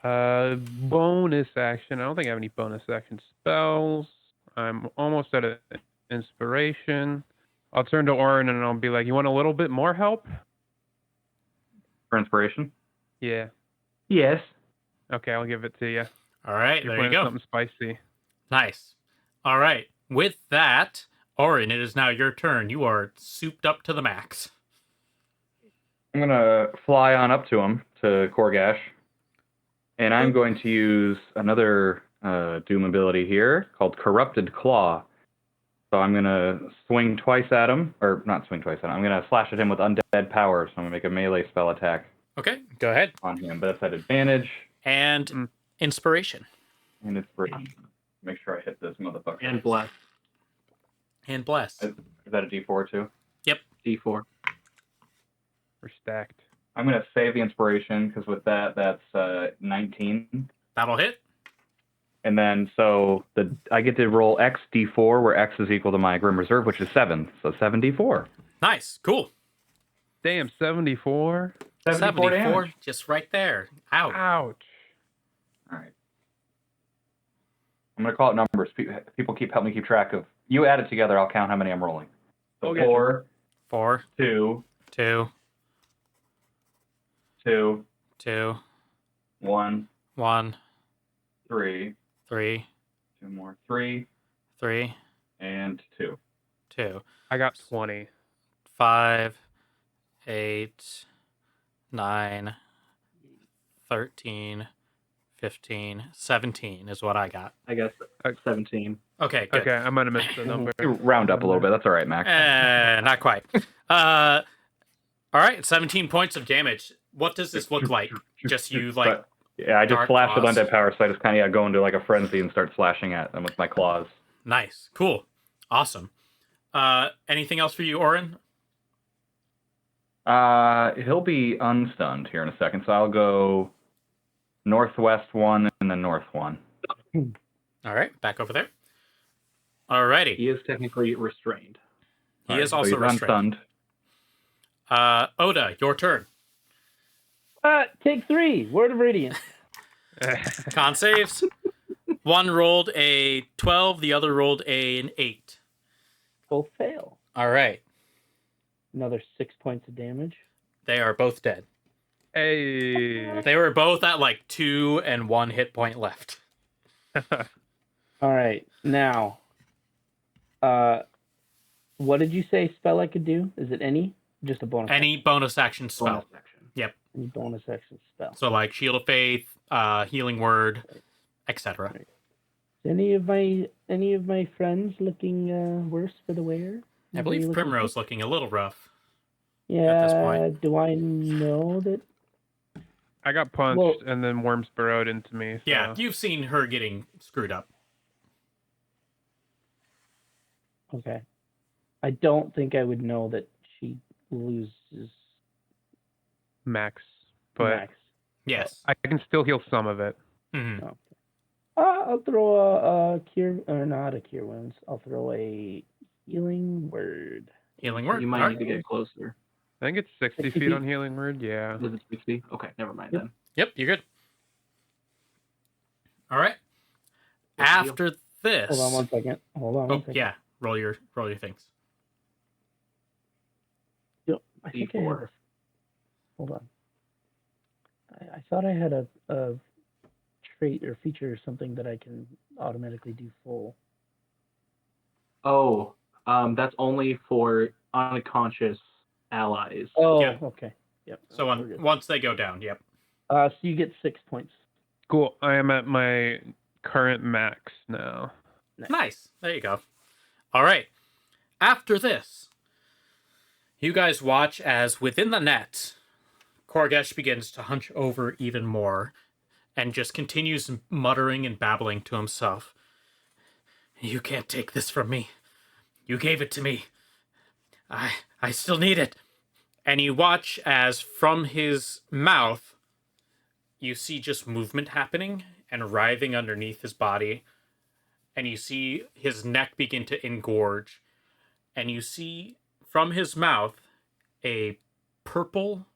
Bonus action. I don't think I have any bonus action spells. I'm almost out of inspiration. I'll turn to Auran and I'll be like, "You want a little bit more help?" For inspiration. Yeah. Yes. Okay, I'll give it to you. All right, You're there you playing go. something spicy. Nice. All right, with that, Auran, it is now your turn. You are souped up to the max. I'm gonna fly on up to him, to Korgash, and I'm going to use another Doom ability here called Corrupted Claw. So I'm gonna swing twice at him, or not swing twice at him. I'm gonna slash at him with undead power. So I'm gonna make a melee spell attack Okay, go ahead. on him, but it's at advantage And inspiration. and inspiration. Make sure I hit this motherfucker. And bless. And bless. Is that a D4 too? D4. We're stacked. I'm gonna save the inspiration because with that, that's 19. That'll hit. And then so I get to roll X D4, where X is equal to my Grim Reserve, which is 7. So 7D4. Nice, cool. Damn, 74. 74 damage. just right there. Ow. Ouch. All right. I'm gonna call it numbers. People help me keep track of. You add it together. I'll count how many I'm rolling. So Okay. 4, 4, 2, 2, 2, 2, 1, 1, 3, 3, 2 more, 3, 3, and 2. 2, I got 20. 5, 8, 9, 13, 15, 17 is what I got. I guess 17. Okay, good. Okay, I might have missed the number. You round up a little bit. That's all right, Max. Not quite. All right, 17 points of damage. What does this look like? Just you, like, But, yeah, I just dark slash with claws? undead power, so I just kind of go into like a frenzy and start slashing at them with my claws. nice. Cool. Awesome. Anything else for you, Auran? He'll be unstunned here in a second, so I'll go northwest 1 and then north 1. All right, back over there. Alrighty. He is technically restrained. He All right, is so also he's restrained. unstunned. Oda, your turn. Take 3. Word of Radiance. Con saves. One rolled a 12, the other rolled an 8. Both fail. All right. Another 6 points of damage. They are both dead. Hey. They were both at like 2 and 1 hit point left. All right. Now, what did you say spell I could do? Is it any? Just a bonus? Any bonus action spell. Bonus action. Any bonus action spell? So like Shield of Faith, Healing Word, etc. Right. Is any of my friends looking worse for the wear? I Anybody believe looking Primrose sick? looking a little rough. Yeah. this point. Do I know that? I got punched Well- and then worms burrowed into me. So. Yeah, you've seen her getting screwed up. Okay. I don't think I would know that she loses Max, but max. Yes. I can still heal some of it. Mhm. I'll throw a cure, or not a cure wounds. I'll throw a healing word. Healing Word. You might All need to get closer. I think it's 60 60 feet feet? on healing word. Yeah. Is it 60? Okay, never mind Yep. then. Yep, you're good. All right. What's the deal? After this. Hold on one second. Oh, yeah. Roll your things. Yep. I think I had D4. a, hold on. I thought I had a trait or feature or something that I can automatically do full. Oh, that's only for unconscious allies. Oh, Yeah. okay. Yep. So we're good. once they go down, yep. So you get 6 points. Cool. I am at my current max now. Nice. There you go. All right. After this, you guys watch as within the net, Korgesh begins to hunch over even more and just continues muttering and babbling to himself. You can't take this from me. You gave it to me. I still need it. And you watch as from his mouth, you see just movement happening and writhing underneath his body. And you see his neck begin to engorge. And you see from his mouth a purple,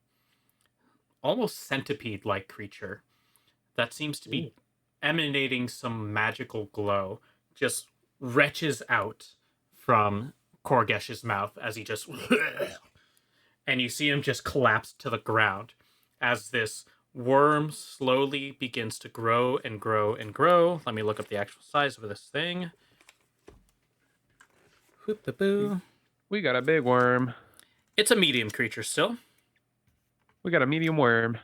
almost centipede-like creature that seems to be emanating some magical glow, just retches out from Korgesh's mouth as he just... and you see him just collapse to the ground as this worm slowly begins to grow and grow and grow. Let me look up the actual size of this thing. Whoop-de-boo. We got a big worm. It's a medium creature still. We got a medium worm.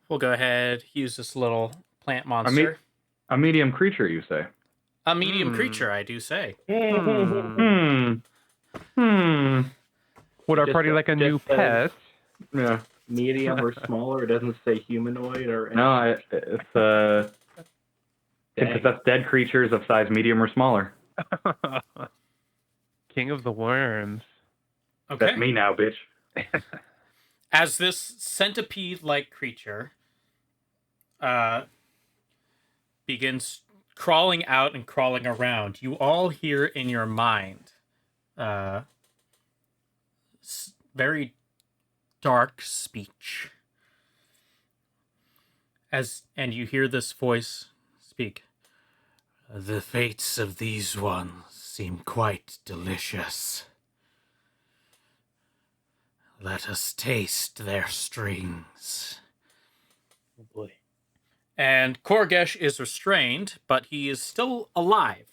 We'll go ahead, use this little plant monster. A medium creature, you say? A medium creature, I do say. Hmm. Would our Just- party like a new just said- pet? Yeah. Medium or smaller. It doesn't say humanoid or anything. No, it's Dang. that's dead creatures of size medium or smaller. King of the worms. Okay. That's me now, bitch. As this centipede-like creature begins crawling out and crawling around, you all hear in your mind very dark speech. And you hear this voice speak. The fates of these ones seem quite delicious. Let us taste their strings. Oh boy. And Korgesh is restrained, but he is still alive.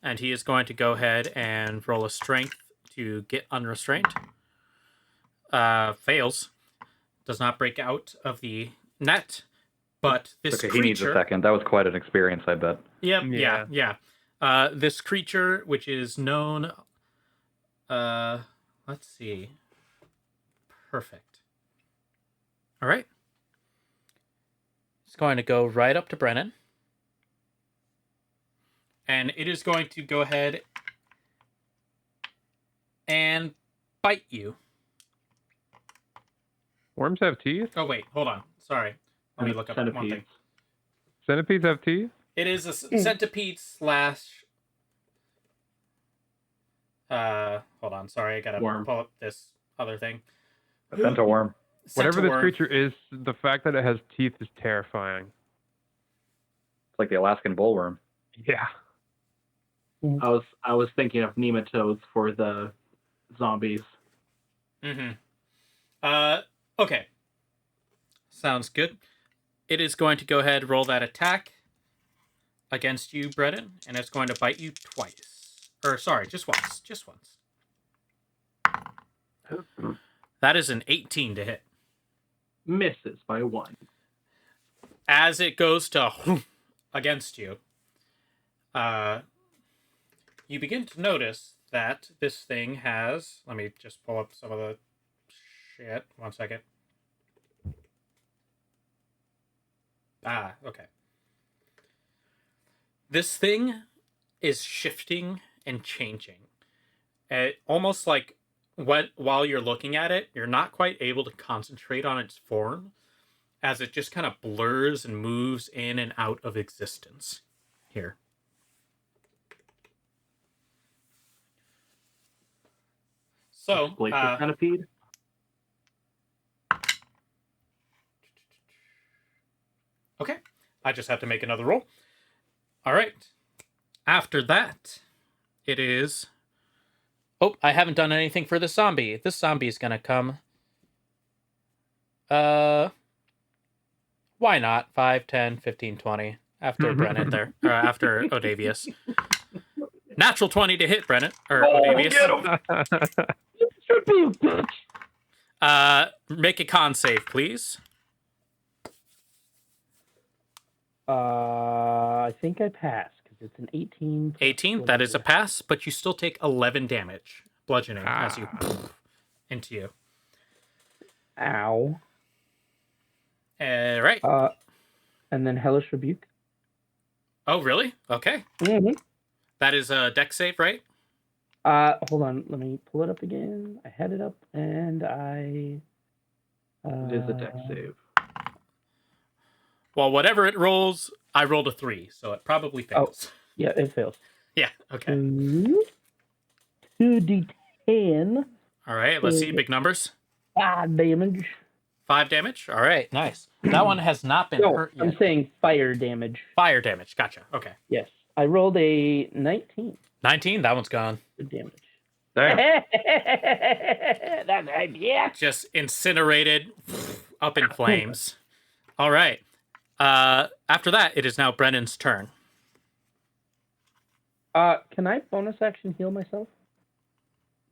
And he is going to go ahead and roll a strength to get unrestrained. Fails. Does not break out of the net. But this Okay, creature... he needs a second. That was quite an experience, I bet. Yep, Yeah. yeah. This creature, which is known... let's see... Perfect. All right. It's going to go right up to Brenin. And it is going to go ahead and bite you. Worms have teeth? Oh, wait. Hold on. Sorry. Let me look up one thing. Centipedes. Centipedes have teeth? It is a centipede slash Hold on. Sorry, I gotta Worm. pull up this other thing. A centaurworm. Whatever this Centaur. creature is, the fact that it has teeth is terrifying. It's like the Alaskan bullworm. Yeah. I was thinking of nematodes for the zombies. Mm-hmm. Okay. Sounds good. It is going to go ahead and roll that attack against you, Brenin, and it's going to bite you twice. Or, sorry, just once. Just once. That is an 18 to hit. Misses by 1. As it goes to against you, you begin to notice that this thing has... Let me just pull up some of the shit. 1 second. Okay. This thing is shifting and changing. Almost like while you're looking at it, you're not quite able to concentrate on its form, as it just kind of blurs and moves in and out of existence. Here. So, Glacier centipede. okay. I just have to make another roll. All right. After that, it is... Oh, I haven't done anything for this zombie. This zombie is going to come... Why not? 5, 10, 15, 20. After Brenin there. Or after Odavius. Natural 20 to hit, Brenin. Or Odavius. Should be a bitch. Make a con save, please. I think I passed because it's an 18. 18, that is a pass, but you still take 11 damage. Bludgeoning as you into you. Ow. Right. And then Hellish Rebuke. Oh, really? Okay. Mm-hmm. That is a dex save, right? Hold on. Let me pull it up again. I had it up, and I... It is a dex save. Well, whatever it rolls, I rolled a 3, so it probably fails. Yeah, it fails. Yeah, okay. 2d10. All right, let's see. Big numbers. Damage. 5 damage. All right, nice. That one has not been No, hurt yet. I'm saying fire damage. Fire damage. Gotcha. Okay. Yes. I rolled a 19. 19, that one's gone. Good damage. Damn. That's right, yeah. Just incinerated, up in flames. All right. After that, it is now Brennan's turn. Can I bonus action heal myself?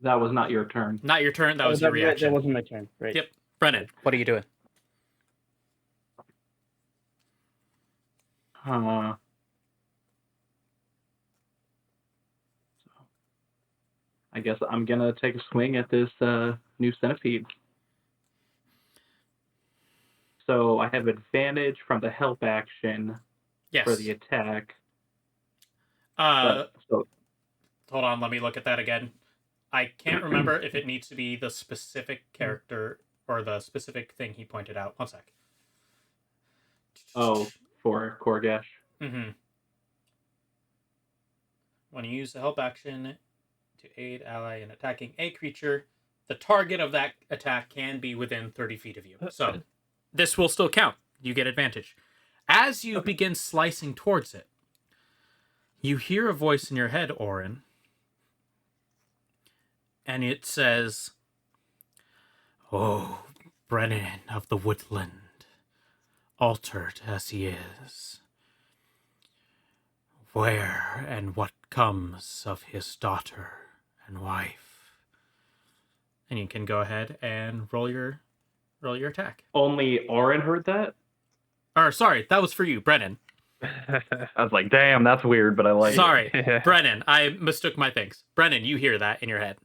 That was not your turn. Not your turn, that was your reaction. That wasn't my turn, right? Yep. Brenin, what are you doing? I guess I'm gonna take a swing at this new centipede. So I have advantage from the help action Yes. for the attack. So So hold on, let me look at that again. I can't remember if it needs to be the specific character or the specific thing he pointed out. 1 sec. for Korgash. Mm-hmm. When you use the help action to aid ally in attacking a creature, the target of that attack can be within 30 feet of you. So this will still count. You get advantage. As you begin slicing towards it, you hear a voice in your head, Auran, and it says, "Oh, Brenin of the woodland, altered as he is, where and what comes of his daughter and wife?" And you can go ahead and roll your attack. Only Auran heard that? Or sorry, that was for you, Brenin. I was like, damn, that's weird, but I like it. Sorry, Yeah. Brenin. I mistook my things. Brenin, you hear that in your head.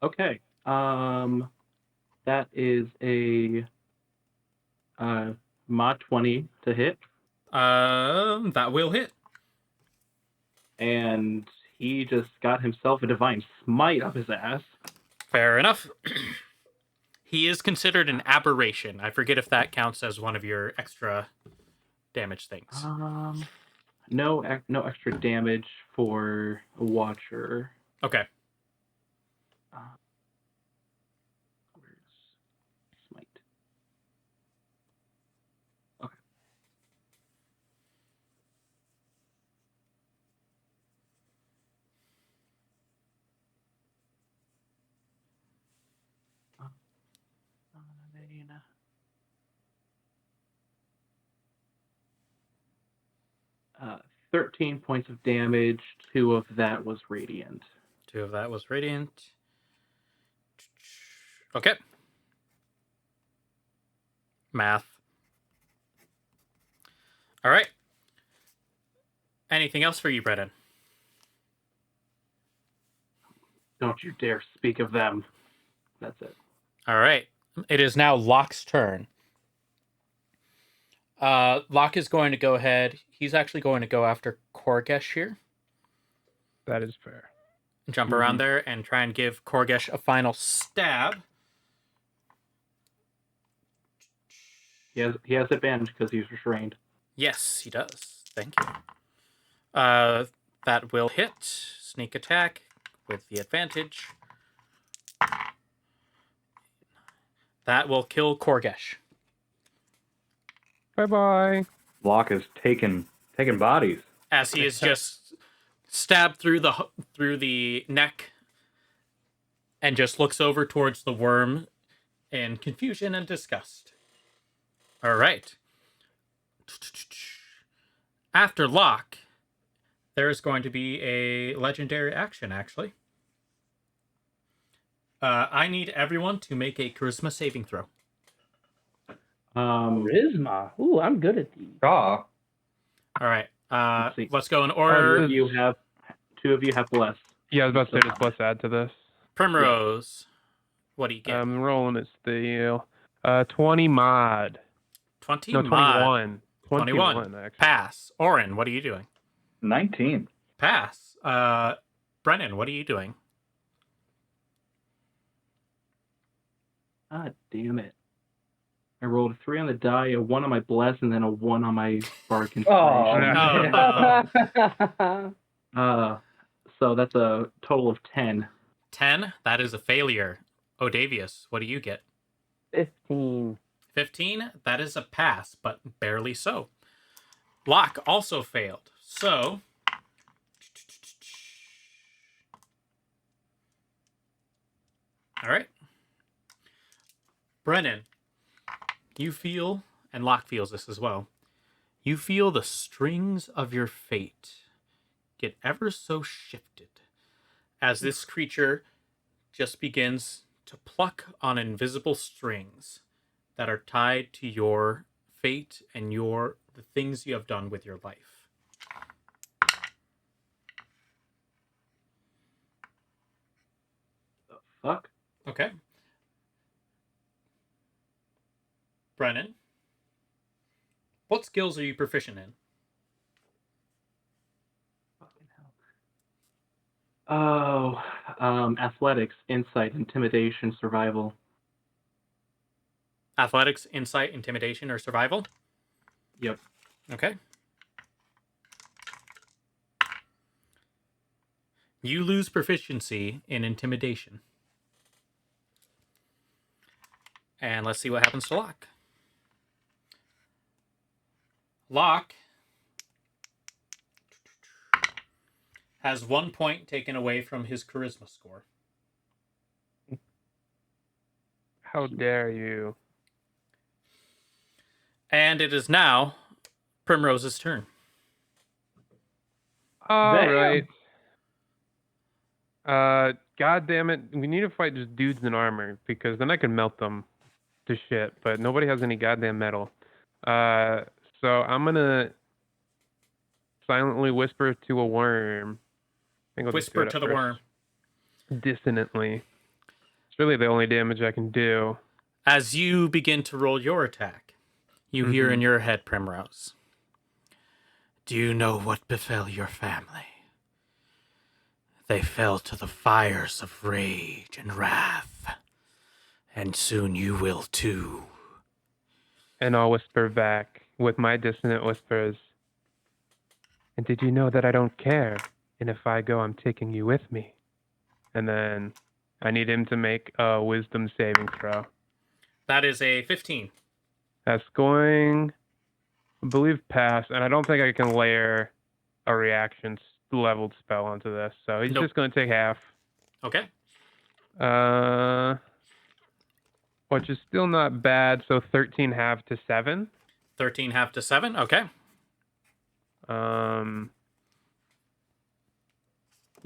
Okay. That is a mod 20 to hit, That will hit. and he just got himself a divine smite up his ass. Fair enough. He is considered an aberration. I forget if that counts as one of your extra damage things. I No extra damage for a Watcher. Okay. Where's Smite? Okay. Then, 13 points of damage. 2 of that was radiant. 2 of that was radiant. Okay. Math. All right. Anything else for you, Brenin? Don't you dare speak of them. That's it. All right. It is now Locke's turn. Locke is going to go ahead. He's actually going to go after Korgesh here. That is fair. Jump around there and try and give Korgesh a final stab. He has advantage because he's restrained. Yes, he does. Thank you. That will hit. Sneak attack with the advantage. That will kill Korgesh. Bye-bye. Locke is taking bodies. As he is just stabbed through the neck and just looks over towards the worm in confusion and disgust. All right. After Locke, there is going to be a legendary action, actually. I need everyone to make a charisma saving throw. Charisma. Ooh, I'm good at these. Ah, All right. Let's see. Let's go in order. Two of you have bless. Yeah, I was about to say, just let's add to this. Primrose, what do you get? I'm rolling a steel. 20 mod. 20 No, mod. 21. 21. Actually. Pass. Auran, what are you doing? 19. Pass. Brenin, what are you doing? Ah, damn it. I rolled a 3 on the die, a 1 on my bless, and then a 1 on my bark inspiration. So that's a total of 10. 10. That is a failure. Odavius, what do you get? 15. 15. That is a pass, but barely so. Locke also failed. So, all right. Brenin, you feel, and Locke feels this as well, you feel the strings of your fate get ever so shifted as this creature just begins to pluck on invisible strings that are tied to your fate and the things you have done with your life. The fuck? Okay. Brenin, what skills are you proficient in? Fucking hell. Oh, athletics, insight, intimidation, survival. Athletics, insight, intimidation, or survival? Yep. Okay. You lose proficiency in intimidation. And let's see what happens to Locke. Locke has 1 point taken away from his charisma score. How dare you? And it is now Primrose's turn. All Damn. right. God damn it. We need to fight just dudes in armor because then I can melt them to shit, but nobody has any goddamn metal. So I'm going to silently whisper to a worm. I think I'll just do Whisper it at to the first. worm. Dissonantly. It's really the only damage I can do. As you begin to roll your attack, you hear in your head, Primrose, do you know what befell your family? They fell to the fires of rage and wrath, and soon you will too. And I'll whisper back with my dissonant whispers. And did you know that I don't care? And if I go, I'm taking you with me. And then I need him to make a wisdom saving throw. That is a 15. That's going, I believe, pass. And I don't think I can layer a reaction leveled spell onto this. So he's Nope. just going to take half. Okay. Which is still not bad. So 13 half to 7. 13 half to 7. Okay.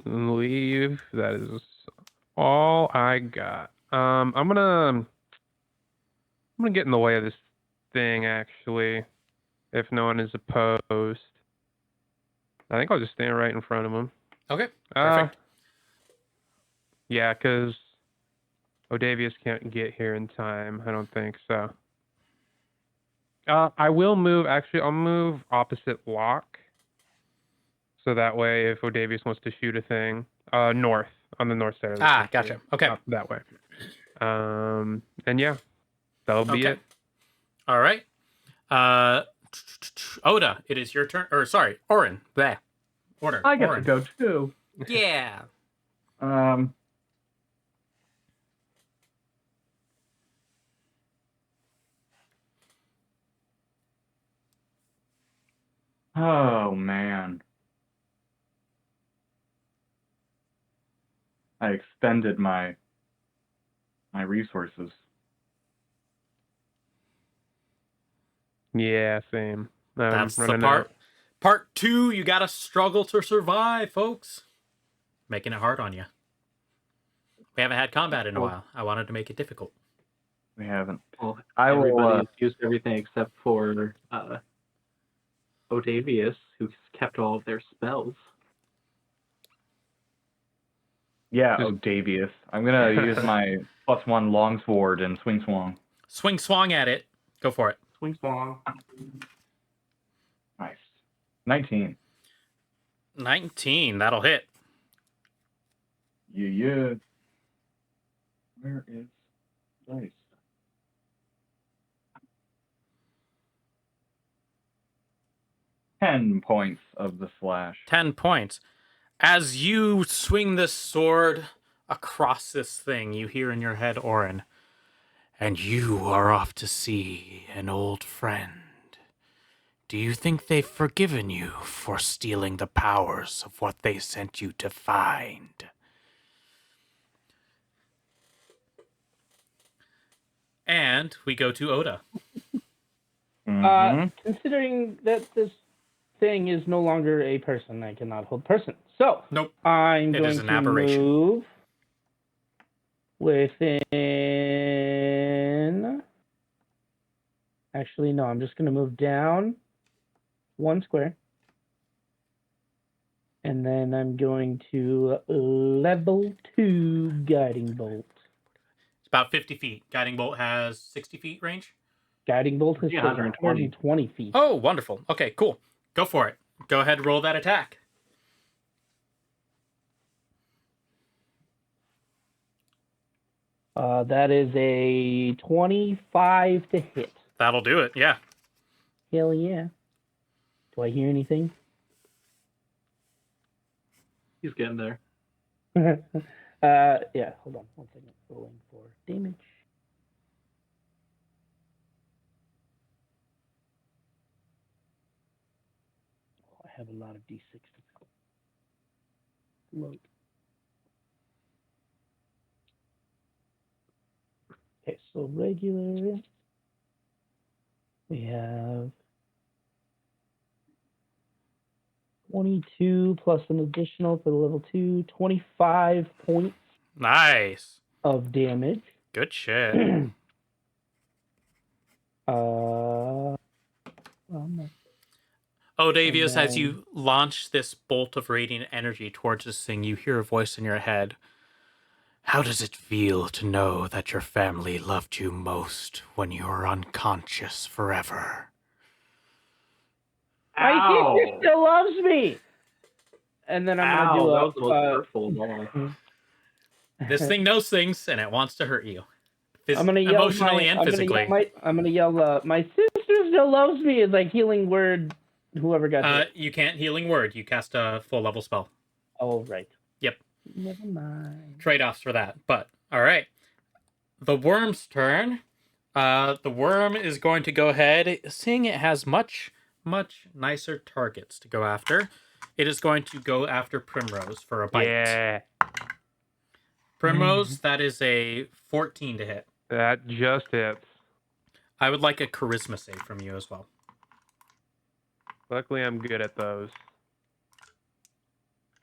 Leave. That is all I got. I'm gonna get in the way of this thing actually, if no one is opposed. I think I'll just stand right in front of him. Okay. Perfect. Yeah, because Odavius can't get here in time. I don't think so. I will move. Actually, I'll move opposite lock. So that way, if Odavius wants to shoot a thing, north, on the north side of the country. Gotcha. Okay. Up that way. And yeah, that'll be it. All right. Oda, it is your turn. Or sorry, Auran. Bleh. Order. I get to Auran. go too. Yeah. Oh man. I expended my resources. Yeah, same. That's the running part. out. Part 2, you gotta struggle to survive, folks. Making it hard on you. We haven't had combat in a while. I wanted to make it difficult. We haven't. Well, I will. everybody has used everything except for Odavius, who's kept all of their spells. Yeah, Just- Odavius. I'm gonna use my +1 longsword and swing swong. Swing swong at it. Go for it. Swing swong. Nice. 19. 19. That'll hit. Yeah. Where is dice? Ten points of the slash. 10 points. As you swing this sword across this thing, you hear in your head, Auran, and you are off to see an old friend. Do you think they've forgiven you for stealing the powers of what they sent you to find? And we go to Oda. Considering that this thing is no longer a person, I cannot hold person. So Nope. I'm It going is an to aberration. move within. Actually, no. I'm just going to move down 1 square, and then I'm going to level 2 guiding bolt. It's about 50 feet. Guiding Bolt has 60 feet range. Guiding bolt is 120. 120 feet. Oh, wonderful. Okay, cool. Go for it. Go ahead and roll that attack. That is a 25 to hit. That'll do it, yeah. Hell yeah. Do I hear anything? He's getting there. Yeah, hold on 1 second. Rolling for damage. Oh, I have a lot of D6 to load. Okay, so regular. We have 22 plus an additional for the level 2, 25 points Nice. of damage. Good shit. Odavius, as you launch this bolt of radiant energy towards this thing, you hear a voice in your head. How does it feel to know that your family loved you most when you were unconscious forever? My sister still loves me. And then I'm Ow, gonna do that was the most hurtful of all. This thing knows things, and it wants to hurt you. I'm gonna yell emotionally and physically. I'm gonna yell. My sister still loves me is like healing word Whoever got hit. You can't healing word. You cast a full level spell. Oh, right. Yep. Never mind. Trade-offs for that. But all right. The worm's turn. The worm is going to go ahead, seeing it has much nicer targets to go after. It is going to go after Primrose for a bite. Yeah. Primrose, that is a 14 to hit. That just hits. I would like a charisma save from you as well. Luckily, I'm good at those.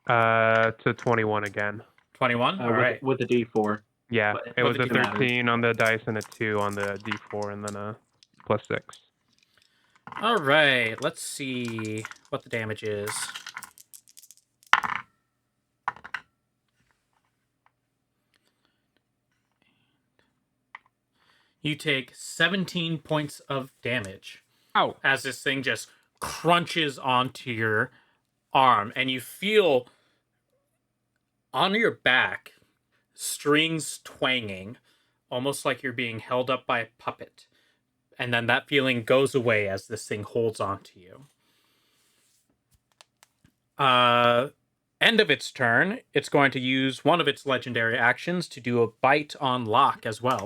To 21 again. 21? All right. With a D4. Yeah, But- it was but a it matters. 13 on the dice and a 2 on the D4, and then a +6. All right. Let's see what the damage is. You take 17 points of damage. Ow. As this thing just crunches onto your arm, and you feel on your back strings twanging, almost like you're being held up by a puppet. And then that feeling goes away as this thing holds on to you. End of its turn, it's going to use one of its legendary actions to do a bite on Locke as well.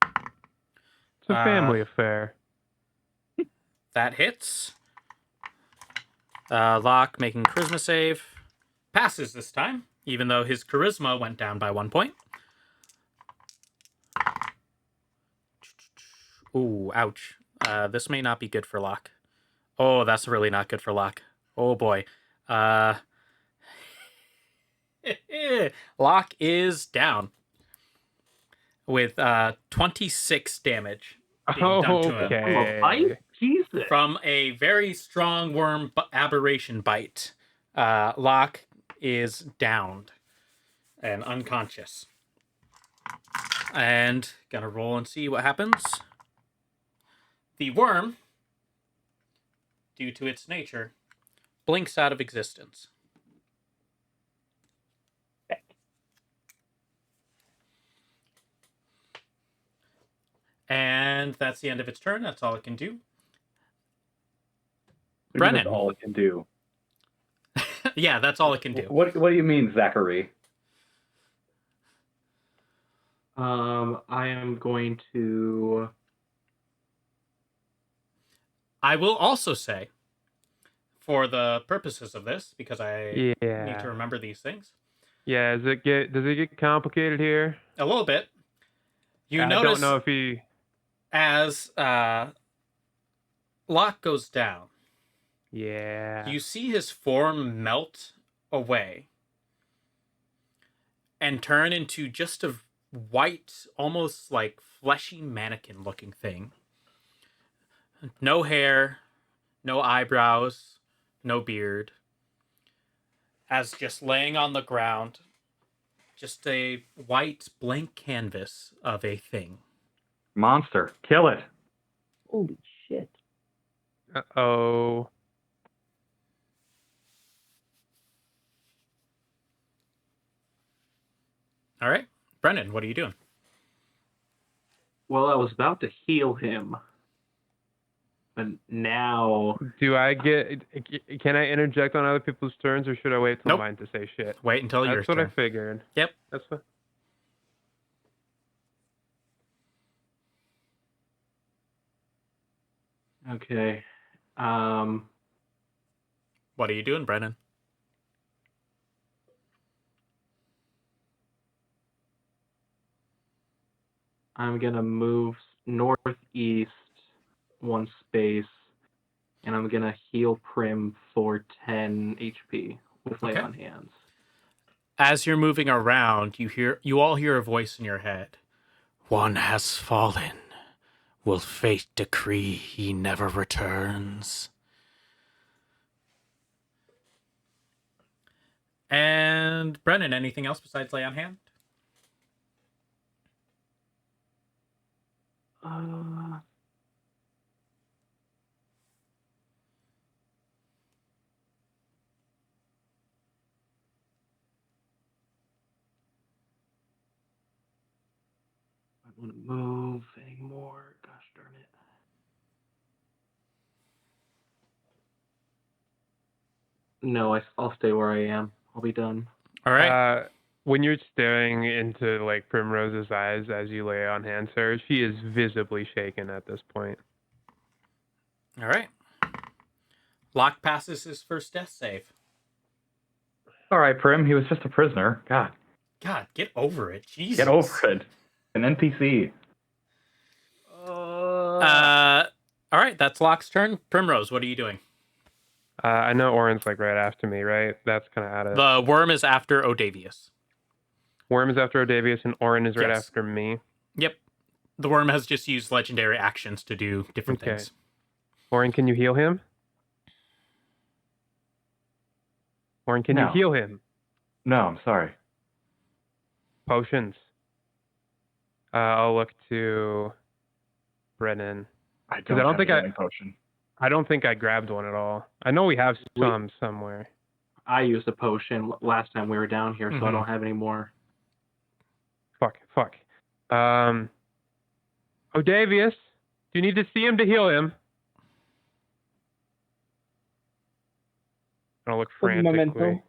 It's a family affair. That hits. Locke making charisma save. Passes this time, even though his charisma went down by 1 point. Ooh, ouch. This may not be good for Locke. Oh, that's really not good for Locke. Oh boy. Locke is down with 26 damage being done to him Okay. Bite? Jesus. from a very strong worm aberration bite. Locke is downed and unconscious. And gonna roll and see what happens. The worm, due to its nature, blinks out of existence. And that's the end of its turn. That's all it can do. Brenin. That's all it can do. Yeah, that's all it can do. What do you mean, Zachary? I am going to. I will also say, for the purposes of this, because I need to Yeah. remember these things, Yeah, does it get complicated here? a little bit. You I notice don't know if he... as Locke goes down, Yeah. you see his form melt away and turn into just a white, almost like fleshy mannequin looking thing. No hair, no eyebrows, no beard. As just laying on the ground, just a white blank canvas of a thing. Monster. Kill it. Holy shit. Uh-oh. All right, Brennan, what are you doing? Well, I was about to heal him. But now. Do I get... Can I interject on other people's turns, or should I wait till Nope. mine to say shit? Wait until your That's what turn. I figured. Yep. That's what... Okay. What are you doing, Brennan? I'm going to move northeast one space, and I'm going to heal Prim for 10 HP with Lay Okay. on Hands. As you're moving around, you all hear a voice in your head. One has fallen. Will fate decree he never returns? And Brennan, anything else besides Lay on Hand? I don't want to move anymore. Gosh darn it. No, I'll stay where I am. I'll be done. All right. When you're staring into like Primrose's eyes as you lay on hands her, she is visibly shaken at this point. All right. Locke passes his first death save. All right, Prim. He was just a prisoner. God, get over it. Jesus. get over it. An NPC. All right, that's Locke's turn. Primrose, what are you doing? I know Auran's like right after me, right? That's kind of out of. The worm is after Odavius. Worm is after Odavius, and Auran is right Yes. after me. Yep. The worm has just used legendary actions to do different Okay. things. Auran, can you heal him? Auran, can you No. heal him? No, I'm sorry. Potions. I'll look to Brenin. I I don't, don't have think a I- healing potion. I don't think I grabbed one at all. I know we have some somewhere. I used a potion last time we were down here, so I Mhm. don't have any more. Fuck. Odavius, do you need to see him to heal him? I'll look frantically. Memento.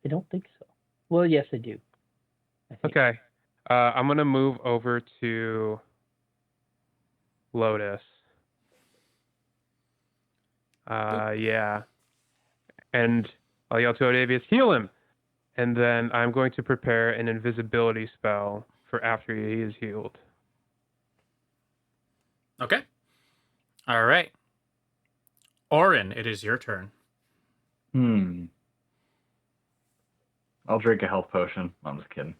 I don't think so. Well, yes, I do. I think. Okay. I'm gonna move over to Lotus. Yeah. And I'll yell to Odavius, heal him! And then I'm going to prepare an invisibility spell for after he is healed. Okay. All right. Auran, it is your turn. I'll drink a health potion. I'm just kidding.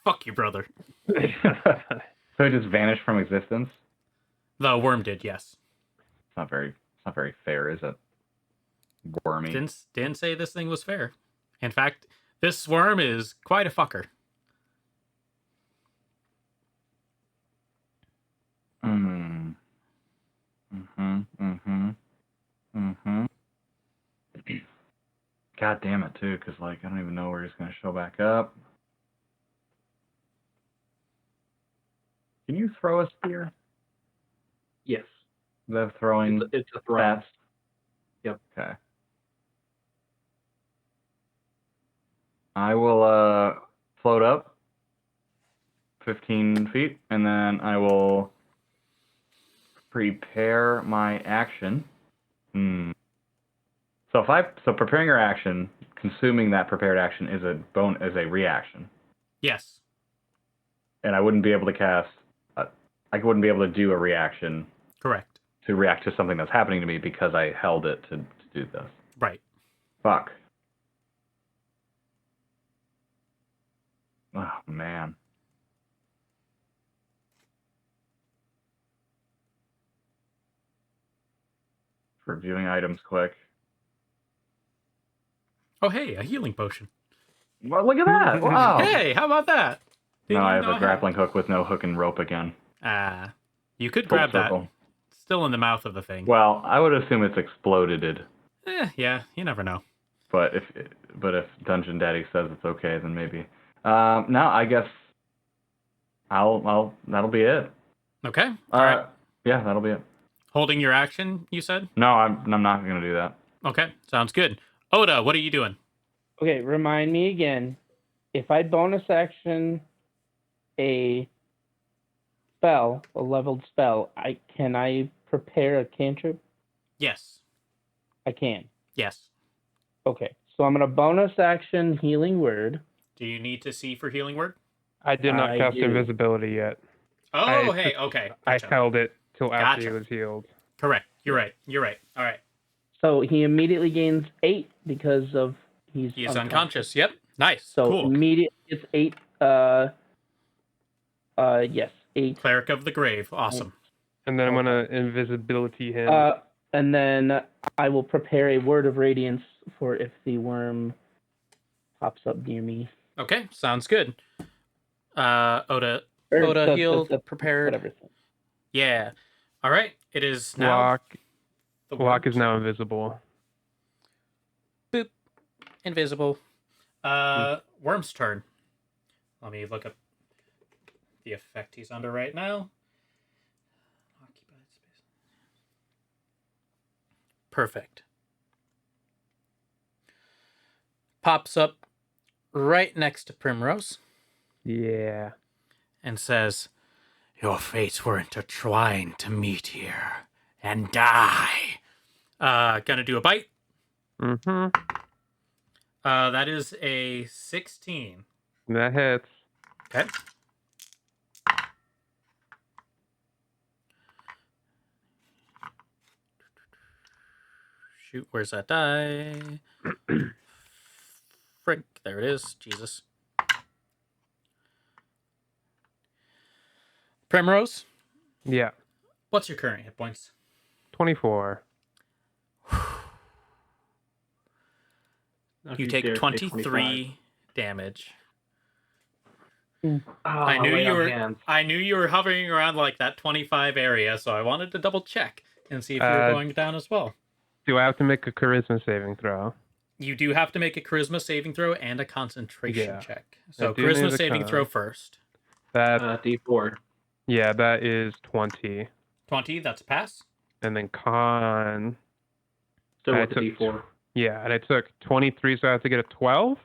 Fuck you, brother. So it just vanished from existence? The worm did, yes. It's not very fair, is it? Wormy. Didn't say this thing was fair. In fact, this worm is quite a fucker. God damn it, too, because, like, I don't even know where he's going to show back up. Can you throw a spear? Yes. The throwing It's a threat. stats? Yep. Okay. I will float up 15 feet, and then I will prepare my action. So preparing your action, consuming that prepared action is a reaction, Yes. and I wouldn't be able to cast. I wouldn't be able to do a reaction Correct. to react to something that's happening to me because I held it to do this. Right. Fuck. Oh man. Reviewing items quick. Oh, hey, a healing potion. Well, look at that! Wow. Hey, how about that? Now Didn't I even have know a grappling hook with no hook and rope again. You could Full grab that. circle. Still in the mouth of the thing. Well, I would assume it's exploded. Yeah, you never know. But if Dungeon Daddy says it's okay, then maybe. No, I guess I'll that'll be it. Okay. All right. Yeah, that'll be it. Holding your action, you said? No, I'm not gonna do that. Okay, sounds good. Oda, what are you doing? Okay, remind me again. If I bonus action a spell, a leveled spell, can I prepare a cantrip? Yes. I can. Yes. Okay, so I'm gonna bonus action healing word. Do you need to see for healing word? I did not I cast do. invisibility yet. Oh, I- hey, okay. I Gotcha. held it till after Gotcha. he was healed. Correct. You're right. All right. So he immediately gains 8 because of He is unconscious. Yep. Nice. So cool. immediately it's 8. Yes, 8. Cleric of the Grave. Awesome. And then I'm gonna invisibility him. And then I will prepare a word of radiance for if the worm pops up near me. Okay, sounds good. Oda Or healed, prepared. Whatever. Yeah. All right. It is now. Lock is now invisible. Boop. Invisible. Worm's turn. Let me look up the effect he's under right now. Occupied space. Perfect. Pops up right next to Primrose Yeah. and says, "Your fates were intertwined to meet here and die." Gonna do a bite. Mm-hmm. That is a 16. That hits. Okay. Shoot, where's that die? Frick, there it is. Jesus. Primrose, Yeah. what's your current hit points? 24. Don't You dare take say 23 damage. Oh, I knew lay you on were. hands. I knew you were hovering around like that 25 area, so I wanted to double check and see if you were going down as well. Do I have to make a charisma saving throw? You do have to make a charisma saving throw and a concentration Yeah. check. I So do need charisma the saving con. throw first. That D4. yeah, that is 20. 20, that's a pass. And then con. Still I with the took D4. Yeah, and I took 23, so I have to get a 12.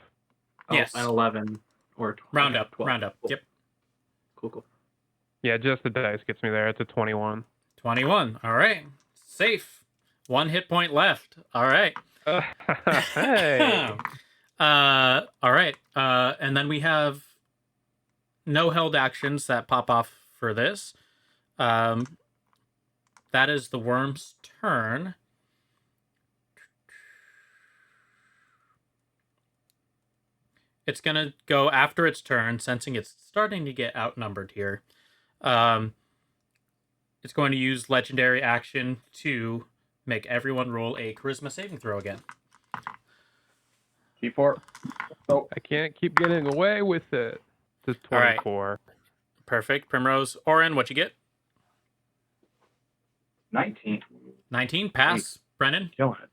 Yes. An 11 or Round okay, up. 12. Round up. Cool. Yep. Cool. Yeah, just the dice gets me there. It's a 21. 21. All right. Safe. 1 hit point left. All right. Hey. All right. And then we have no held actions that pop off for this. That is the worm's turn. It's going to go after its turn, sensing it's starting to get outnumbered here. It's going to use legendary action to make everyone roll a charisma saving throw again. D4. Oh, I can't keep getting away with it. It's All right. 24. Perfect. Primrose. Auran, what you get? 19. 19. Pass. Brenin. Killing it.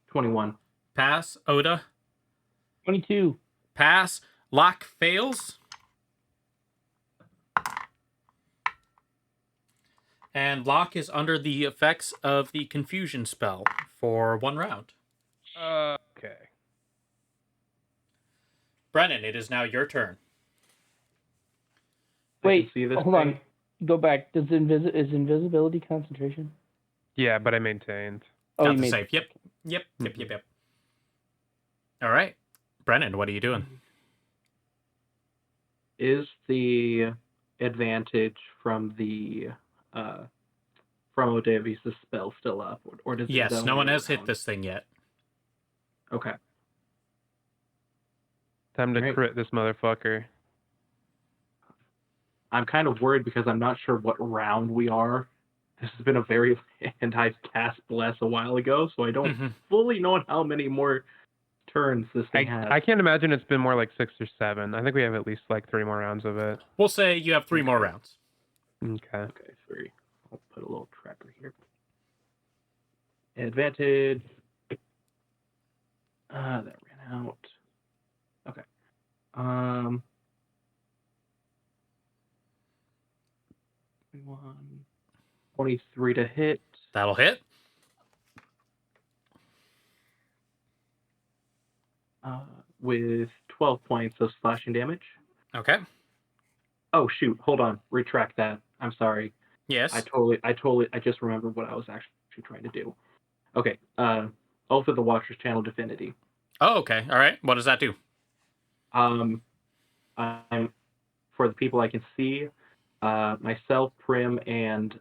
21. Pass. Oda. 22. Pass. Lock fails. And Lock is under the effects of the confusion spell for 1 round. Okay. Brenin, it is now your turn. I can Wait, see this hold thing. on. Go back. Is invisibility concentration? Yeah, but I maintained. Oh, Got you the made save. Yep. All right. Brenin, what are you doing? Is the advantage from the from Odavius' spell still up, or does Yes, that no one only has hit round? this thing yet. Okay. Time to Right. crit this motherfucker. I'm kind of worried because I'm not sure what round we are. This has been a very and I cast Bless a while ago, so I don't Mhm. fully know how many more turns this thing has. I can't imagine it's been more like 6 or 7. I think we have at least like 3 more rounds of it. We'll say you have 3 more rounds. Okay. Okay, 3. I'll put a little tracker here. Advantage. That ran out. Okay. 21, 23 to hit. That'll hit. With 12 points of slashing damage. Okay. Oh shoot! Hold on. Retract that. I'm sorry. Yes. I just remembered what I was actually trying to do. Okay. Oath of the Watcher's Channel Divinity. Oh, okay. All right. What does that do? I'm for the people I can see. Myself, Prim, and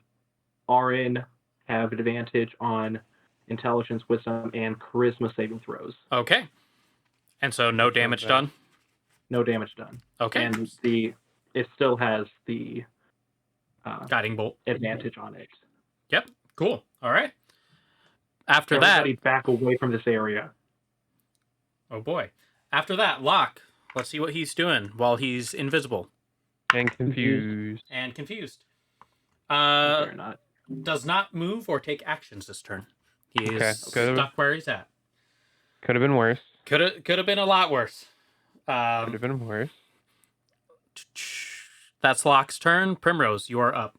Auran have advantage on intelligence, wisdom, and charisma saving throws. Okay. And so no damage done? No damage done. Okay. And it still has the Guiding bolt. advantage on it. Yep. Cool. All right. After that. Everybody back away from this area. Oh boy. After that, Locke. Let's see what he's doing while he's invisible And confused. and confused. They're not. Does not move or take actions this turn. He is Okay. stuck where he's at. Could have been worse. Could have been a lot worse. Could have been worse. That's Locke's turn. Primrose, you are up.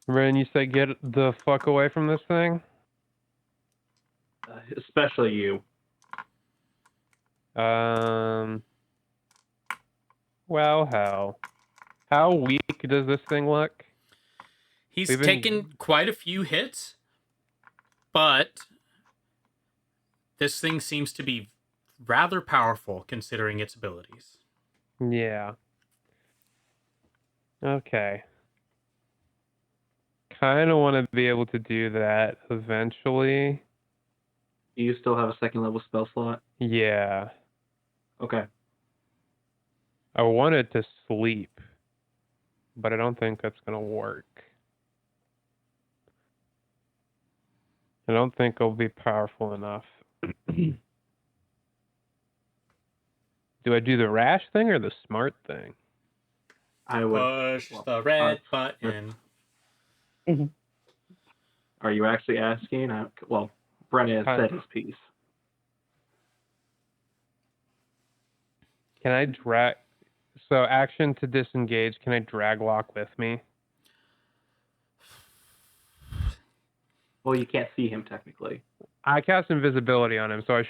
Ren, you say get the fuck away from this thing? Especially you. Well, how weak does this thing look? He's We've been- taken quite a few hits, but this thing seems to be rather powerful considering its abilities. Yeah. Okay. Kind of want to be able to do that eventually. Do you still have a second level spell slot? Yeah. Okay. I wanted to sleep, but I don't think that's going to work. I don't think it'll be powerful enough. Do I do the rash thing or the smart thing? I would. Push the red button. Are you actually asking? Well, Brenin has said his piece. Can I drag... So action to disengage, can I drag walk with me? Well, you can't see him technically. I cast invisibility on him, so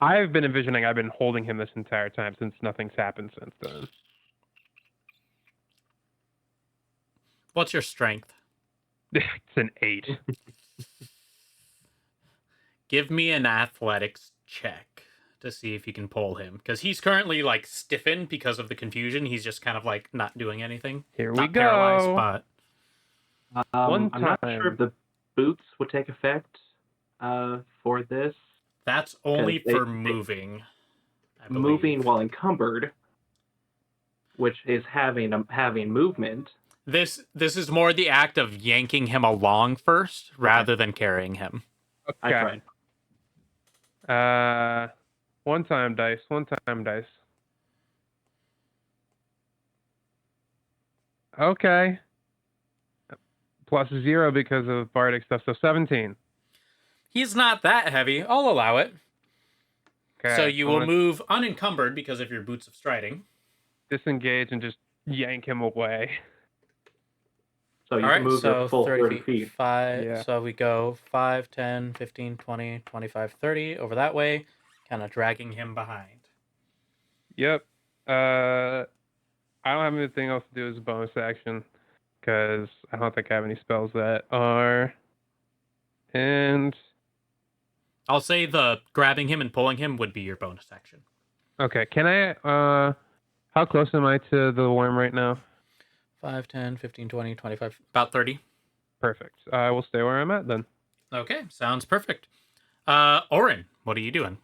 I've been envisioning I've been holding him this entire time since nothing's happened since then. What's your strength? It's an 8. Give me an athletics check to see if you can pull him. Because he's currently, like, stiffened because of the confusion. He's just kind of, like, not doing anything. Here we Not go. paralyzed, but... One I'm not sure if the boots would take effect for this. That's only 'Cause for they- moving. I believe. Moving while encumbered, which is having movement. This is more the act of yanking him along first rather than carrying him. I tried. One time dice. Okay. Plus 0 because of bardic stuff, so 17. He's not that heavy. I'll allow it. Okay. So you will move unencumbered because of your boots of striding. Disengage and just yank him away. So you All can right, move so your full 30 feet. feet. 5, Yeah. So we go 5, 10, 15, 20, 25, 30 over that way, kind of dragging him behind. Yep. I don't have anything else to do as a bonus action because I don't think I have any spells that are. And I'll say the grabbing him and pulling him would be your bonus action. okay, can I? How close am I to the worm right now? 5, 10, 15, 20, 25, about 30. Perfect. I will stay where I'm at then. Okay, sounds perfect. Auran, what are you doing?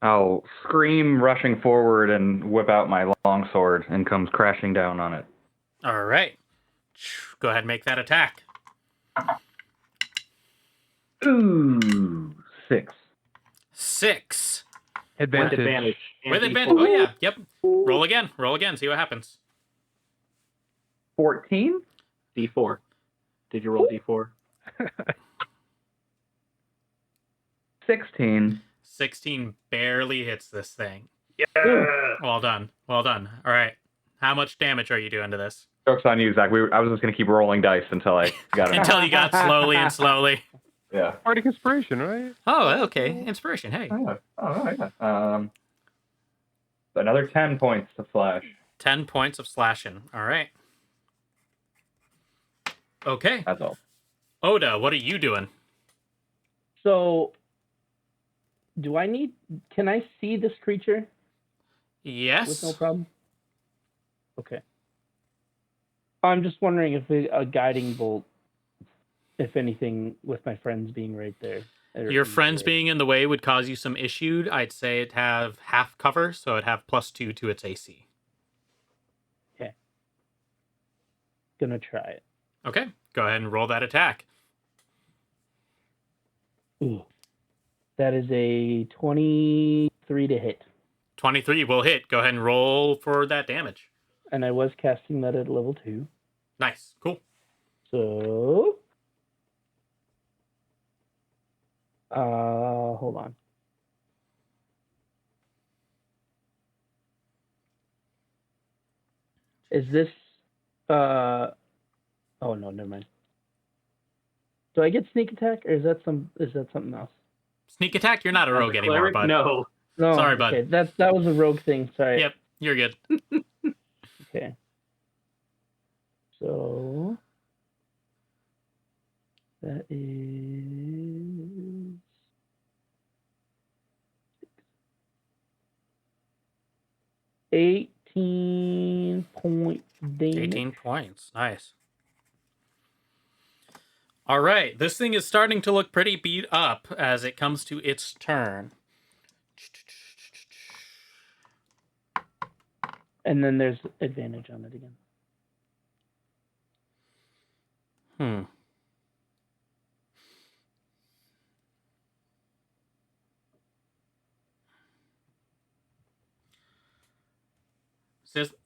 I'll scream, rushing forward, and whip out my longsword and comes crashing down on it. All right. Go ahead and make that attack. Ooh, 6. 6. Advantage. With advantage. With And advantage. D4. Oh, yeah. Yep. Roll again. See what happens. 14? D4. Did you roll D4? 16. 16 barely hits this thing. Yeah. Well done. All right. How much damage are you doing to this? Joke's on you, Zach. I was just going to keep rolling dice until I got it. Until you got slowly. Yeah. Bardic inspiration, right? Oh, okay. Inspiration. Hey. Yeah. Another 10 points to flash. 10 points of slashing. All right. Okay. That's all. Oda, what are you doing? So, can I see this creature Yes. with no problem? Okay. I'm just wondering if a guiding bolt, if anything, with my friends being right there. Your friends being in the way would cause you some issue. I'd say it'd have half cover, so it'd have +2 to its AC. Okay. Gonna try it. Okay. Go ahead and roll that attack. Ooh. That is a 23 to hit. 23 will hit. Go ahead and roll for that damage. And I was casting that at level 2. Nice. Cool. So, hold on. Is this oh no, never mind. Do I get sneak attack or is that something else? Sneak attack, you're not a As rogue anymore, cleric, bud. no. No, Sorry, bud. okay. That was a rogue thing. Sorry. Yep, you're good. Okay. So that is 18 points damage. 18 points. Nice. All right. This thing is starting to look pretty beat up as it comes to its turn. And then there's advantage on it again.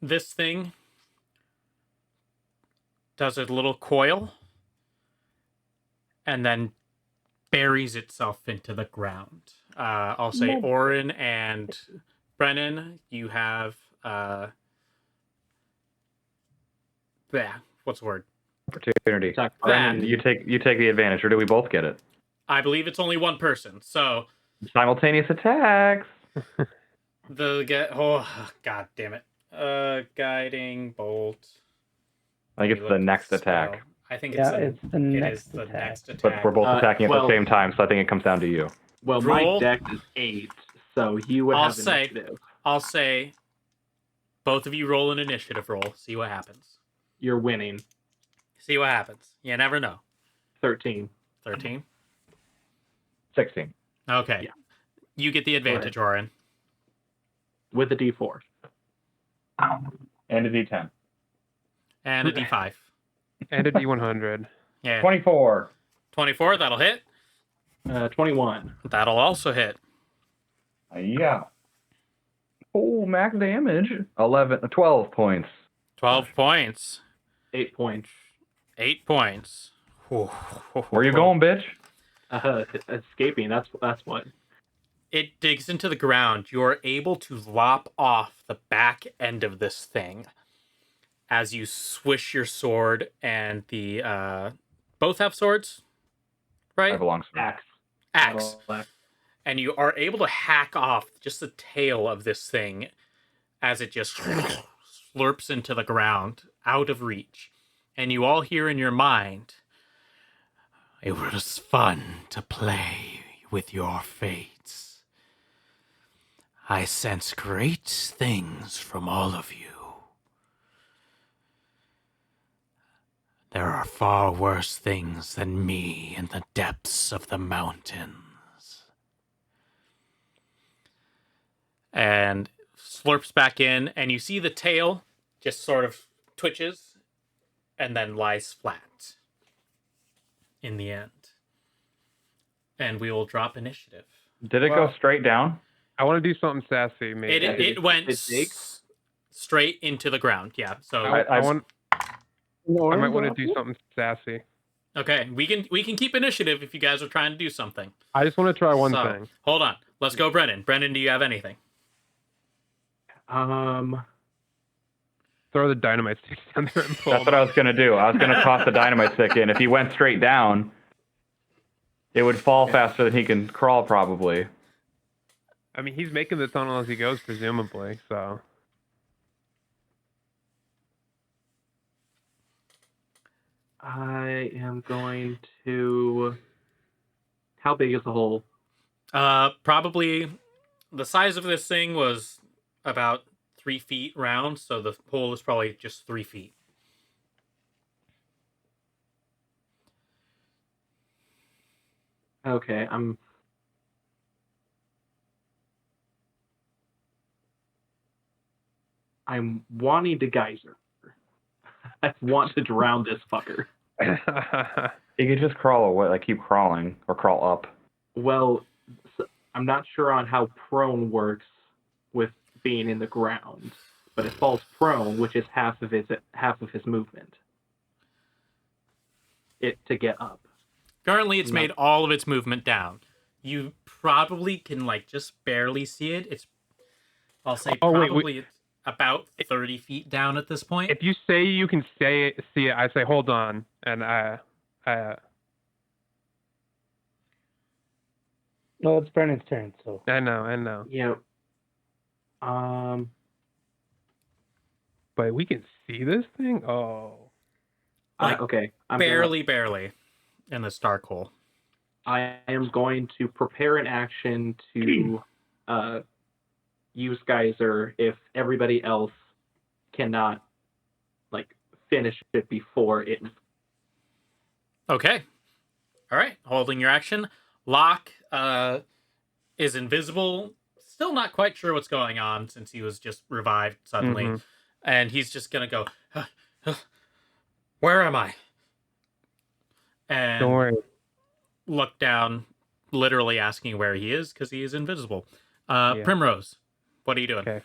This thing does a little coil and then buries itself into the ground. I'll say No. Auran and Brenin, you have what's the word? Opportunity. Attack Bad. You take the advantage, or do we both get it? I believe it's only one person. So Simultaneous attacks. god damn it. Guiding bolt. I think it's the next attack. Spell. I think Yeah, it's it's the it next is the attack. next attack. But we're both attacking at well- the same time, so I think it comes down to you. Well, Roll. my dex is 8, so he would I'll have say- initiative. I'll say both of you roll an initiative roll. See what happens. You're winning. See what happens. You never know. 13. 13? 16. Okay. Yeah. You get the advantage, Auran. With a d4. And a D10. And a d5. And a D100. Yeah. 24. 24, that'll hit. 21. That'll also hit. Yeah. Oh, max damage. 12 points. 12 points. 8 points. 8 points. Where you going, bitch? Escaping, that's what. It digs into the ground. You're able to lop off the back end of this thing as you swish your sword and the both have swords, I right? have a long sword. Axe. Axe. Axe. And you are able to hack off just the tail of this thing as it just slurps into the ground, out of reach. And you all hear in your mind, "It was fun to play with your fates. I sense great things from all of you. There are far worse things than me in the depths of the mountains." And slurps back in, and you see the tail just sort of twitches and then lies flat in the end. And we will drop initiative. Did it go straight down? I want to do something sassy, maybe. It went it dig? straight into the ground. Yeah. So I might want to to do something sassy. okay, we can keep initiative if you guys are trying to do something. I just want to try one So, thing. Hold on. Let's go, Brenin. Brenin, do you have anything? Throw the dynamite stick down there and pull That's him what I was going to do. I was going to toss the dynamite stick in. If he went straight down, it would fall faster than he can crawl, probably. I mean, he's making the tunnel as he goes, presumably, so. I am going to. How big is the hole? Probably the size of this thing was about 3 feet round, so the hole is probably just 3 feet. Okay, I'm wanting to geyser. I want to drown this fucker. He could just crawl away, like keep crawling, or crawl up. Well, I'm not sure on how prone works with being in the ground, but it falls prone, which is half of his movement. It to get up. Currently, it's No. made all of its movement down. You probably can just barely see it. I'll say Oh, wait, probably. about 30 feet down at this point. If you say you can see it, I say hold on, and Well, it's Brennan's turn, so. I know. Yeah. But we can see this thing. Oh, Like, Okay. barely in this dark hole. I am going to prepare an action to use geyser if everybody else cannot finish it before it. Okay. All right. Holding your action. Locke is invisible. Still not quite sure what's going on since he was just revived suddenly. Mhm. And he's just going to go, where am I? And don't worry. look down, literally asking where he is because he is invisible. Yeah. Primrose, what are you doing? Okay.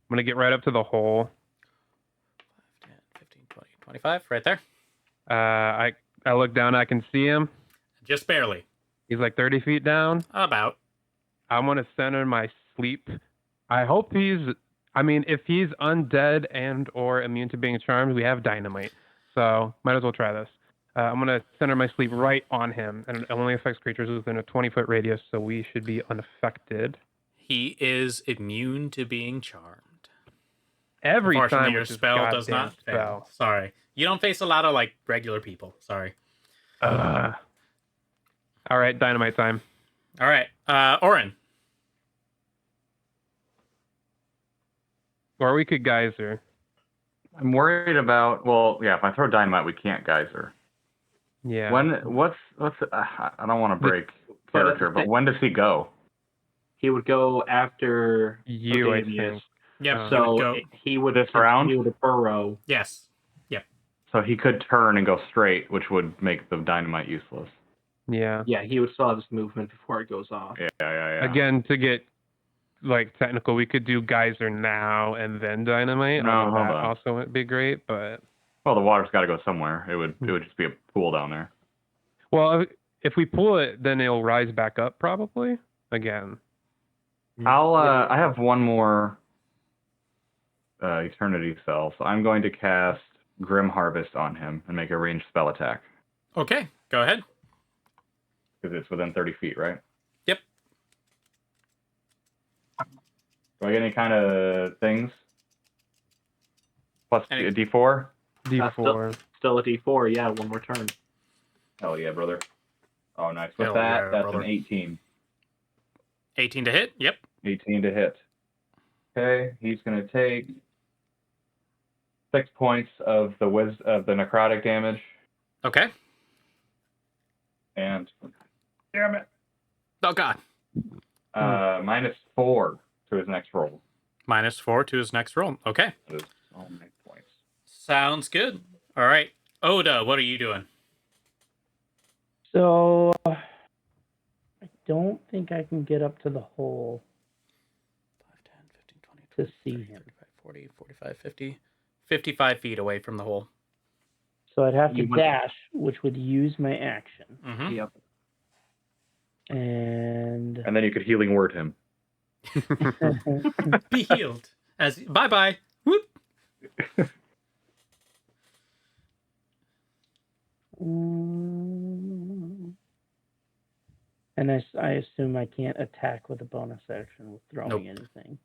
I'm gonna get right up to the hole. 10, 15, 20, 25, right there. I look down. I can see him. Just barely. He's like 30 feet down. About. I want to center my sleep. I hope if he's undead and or immune to being charmed, we have dynamite. So might as well try this. I'm going to center my sleep right on him, and it only affects creatures within a 20-foot radius, so we should be unaffected. He is immune to being charmed. Every Unfortunately, time your with this spell does goddamn not fail. spell. Sorry. You don't face a lot of, regular people. Sorry. All right, dynamite time. All right. Auran. Or we could geyser. I'm worried about. Well, yeah. If I throw dynamite, we can't geyser. Yeah. What's I don't want to break But character, but when does he go? He would go after You, I Odavius. think. Yep. So he would This round? continue to burrow. Yes. So he could turn and go straight, which would make the dynamite useless. Yeah. Yeah, he would still have his movement before it goes off. Yeah. Again, to get technical, we could do geyser now and then dynamite. No, although hold that on. also would be great, but Well, the water's got to go somewhere. It would just be a pool down there. well, if we pull it, then it'll rise back up probably again. I have one more eternity spell, so I'm going to cast Grim Harvest on him and make a ranged spell attack Okay. Go ahead. because it's within 30 feet, right? Yep. Do I get any kind of things? Plus Any- a D4? D4. Still a D4, yeah, one more turn. Hell yeah, brother. Oh, nice. With Hell that, yeah, that's brother. an 18. 18 to hit. Yep. 18 to hit. Okay, he's going to take 6 points of the necrotic damage, Okay. and damn it, Oh, God. -4 to his next roll. -4 to his next roll. Okay. That is all 9 points. Sounds good. All right. Oda, what are you doing? So, I don't think I can get up to the hole 5, 10, 15, 20, to 30, see 30, him. 35, 40, 45, 50. 55 feet away from the hole. So I'd have to You would- dash, which would use my action. Mm-hmm. Yep. And And then you could healing word him. Be healed. Bye-bye. Whoop. and I assume I can't attack with a bonus action with throwing Nope. anything.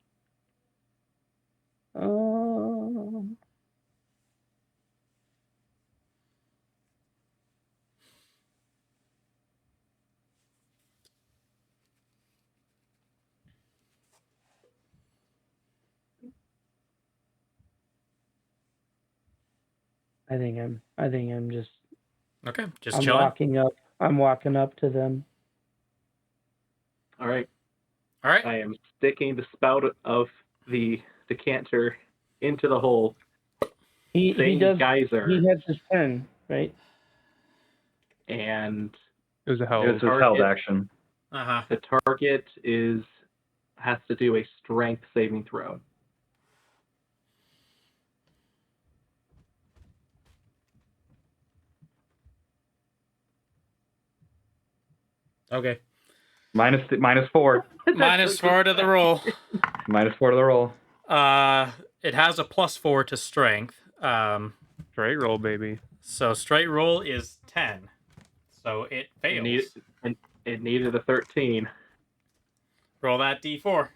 I think I'm just Okay. Just I'm chilling. walking up. I'm walking up to them. All right. All right. I am sticking the spout of the decanter into the hole. He saying does. geyser. He has his turn, right? And It was a hell. It's his held action. Uh-huh. the target has to do a strength saving throw. Okay. -4. -4 to the roll. -4 to the roll. It has a +4 to strength. Straight roll, baby. So straight roll is 10. So it fails. It needed a 13. Roll that d4.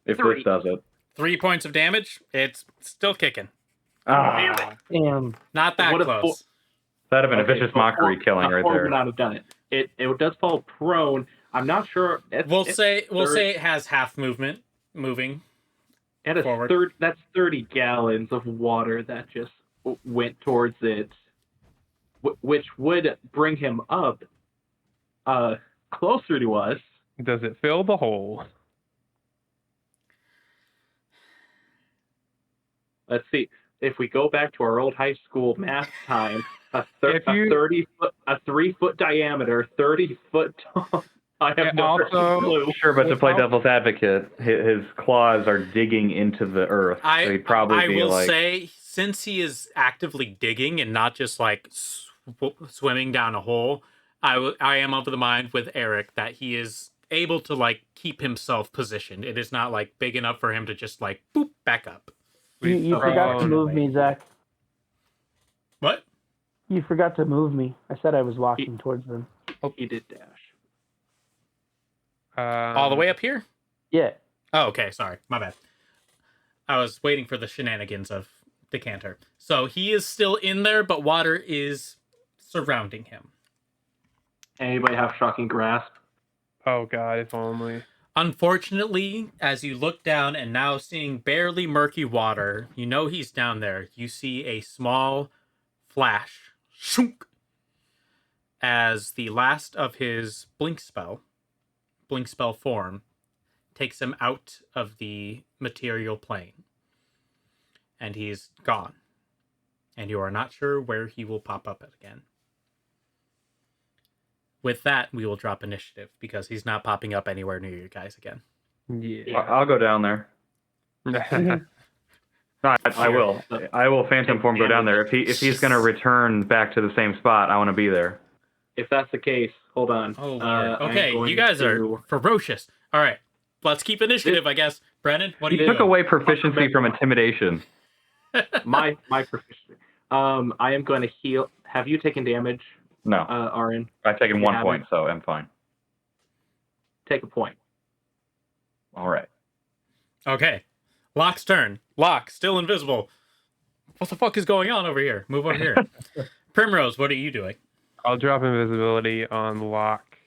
If 3. this does it. 3 points of damage. It's still kicking. Ah, Damn. Not that What if close. that'd have been a Okay, vicious so mockery killing right Four there. would not have done it. It does fall prone. I'm not sure. We'll say it has half movement moving. Forward. That's 30 gallons of water that just went towards it, which would bring him up closer to us. Does it fill the hole? Let's see. If we go back to our old high school math time, a 3-foot diameter, 30-foot tall. I have no clue. Sure, but to play devil's advocate, his claws are digging into the earth. So he'd probably I be will like, say, since he is actively digging and not just like swimming down a hole, I am of the mind with Eric that he is able to like keep himself positioned. It is not like big enough for him to just like boop back up. You forgot to move me, Zach. What? You forgot to move me. I said I was walking towards them. He did dash. All the way up here? Yeah. Oh, okay. Sorry. My bad. I was waiting for the shenanigans of Decanter. So he is still in there, but water is surrounding him. Anybody have shocking grasp? Oh god, if only. Unfortunately, as you look down and now seeing barely murky water, you know he's down there. You see a small flash. Shunk! As the last of his blink spell form, takes him out of the material plane. And he's gone. And you are not sure where he will pop up again. With that, we will drop initiative, because he's not popping up anywhere near you guys again. Yeah. I'll go down there. No, I will. I will phantom form go down there. If he's going to return back to the same spot, I want to be there. If that's the case, hold on. Oh, Lord. Okay, you guys are ferocious. All right, let's keep initiative, I guess. Brenin, what do you He took doing? away proficiency from intimidation. my proficiency. I am going to heal. Have you taken damage, No, Auran? I've taken You 1 haven't? point, so I'm fine. Take a point. All right. Okay, Locke's turn. Locke, still invisible. What the fuck is going on over here? Move over here. Primrose, what are you doing? I'll drop invisibility on Locke.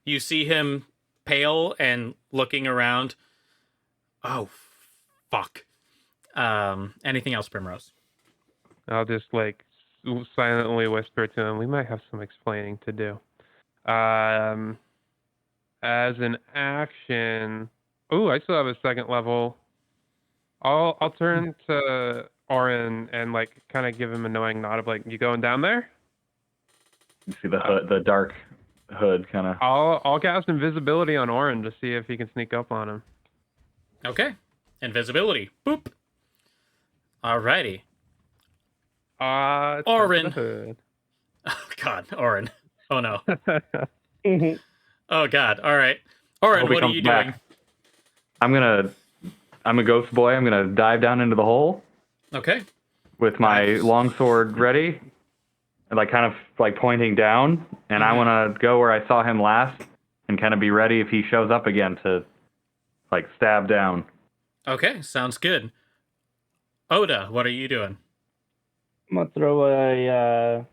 You see him pale and looking around. Oh, fuck. Anything else, Primrose? I'll just like silently whisper to him, we might have some explaining to do. As an action, I still have a second level. I'll turn to Auran and like kind of give him a knowing nod of like, you going down there? You see the dark hood kind of. I'll cast invisibility on Auran to see if he can sneak up on him. Okay. Invisibility. Boop. Alrighty. Auran. Oh, God. Auran. Oh, no. Oh, God. All right. Auran, what are you doing? I'm a ghost boy. I'm gonna dive down into the hole Okay. with my longsword ready, and like kind of like pointing down. And I want to go where I saw him last, and kind of be ready if he shows up again to like stab down. Okay. Sounds good. Oda, what are you doing? I'm gonna throw a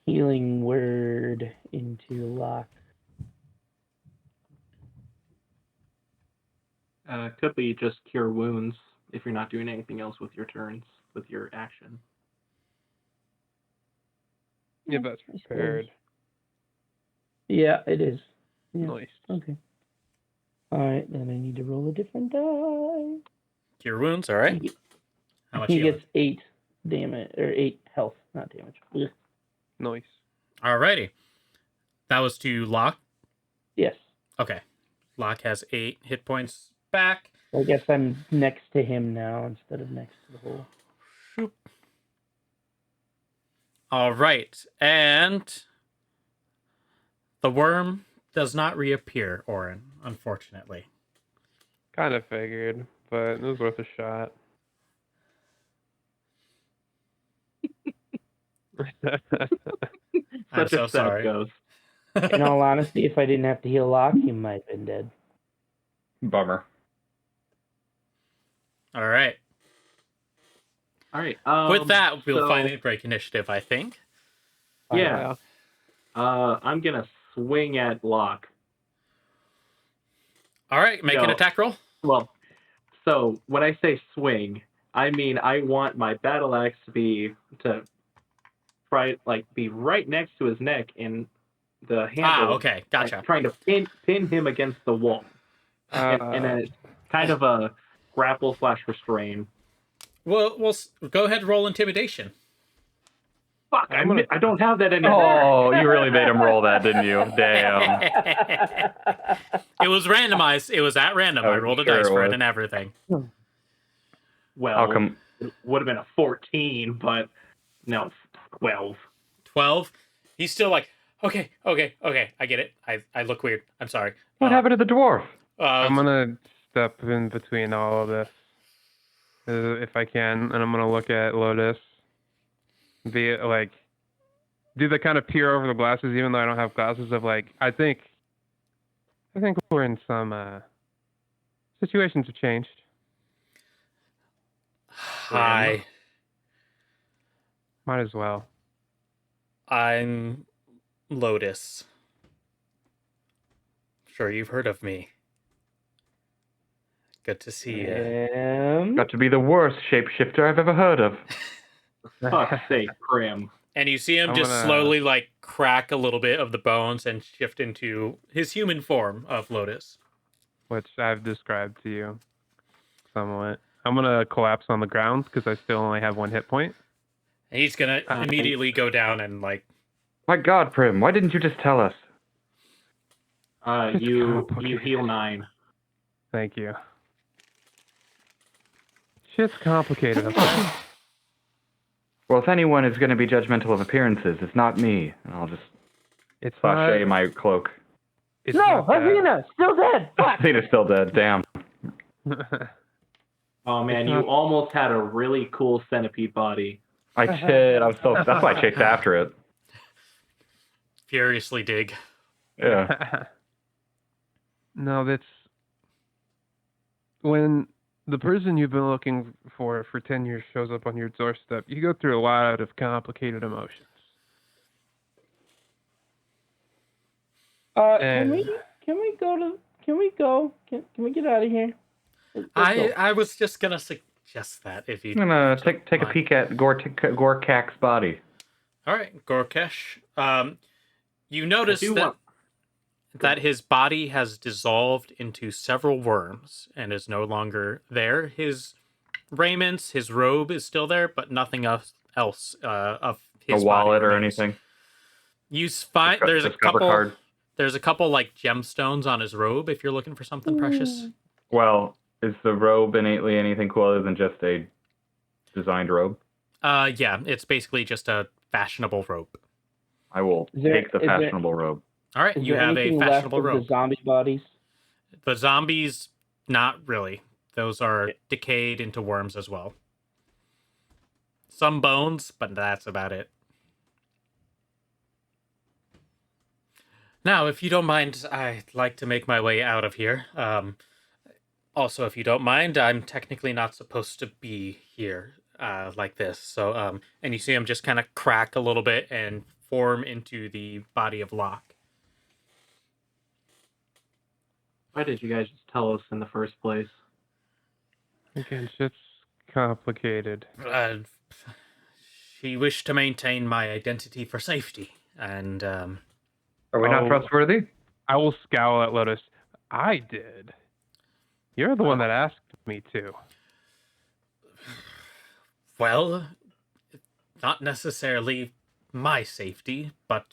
healing word into Locke. Could be just cure wounds if you're not doing anything else with your turns, with your action. Yeah, that's prepared. Yeah, it is. Yeah. Nice. Okay. All right, then I need to roll a different die. Cure wounds. All right. How much He healing? gets 8 damage, or 8 health, not damage. Ugh. Nice. Alrighty. That was to Locke. Yes. Okay. Locke has 8 hit points back. I guess I'm next to him now instead of next to the hole. Shoop. All right. And the worm does not reappear, Auran, unfortunately. Kind of figured, but it was worth a shot. I'm Such so a sad sorry. ghost. In all honesty, if I didn't have to heal Locke, he might have been dead. Bummer. All right. All right. With that, we'll so- finally break initiative, I think. Yeah. I'm gonna swing at Locke. All right, make an No. attack roll. Well, so when I say swing, I mean I want my battle axe to be right next to his neck and the handle. Okay, gotcha. Like, trying to pin him against the wall, and then it's kind of a grapple / restrain. Well, go ahead and roll intimidation. Fuck! I don't have that anymore. Oh, you really made him roll that, didn't you? Damn. It was randomized. It was at random. Oh, I rolled a sure dice it for it was. and everything. Well, How come? it would have been a 14, but no, 12. 12. He's still like, okay. I get it. I look weird. I'm sorry. What happened to the dwarf? I'm gonna step in between all of this, if I can, and I'm gonna look at Lotus. Be like, do the kind of peer over the glasses, even though I don't have glasses. Of like, I think we're in some situations have changed. Hi. Might as well. I'm Lotus. Sure, you've heard of me. Good to see you. Got to be the worst shapeshifter I've ever heard of. For fuck's sake, Prim. And you see him I'm just gonna- slowly like crack a little bit of the bones and shift into his human form of Lotus. Which I've described to you somewhat. I'm gonna collapse on the ground because I still only have 1 hit point. And he's gonna immediately go down and like, My God, Prim, why didn't you just tell us? You complicated. heal 9. Thank you. Shit's complicated. Okay? Well, if anyone is going to be judgmental of appearances, it's not me. And I'll just It's sashay not. my cloak. It's No, not that. Athena, still dead. Fuck. Athena's still dead. Damn. Oh man, It's you not- almost had a really cool centipede body. I did. That's why I chased after it. furiously dig. Yeah. No, that's when the person you've been looking for 10 years shows up on your doorstep. You go through a lot of complicated emotions. Can we get out of here? Let's go. I was just gonna suggest that if you. I'm gonna take a peek at Gorkak's body. All right, Gorkesh. You notice do that want- that his body has dissolved into several worms and is no longer there. His raiments, his robe is still there, but nothing else of his A wallet body or remains. anything. You find there's a Discover couple. card. There's a couple like gemstones on his robe if you're looking for something precious. Well, is the robe innately anything cool other than just a designed robe? Yeah, it's basically just a fashionable robe. I will Is there- take the is there- fashionable robe. All right, Is you there have a anything left fashionable of robe. the zombie bodies? The zombies, not really. Those are decayed into worms as well. Some bones, but that's about it. Now, if you don't mind, I'd like to make my way out of here. Also, if you don't mind, I'm technically not supposed to be here like this. So, and you see him just kind of crack a little bit and form into the body of Locke. Why did you guys just tell us in the first place? Again, shit's complicated. She wished to maintain my identity for safety, and Are we not Oh. trustworthy? I will scowl at Lotus. I did. You're the one that asked me to. well, not necessarily my safety, but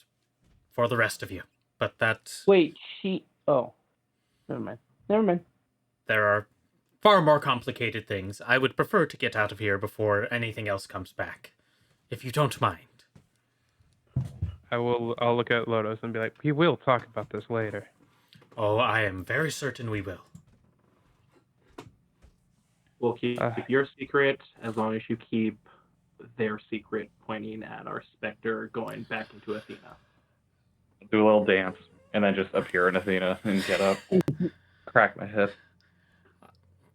for the rest of you. But that Wait, oh. Never mind. there are far more complicated things. I would prefer to get out of here before anything else comes back, if you don't mind. I'll look at Lotus and be like, we will talk about this later. Oh, I am very certain we will. We'll keep your secret as long as you keep their secret pointing at our specter going back into Athena. Do a little dance, and then just appear in Athena and get up. Crack my head.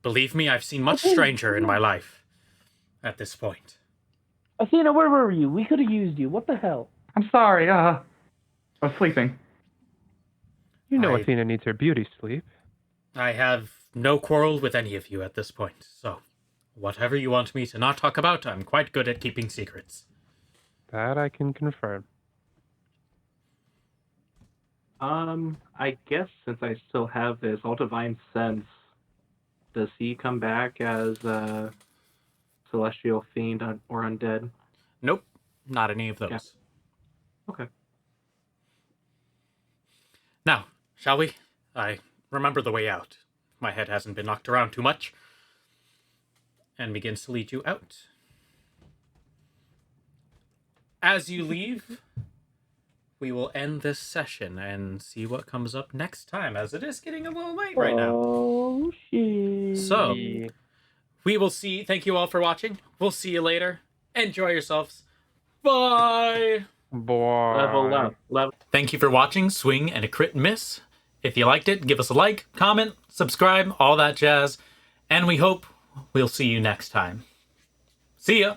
Believe me, I've seen much stranger in my life at this point. Athena, where were you? We could have used you. What the hell? I'm sorry, I was sleeping. You know Athena needs her beauty sleep. I have no quarrel with any of you at this point, so whatever you want me to not talk about, I'm quite good at keeping secrets. That I can confirm. I guess since I still have this all divine sense, does he come back as a celestial fiend or undead? Nope, not any of those. Yeah. Okay. Now, shall we? I remember the way out. My head hasn't been knocked around too much. And begins to lead you out. As you leave, we will end this session and see what comes up next time, as it is getting a little late right now. Oh, shit. So, we will see. Thank you all for watching. We'll see you later. Enjoy yourselves. Bye! Boy. Level up. Thank you for watching Swing and a Crit Miss. If you liked it, give us a like, comment, subscribe, all that jazz. And we hope we'll see you next time. See ya!